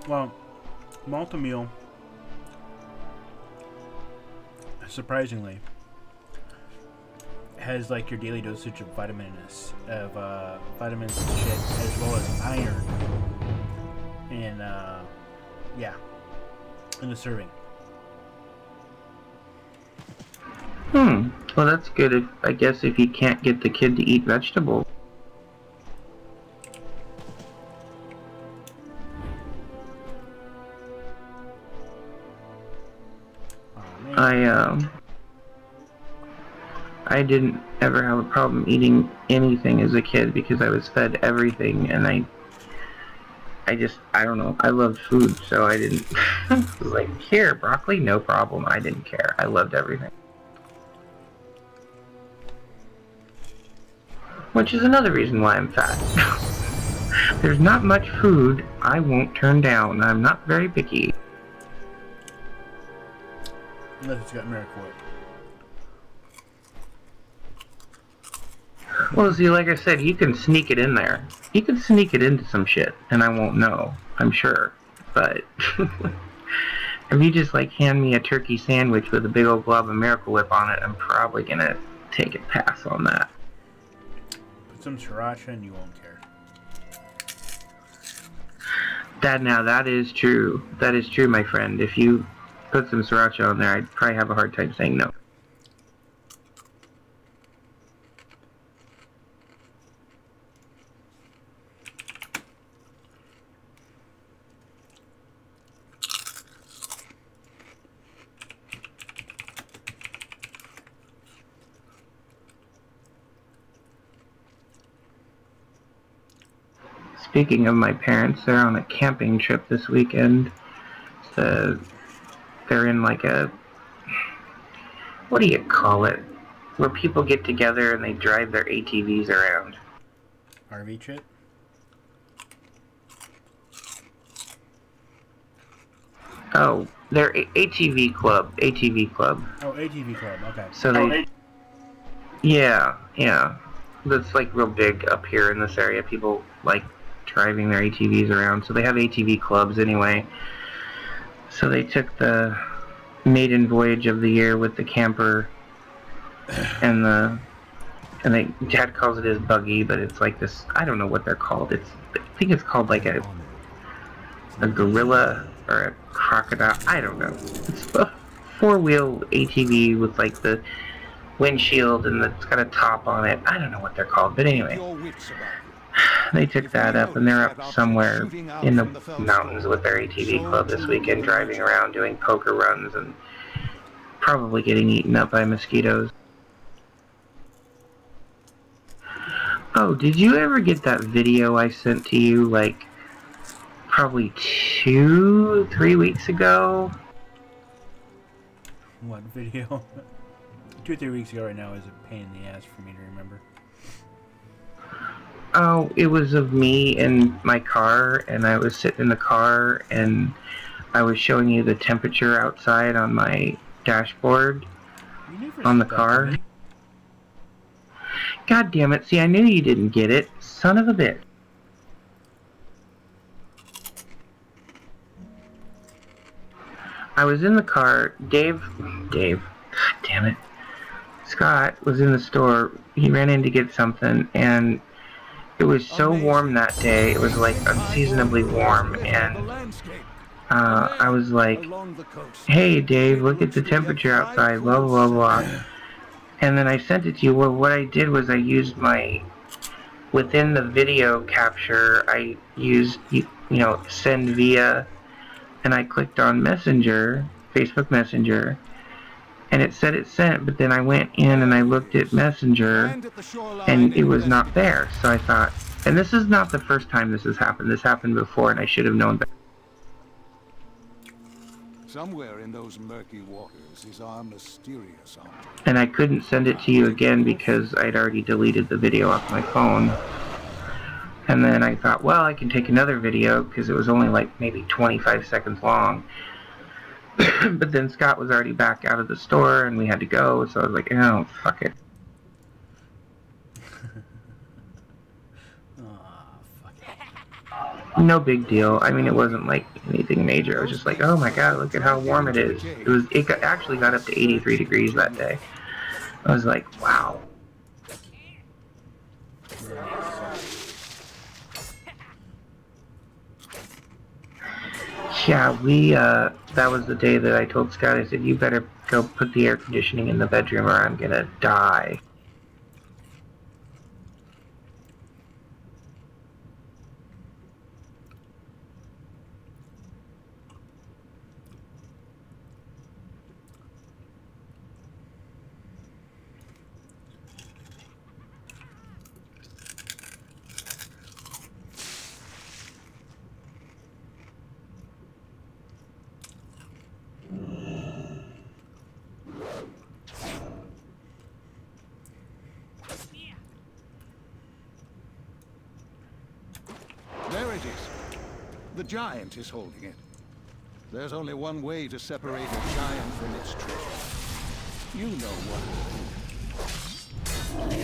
Well, multi-meal, surprisingly, has like your daily dosage of vitamins and shit, as well as iron, and yeah, in the serving. Well, that's good. I guess if you can't get the kid to eat vegetables. I didn't ever have a problem eating anything as a kid because I was fed everything, and I don't know, I loved food, so I didn't, like, here, broccoli, no problem, I didn't care, I loved everything. Which is another reason why I'm fat. There's not much food I won't turn down, I'm not very picky. Unless it's got Miracle. Well, see, like I said, you can sneak it in there. You can sneak it into some shit, and I won't know, I'm sure. But if you just, like, hand me a turkey sandwich with a big old glob of Miracle Whip on it, I'm probably gonna take a pass on that. Put some sriracha and you won't care. That is true. That is true, my friend. If you put some sriracha on there, I'd probably have a hard time saying no. Speaking of my parents, they're on a camping trip this weekend. They're in like a, what do you call it? Where people get together and they drive their ATVs around. RV trip? Oh, they're ATV club. ATV club. Oh, ATV club, okay. So they... Yeah. That's like real big up here in this area. People like driving their ATVs around. So they have ATV clubs anyway. So they took the maiden voyage of the year with the camper and Dad calls it his buggy, but it's like this, I don't know what they're called. I think it's called like a gorilla or a crocodile. I don't know. It's a four-wheel ATV with like the windshield and it's got a top on it. I don't know what they're called, but anyway. They took that up and they're up somewhere in the mountains with their ATV club this weekend, driving around doing poker runs and probably getting eaten up by mosquitoes. Oh, did you ever get that video I sent to you like probably 2-3 weeks ago? What video? 2 or 3 weeks ago right now is a pain in the ass for me to remember. Oh, it was of me in my car, and I was sitting in the car, and I was showing you the temperature outside on my dashboard on the car. God damn it, see, I knew you didn't get it. Son of a bitch. I was in the car. Dave, God damn it. Scott was in the store. He ran in to get something, and it was so warm that day. It was like unseasonably warm, and I was like, "Hey, Dave, look at the temperature outside." Blah blah blah. And then I sent it to you. Well, what I did was I used my within the video capture. I used send via, and I clicked on Messenger, Facebook Messenger. And it said it sent, but then I went in and I looked at Messenger, and it was not there. So I thought, and this is not the first time this has happened. This happened before, and I should have known better. Somewhere in those murky waters is our mysterious object. And I couldn't send it to you again because I'd already deleted the video off my phone. And then I thought, well, I can take another video because it was only like maybe 25 seconds long. But then Scott was already back out of the store and we had to go, so I was like, oh, fuck it. No big deal. I mean, it wasn't like anything major. I was just like, oh my god, look at how warm it is. It actually got up to 83 degrees that day. I was like, wow. Yeah, that was the day that I told Scott, I said, you better go put the air conditioning in the bedroom or I'm gonna die. There it is. The giant is holding it. There's only one way to separate a giant from its treasure. You know what to do.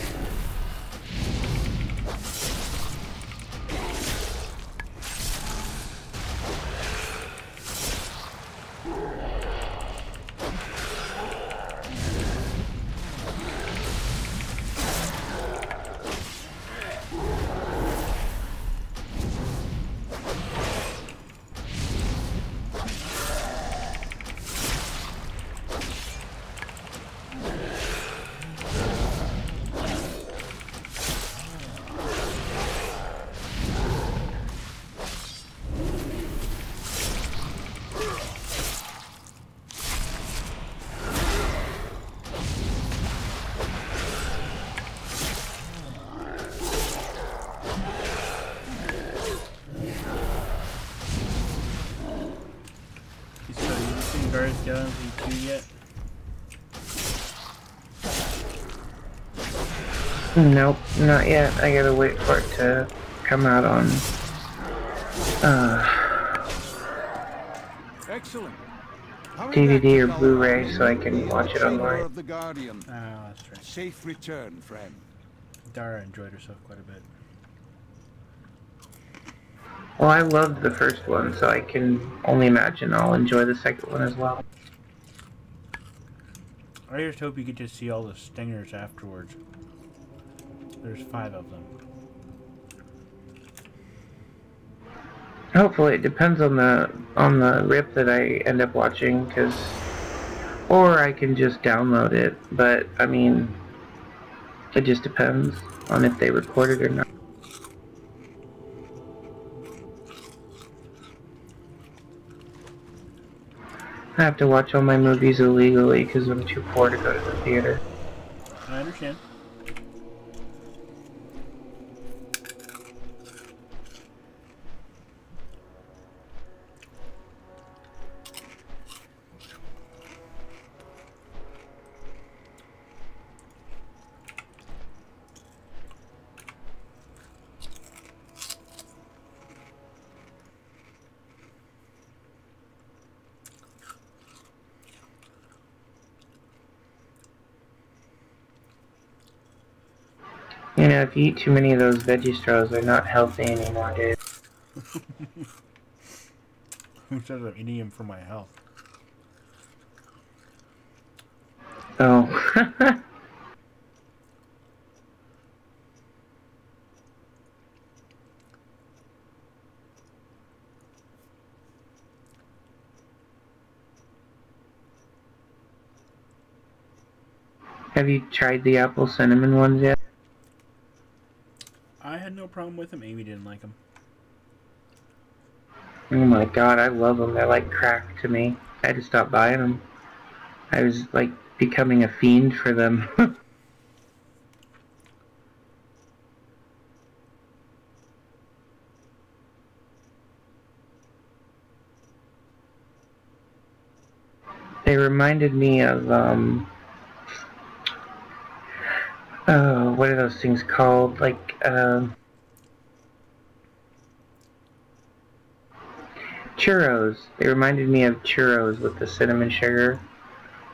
Yet? Nope, not yet. I gotta wait for it to come out on Excellent. DVD or Blu-ray so I can watch it online. Of the Guardian. Oh, that's right. Safe return, friend. Dara enjoyed herself quite a bit. Well, I loved the first one, so I can only imagine I'll enjoy the second one as well. I just hope you get to see all the stingers afterwards. There's 5 of them. Hopefully, it depends on the rip that I end up watching, or I can just download it. But I mean, it just depends on if they record it or not. I have to watch all my movies illegally because I'm too poor to go to the theater. I understand. You know, if you eat too many of those veggie straws, they're not healthy anymore, dude. Who says I'm eating them for my health? Oh. Have you tried the apple cinnamon ones yet? I had no problem with them. Amy didn't like them. Oh my god, I love them. They're like crack to me. I had to stop buying them. I was like becoming a fiend for them. They reminded me of, oh, what are those things called? Like, churros. They reminded me of churros with the cinnamon sugar,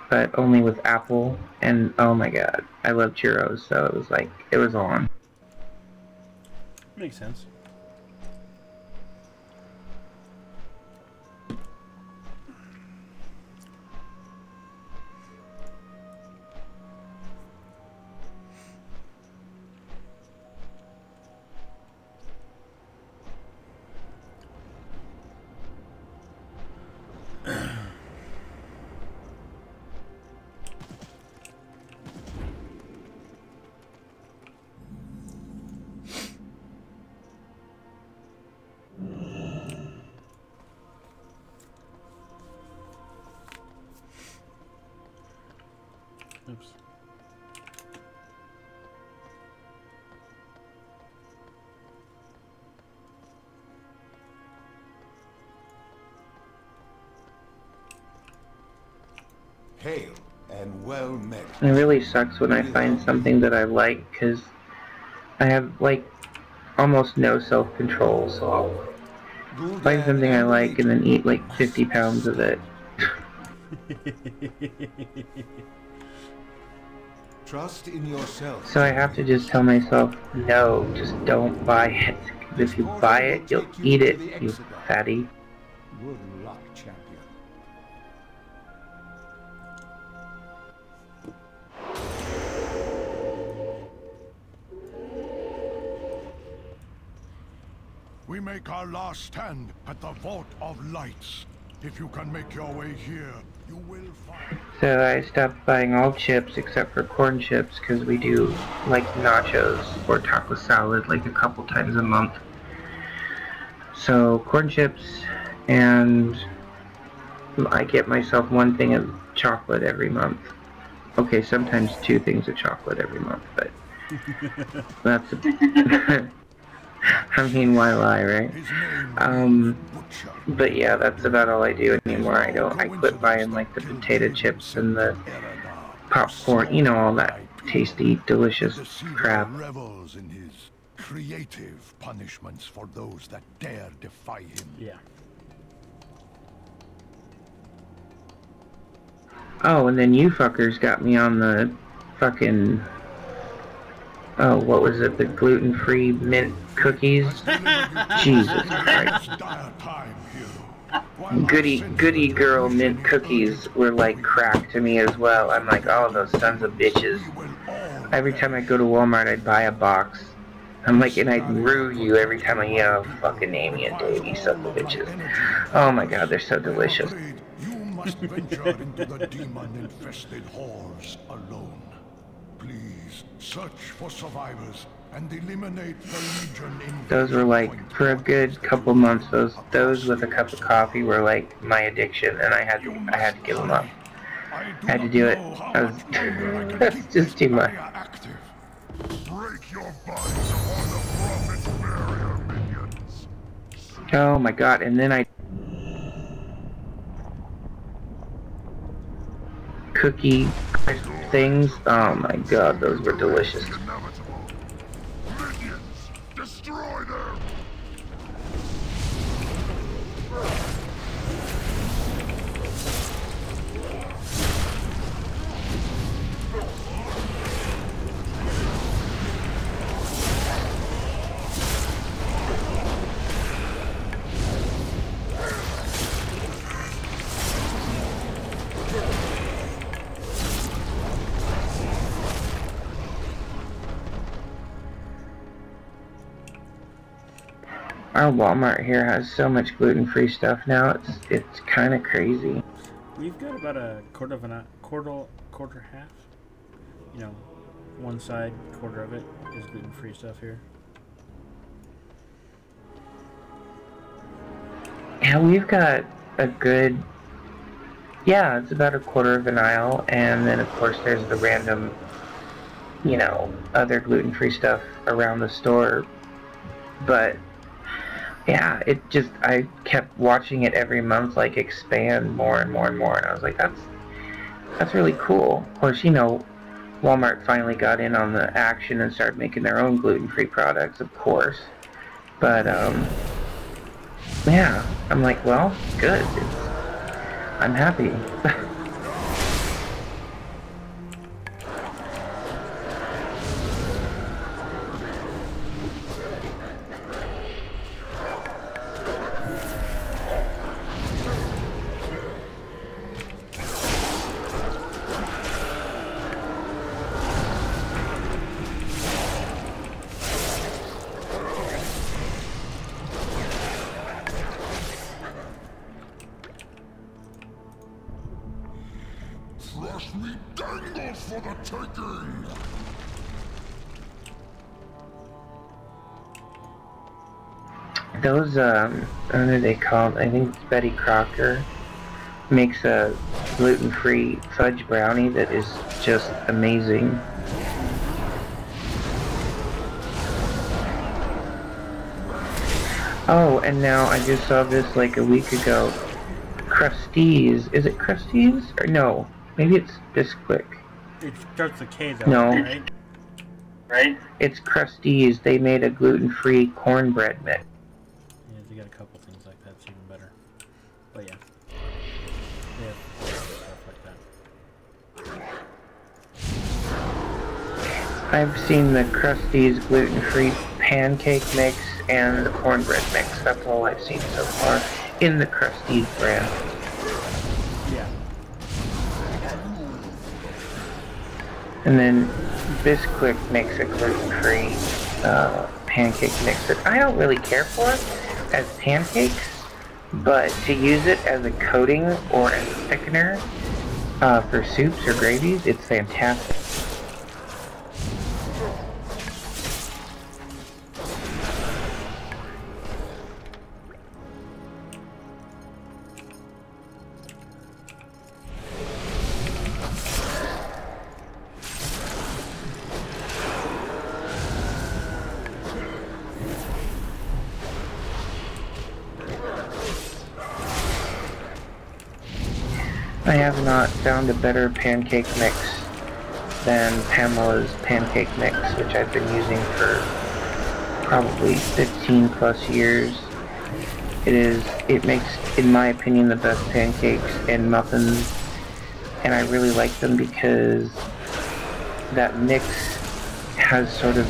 but only with apple. And oh my god, I love churros, so it was like, it was on. Makes sense. Oops. Hail and well met. It really sucks when I find something that I like, because I have, like, almost no self-control, so I'll find something I like and then eat, like, 50 pounds of it. Trust in yourself. So I have to just tell myself, no, just don't buy it. Because if you buy it, you'll eat it, you fatty. Good luck, champion. We make our last stand at the Vault of Lights. If you can make your way here, you will find... So I stopped buying all chips except for corn chips because we do like nachos or taco salad like a couple times a month. So corn chips, and I get myself one thing of chocolate every month. Okay, sometimes 2 things of chocolate every month, but that's I mean, why lie, right? But yeah, that's about all I do anymore. I quit buying like the potato chips and the popcorn, you know, all that tasty, delicious crap. Revels in his creative punishments for those that dare defy him. Yeah. Oh, and then you fuckers got me on the fucking... Oh, what was it? The gluten-free mint cookies? Jesus Christ. Goody girl mint cookies were like crack to me as well. I'm like, oh, those sons of bitches. Every time I go to Walmart, I'd buy a box. I'm like, and I'd rue you every time I yell, fucking Amy and Dave, you sons of bitches. Oh my god, they're so delicious. You must venture into the demon-infested halls alone. Please, search for survivors and eliminate the Legion in... Those were like, for a good couple months, those with a cup of coffee were like my addiction, and I had to give them up. I had to do it. That's just too much. Break your bodies upon the Prophet's barrier, minions. Oh my god, and then I... Cookie things. Oh my god, those were delicious. Minions, destroy them. Our Walmart here has so much gluten-free stuff now. It's kind of crazy. We've got about a quarter half. You know, one side, quarter of it is gluten-free stuff here. Yeah, we've got a good... Yeah, it's about a quarter of an aisle, and then of course there's the random, you know, other gluten-free stuff around the store. But yeah, I kept watching it every month, like, expand more and more and more, and I was like, that's really cool. Of course, you know, Walmart finally got in on the action and started making their own gluten-free products, of course. But, yeah, I'm like, well, good. I'm happy. Flesh me dangles for the taking! Those, what are they called? I think it's Betty Crocker. Makes a gluten-free fudge brownie that is just amazing. Oh, and now I just saw this like a week ago. Crusties. Is it Crusties? Or no, maybe it's Bisquick. It starts with K though, No. right? Right? It's Crusties. They made a gluten-free cornbread mix. Yeah, they got a couple things like that. It's even better. But yeah. They have stuff like that. I've seen the Krusty's gluten-free pancake mix and the cornbread mix. That's all I've seen so far in the Krusty's brand. Yeah. And then Bisquick makes a gluten-free pancake mix that I don't really care for as pancakes, but to use it as a coating or as a thickener for soups or gravies, it's fantastic. I have not found a better pancake mix than Pamela's pancake mix, which I've been using for probably 15 plus years. It makes, in my opinion, the best pancakes and muffins, and I really like them because that mix has sort of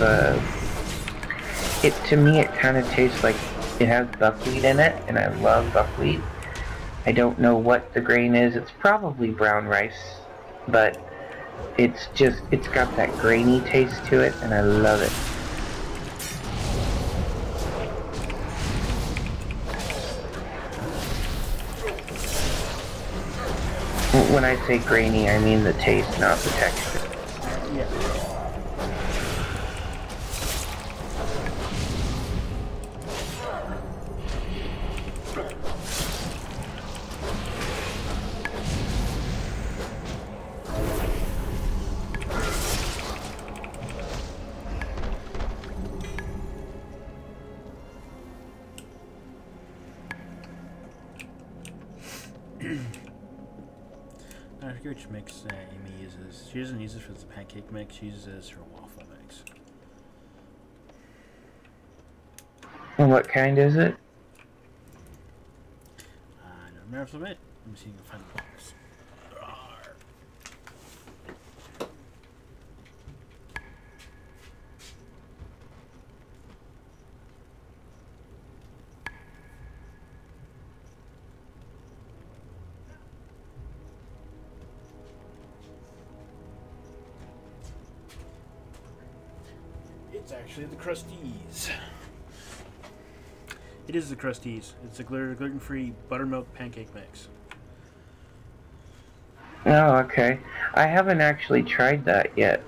to me it kind of tastes like it has buckwheat in it, and I love buckwheat. I don't know what the grain is. It's probably brown rice, but it's got that grainy taste to it, and I love it. When I say grainy, I mean the taste, not the texture. Yeah. I forget which mix Amy uses. She doesn't use it for the pancake mix, she uses it as her waffle mix. And what kind is it? I don't remember from it. Let me see if I can find the box. It's actually the Crusties. It is the Crusties. It's a gluten-free buttermilk pancake mix. Oh, okay. I haven't actually tried that yet.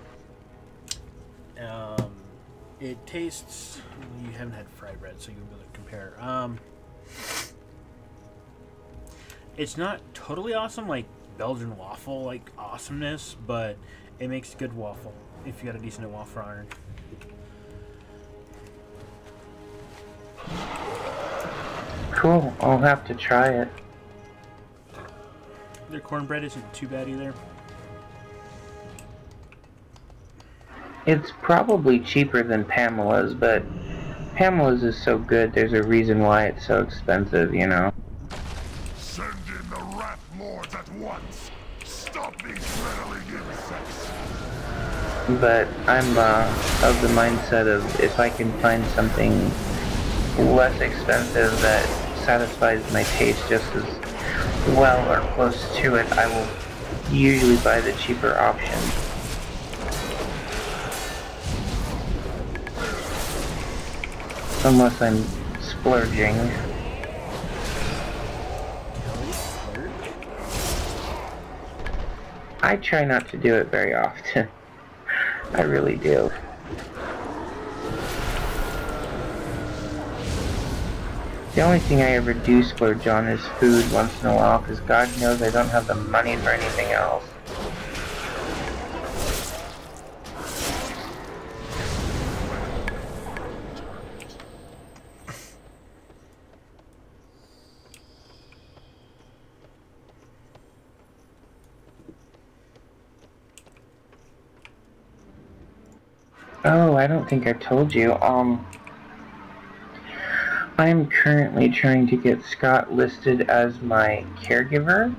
It tastes... You haven't had fry bread, so you'll be able to compare. It's not totally awesome, like Belgian waffle, like awesomeness, but it makes good waffle if you got a decent waffle iron. Cool. I'll have to try it. Their cornbread isn't too bad either. It's probably cheaper than Pamela's, but Pamela's is so good, there's a reason why it's so expensive, you know? Send in the Rat Lords at once! Stop these meddling insects! But I'm of the mindset of if I can find something less expensive that satisfies my taste just as well or close to it, I will usually buy the cheaper option. Unless I'm splurging. I try not to do it very often. I really do. The only thing I ever do splurge on is food once in a while, because God knows I don't have the money for anything else. Oh, I don't think I told you. I'm currently trying to get Scott listed as my caregiver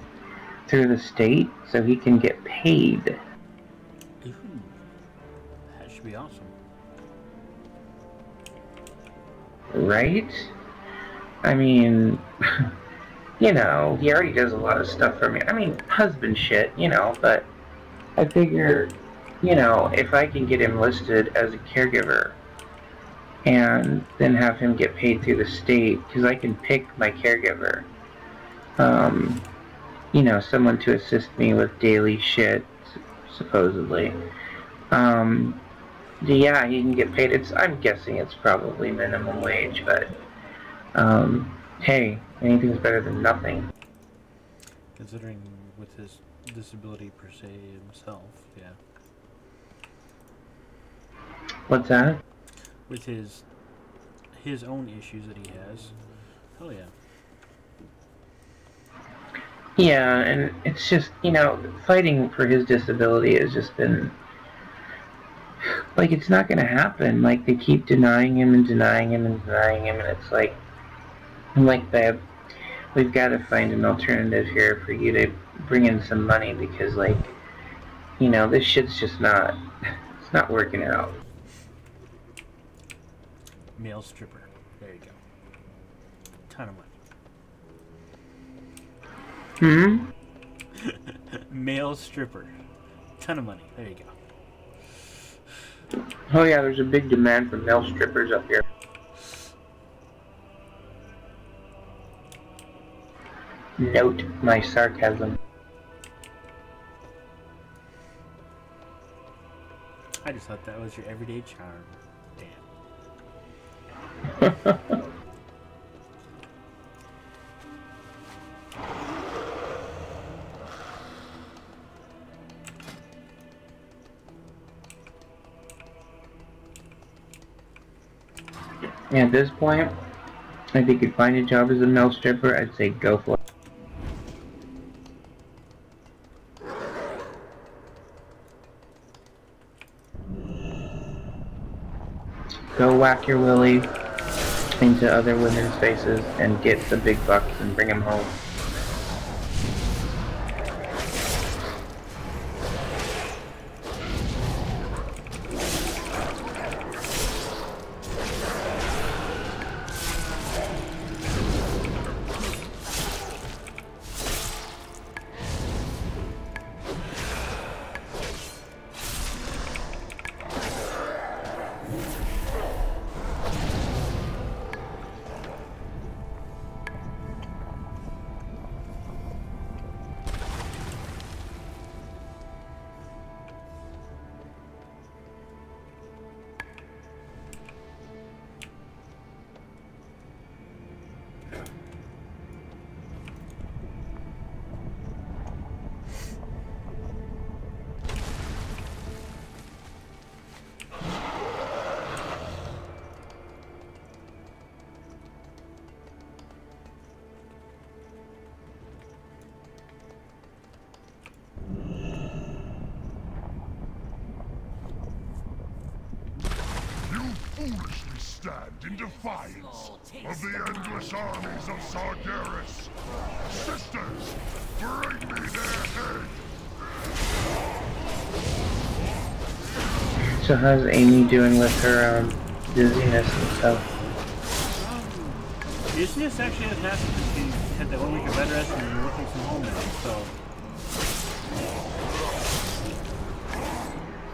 through the state so he can get paid. Ooh, that should be awesome. Right? I mean, you know, he already does a lot of stuff for me. I mean, husband shit, you know, but I figure, you know, if I can get him listed as a caregiver and then have him get paid through the state, because I can pick my caregiver, you know, someone to assist me with daily shit, supposedly. Yeah, he can get paid. I'm guessing it's probably minimum wage, but hey, anything's better than nothing. Considering with his disability per se himself, yeah. What's that? With his own issues that he has. Hell yeah. Yeah, and it's just, you know, fighting for his disability has just been, like, it's not going to happen. Like, they keep denying him and denying him and denying him, and it's like, I'm like, babe, we've got to find an alternative here for you to bring in some money, because, like, you know, this shit's just not, it's not working out. Male stripper. There you go. Ton of money. Male stripper. Ton of money. There you go. Oh yeah, there's a big demand for male strippers up here. Note my sarcasm. I just thought that was your everyday charm. Damn. At this point, if you could find a job as a male stripper, I'd say go for it. Go whack your willy into other women's faces and get the big bucks and bring them home. in defiance of the endless armies of Sargeras. Sisters, bring me their head! So how's Amy doing with her dizziness and stuff? Dizziness actually has happened. She had that 1 week of bed rest and been working from home now, so.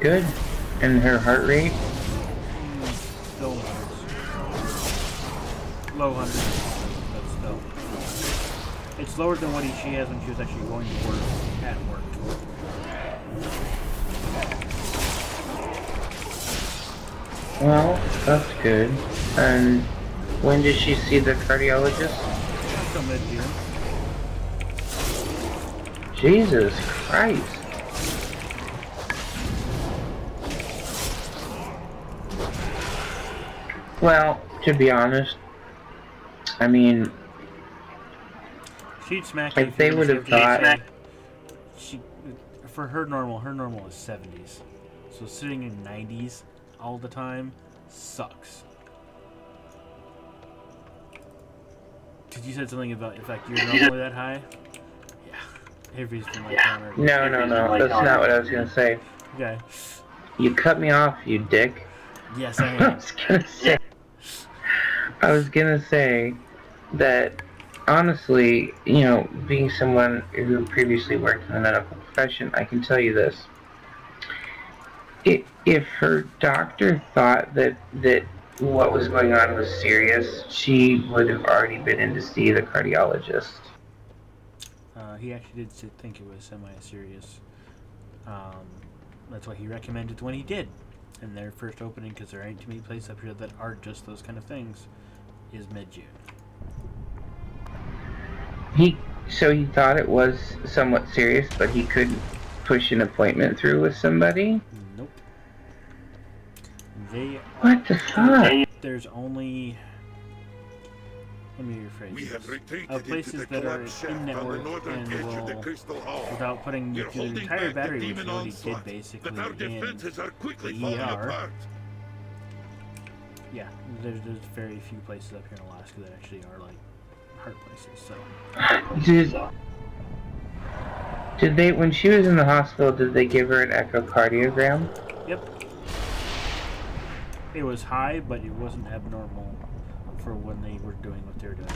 Good. And her heart rate? Still hundreds. Low hundreds, but still. It's lower than what she has when she was actually going to work at work. Well, that's good. And when did she see the cardiologist? Until mid-June. Jesus Christ. Well, to be honest, I mean, she'd smack if they would have thought, she, for her normal is 70s. So sitting in 90s all the time sucks. Did you said something about the fact you're normally that high? Yeah. Everybody's been like that. No, that's not what I was gonna say. Okay. You cut me off, you dick. Yes, I am. I was gonna say that, honestly, you know, being someone who previously worked in the medical profession, I can tell you this. If her doctor thought that what was going on was serious, she would have already been in to see the cardiologist. He actually did think it was semi-serious. That's why he recommended when he did. And their first opening, because there ain't too many places up here that are just those kind of things, is mid-June. So he thought it was somewhat serious, but he couldn't push an appointment through with somebody? Nope. What the fuck? There's only... Let me rephrase this. Places that are in network and will, without putting the entire battery, which we already did basically in the ER. Yeah, there's very few places up here in Alaska that actually are like heart places. So. Did they, when she was in the hospital, did they give her an echocardiogram? Yep. It was high, but it wasn't abnormal for when they were doing what they were doing.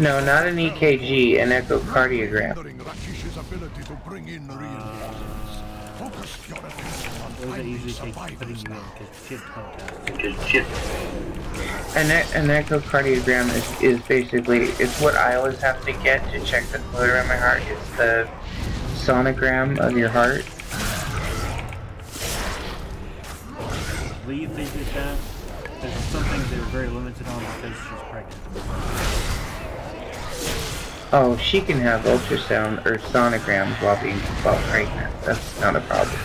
No, not an EKG, an echocardiogram. Those that usually take putting you in An echocardiogram is basically, it's what I always have to get to check the fluid around my heart. It's the sonogram of your heart. I believe they did that. There's some things they were very limited on because she's pregnant. Oh, she can have ultrasound or sonograms while pregnant. That's not a problem.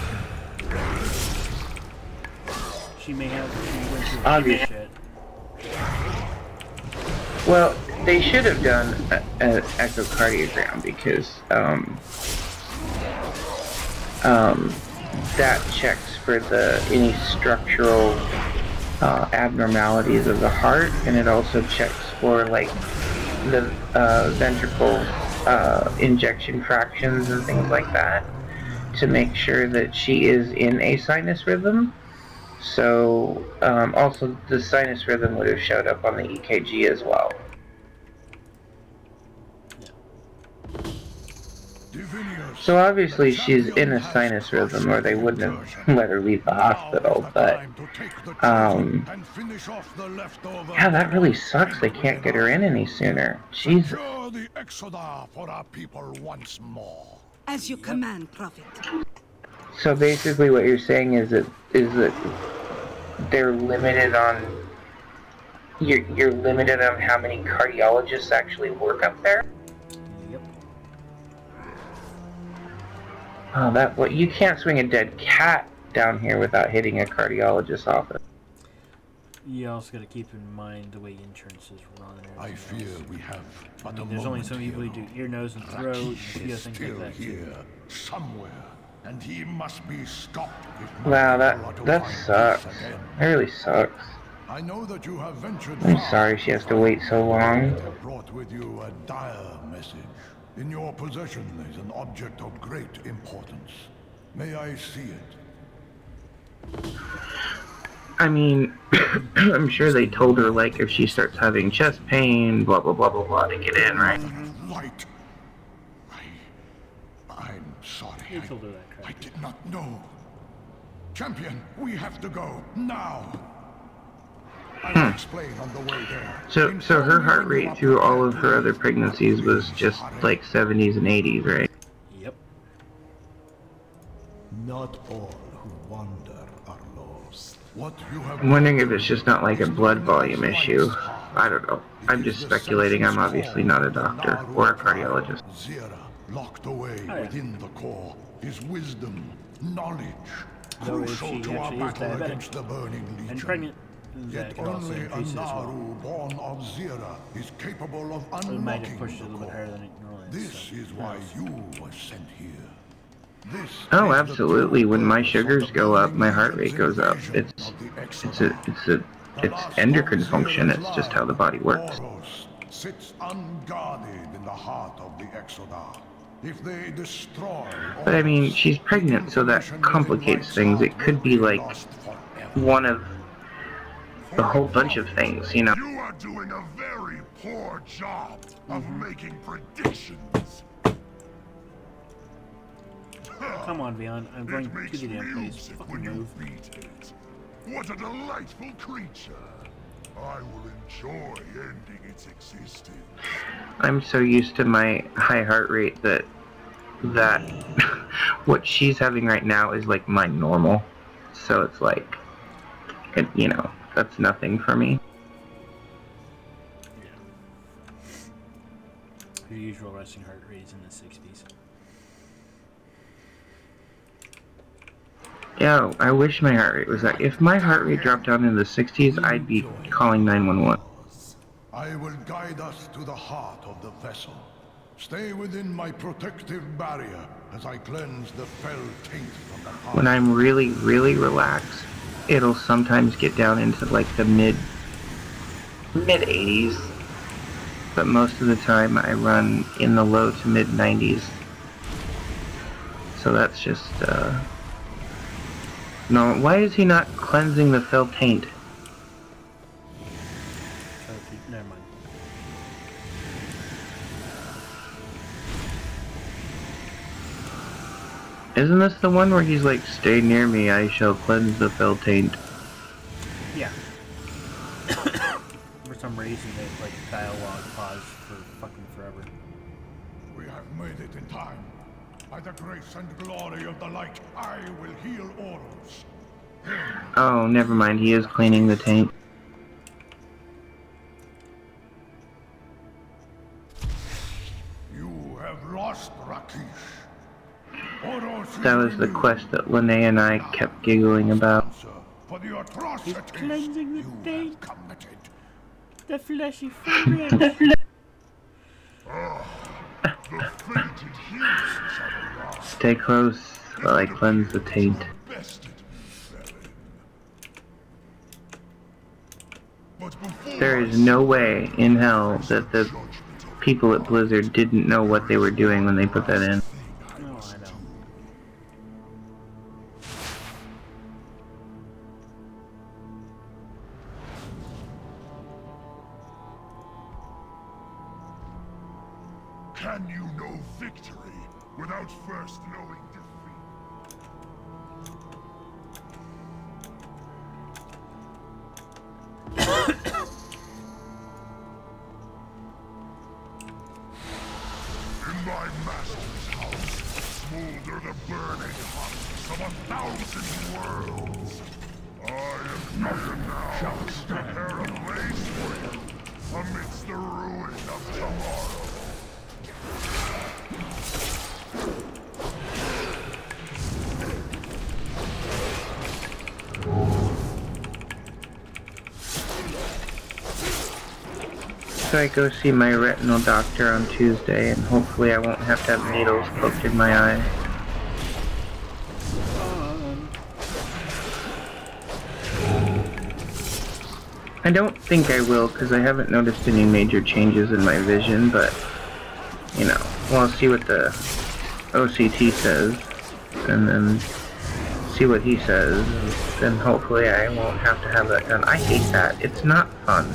She may have. She went through obvious shit. Well, they should have done an echocardiogram because that checks for any structural abnormalities of the heart, and it also checks for like the ventricle injection fractions and things like that to make sure that she is in a sinus rhythm. So also the sinus rhythm would have showed up on the EKG as well. So obviously she's in a sinus rhythm, or they wouldn't have let her leave the hospital, but yeah, that really sucks. They can't get her in any sooner. Jesus. As you command, Prophet. So basically what you're saying is that they're limited on, you're limited on how many cardiologists actually work up there? Oh, you can't swing a dead cat down here without hitting a cardiologist's office. You also got to keep in mind the way insurance is run. I fear we have but there's only some people who do ear, nose, and throat, and a few things like that. Here, somewhere. and he must be stopped. Wow, that sucks. That really sucks. I know that you have ventured I'm far. sorry she has to wait so long. You have brought with you a dire message. In your possession is an object of great importance. May I see it? I mean, I'm sure they told her, like, if she starts having chest pain, blah, blah, blah, blah, blah, to get in, right? Light. I'm sorry. I did not know. Champion, we have to go now. I'll explain on the way there. So her heart rate through all of her other pregnancies was just like 70s and 80s, right? Yep. Not all who wander are lost. I'm wondering if it's just not like a blood volume issue. I don't know. I'm just speculating. I'm obviously not a doctor or a cardiologist. Zira, locked away within the core, is wisdom, knowledge, crucial to our battle against the burning legion. And pregnant. Yet only a Naru born of Zira is capable of unlocking the core. This is why you were sent here. Oh, absolutely. When my sugars go up, my heart rate goes up. It's endocrine function. It's just how the body works. Sits unguarded in the heart of the Exodar. If they destroy, But I mean, she's pregnant, so that complicates things. It could be like one of a whole bunch of things, you know. You are doing a very poor job of making predictions. Come on, Vion. I'm going to the damn place. Fucking move. What a delightful creature. I will enjoy ending its existence. I'm so used to my high heart rate that what she's having right now is like my normal. So it's like, you know, that's nothing for me. Your usual resting heart rate is in the 60s. Yeah, I wish my heart rate was that. If my heart rate dropped down into the 60s, I'd be calling 911. I will guide us to the heart of the vessel. Stay within my protective barrier as I cleanse the fell taint from the heart. When I'm really, really relaxed, it'll sometimes get down into like the mid 80s. But most of the time I run in the low to mid 90s. So that's just, no, why is he not cleansing the fell taint? Never mind. Isn't this the one where he's like, stay near me, I shall cleanse the fell taint? Yeah. For some reason, they like dialogue paused for fucking forever. We have made it in time. By the grace and glory of the light, I will heal Oros. Oh, never mind, he is cleaning the taint. You have lost Rakish. That was the quest that Linnea and I kept giggling about. For the atrocities cleansing the taint. Committed. The fleshy fingers. Stay close while I cleanse the taint. There is no way in hell that the people at Blizzard didn't know what they were doing when they put that in. No, I know. Can you know victory without first knowing defeat? In my master's house, smolder the burning hearts of 1,000 worlds. I am here now to prepare a place for you amidst the ruin of tomorrow. So I go see my retinal doctor on Tuesday, and hopefully I won't have to have needles poked in my eye. I don't think I will, because I haven't noticed any major changes in my vision, but, you know, well, I'll see what the OCT says, and then see what he says, then hopefully I won't have to have that done. I hate that. It's not fun.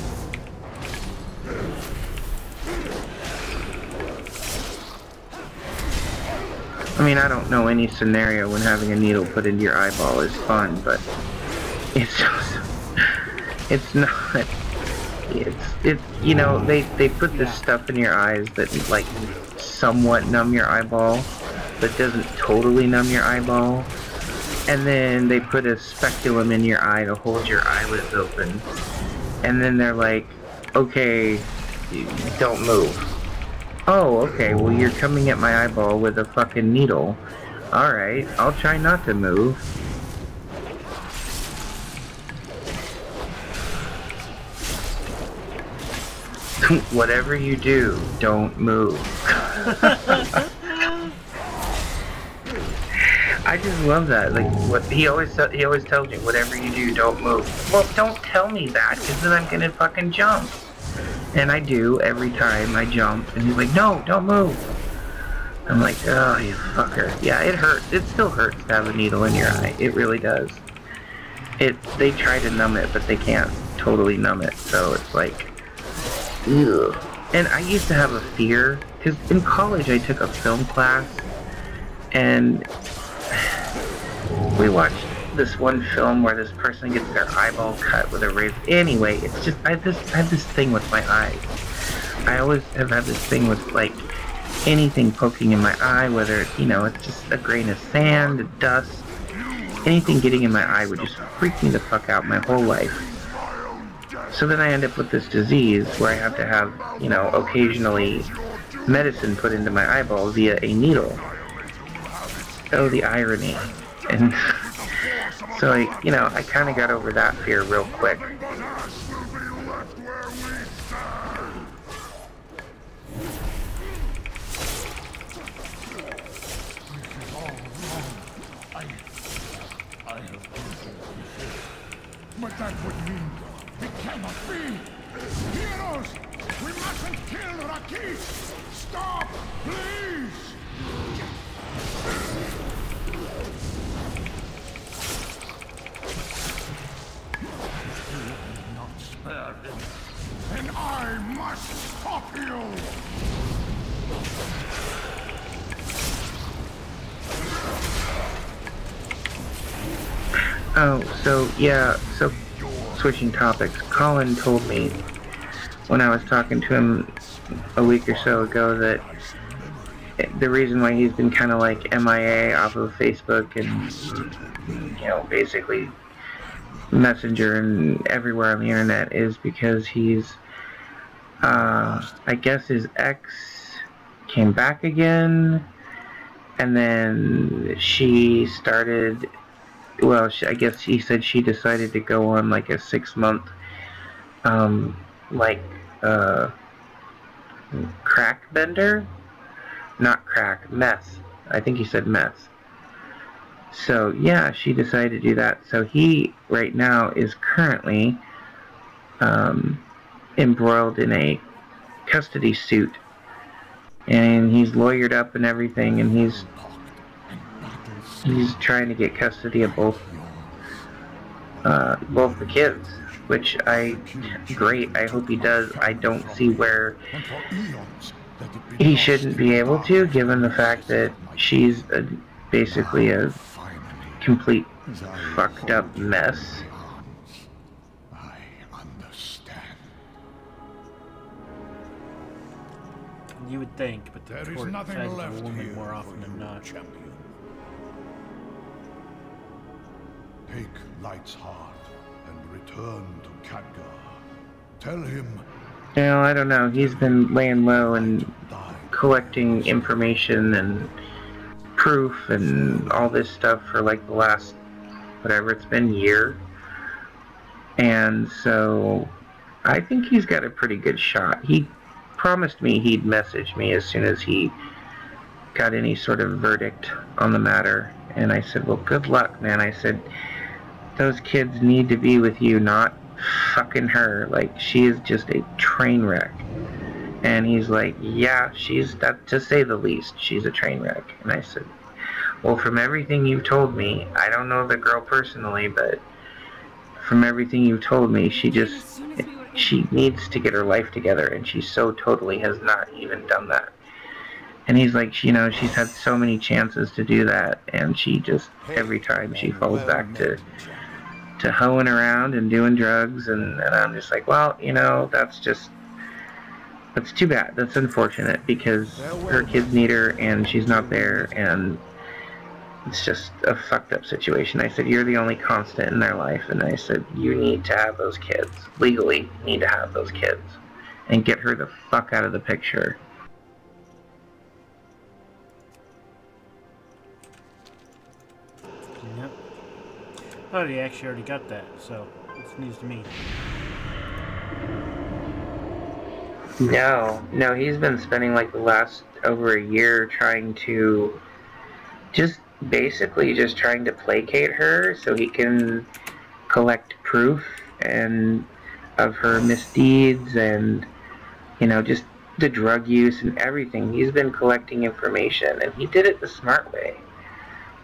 I mean, I don't know any scenario when having a needle put into your eyeball is fun, but it's just, it's not, it's, you know, they put this stuff in your eyes that, like, somewhat numb your eyeball, but doesn't totally numb your eyeball. And then they put a speculum in your eye to hold your eyelids open. And then they're like, okay, don't move. Oh, okay, well you're coming at my eyeball with a fucking needle. Alright, I'll try not to move. Whatever you do, don't move. I just love that. Like, what he always tells me, whatever you do, don't move. Well, don't tell me that, because then I'm gonna fucking jump. And I do every time I jump, and he's like, no, don't move. I'm like, oh, you fucker. Yeah, it hurts. It still hurts to have a needle in your eye. It really does. They try to numb it, but they can't totally numb it. So it's like, ugh. And I used to have a fear, because in college I took a film class, and we watched this one film where this person gets their eyeball cut with a razor. Anyway, it's just, I have this thing with my eyes. I always have had this thing with, like, anything poking in my eye, whether, you know, it's just a grain of sand, dust, anything getting in my eye would just freak me the fuck out my whole life. So then I end up with this disease where I have to have, you know, occasionally medicine put into my eyeball via a needle. Oh, the irony. And so, like, you know, I kind of got over that fear real quick. But that would mean it cannot be! Heroes! We mustn't kill Rakis! Stop! Please! Not spare him. And I must stop you! Oh, so, yeah, so, switching topics, Colin told me when I was talking to him a week or so ago that the reason why he's been kind of like MIA off of Facebook and, you know, basically Messenger and everywhere on the internet is because he's, I guess his ex came back again, and then she started, well, I guess he said she decided to go on like a 6-month, crack bender? Not crack, meth. I think he said meth. So, yeah, she decided to do that. So he, right now, is currently embroiled in a custody suit. And he's lawyered up and everything, and he's trying to get custody of both the kids, which great, I hope he does. I don't see where he shouldn't be able to, given the fact that she's basically a complete fucked up mess. I understand. You would think, but the There is court nothing decides left a woman here more often for than you, not. champion. Take Light's heart and return to Khadgar. Tell him. You know, I don't know. He's been laying low and collecting information and proof and all this stuff for like the last, whatever it's been, year. And so I think he's got a pretty good shot. He promised me he'd message me as soon as he got any sort of verdict on the matter. And I said, well, good luck, man. I said, those kids need to be with you, not fucking her. Like, she is just a train wreck. And he's like, yeah, she's, that, to say the least, she's a train wreck. And I said, well, from everything you've told me, I don't know the girl personally, but from everything you've told me, she needs to get her life together, and she so totally has not even done that. And he's like, you know, she's had so many chances to do that, and she just, every time she falls back to hoeing around and doing drugs, and I'm just like, well, you know, that's too bad. That's unfortunate, because her kids need her, and she's not there, and it's just a fucked up situation. I said, you're the only constant in their life, and I said, you need to have those kids. Legally, need to have those kids. And get her the fuck out of the picture. Yep. Oh, he actually already got that, so it's news to me. No, he's been spending like the last over a year trying to basically just trying to placate her so he can collect proof and of her misdeeds and, you know, just the drug use and everything. He's been collecting information, and he did it the smart way.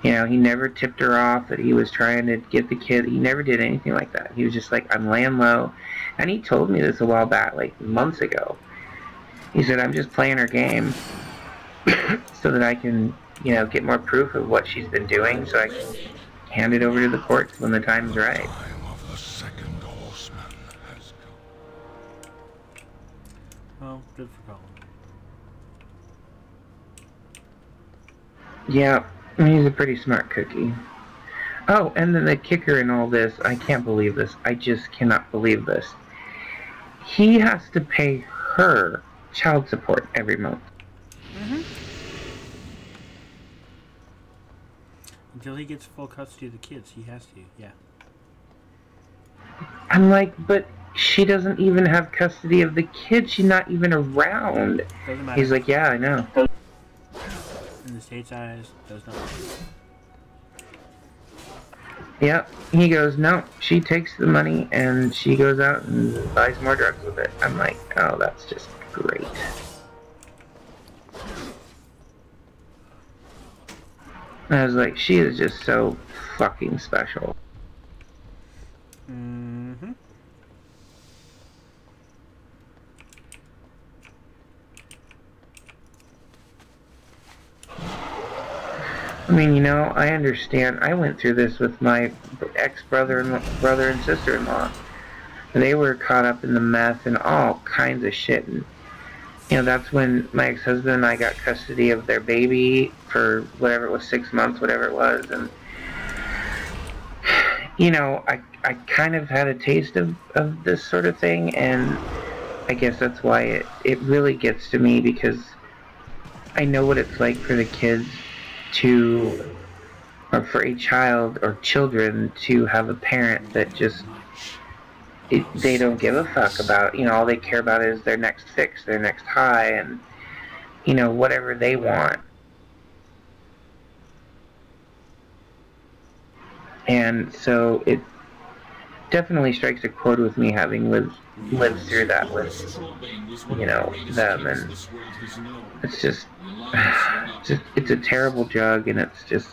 You know, he never tipped her off that he was trying to get the kid. He never did anything like that. He was just like, I'm laying low. And he told me this a while back, like months ago. He said, I'm just playing her game so that I can, you know, get more proof of what she's been doing, so I can hand it over to the courts when the time's right. Well, good for Colin. Yeah, he's a pretty smart cookie. Oh, and then the kicker in all this, I can't believe this. I just cannot believe this. He has to pay her child support every month. Mm-hmm. Until he gets full custody of the kids, he has to, yeah. I'm like, but she doesn't even have custody of the kids. She's not even around. Doesn't matter. He's like, yeah, I know. In the state's eyes, does not matter. Yeah, he goes, no, she takes the money and she goes out and buys more drugs with it. I'm like, oh, that's just great. I was like, she is just so fucking special. Mm-hmm. I mean, you know, I understand. I went through this with my ex-brother and sister-in-law. They were caught up in the meth and all kinds of shit. And, you know, that's when my ex-husband and I got custody of their baby for whatever it was, 6 months, whatever it was. And, you know, I kind of had a taste of this sort of thing. And I guess that's why it really gets to me, because I know what it's like for the kids or for a child or children to have a parent that just, they don't give a fuck about, you know, all they care about is their next fix, their next high, and, you know, whatever they want. And so it definitely strikes a chord with me, having lived through that with, you know, them, and it's just, it's a terrible drug, and it's just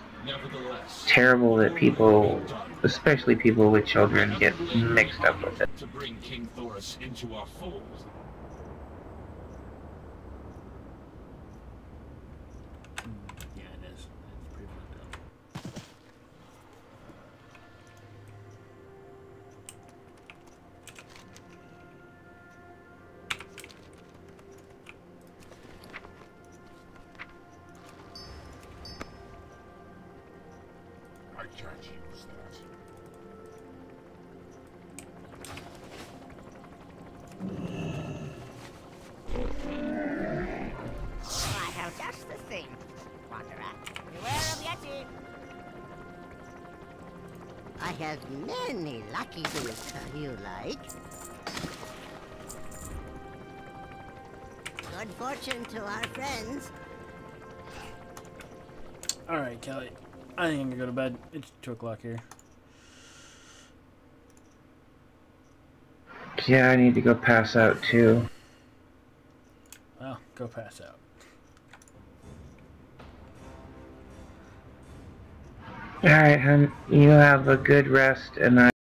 terrible that people, especially people with children, get mixed up with it. To bring King Thoris into our fold. Yeah, it is. It's pretty fucked up. I can't use that. I have just the thing. Wanderer, beware of Yeti. I have many lucky boots you like. Good fortune to our friends. Alright, Kelly. I think I'm gonna go to bed. It's 2 o'clock here. Yeah, I need to go pass out too. Well, go pass out. Alright, hon. You have a good rest, and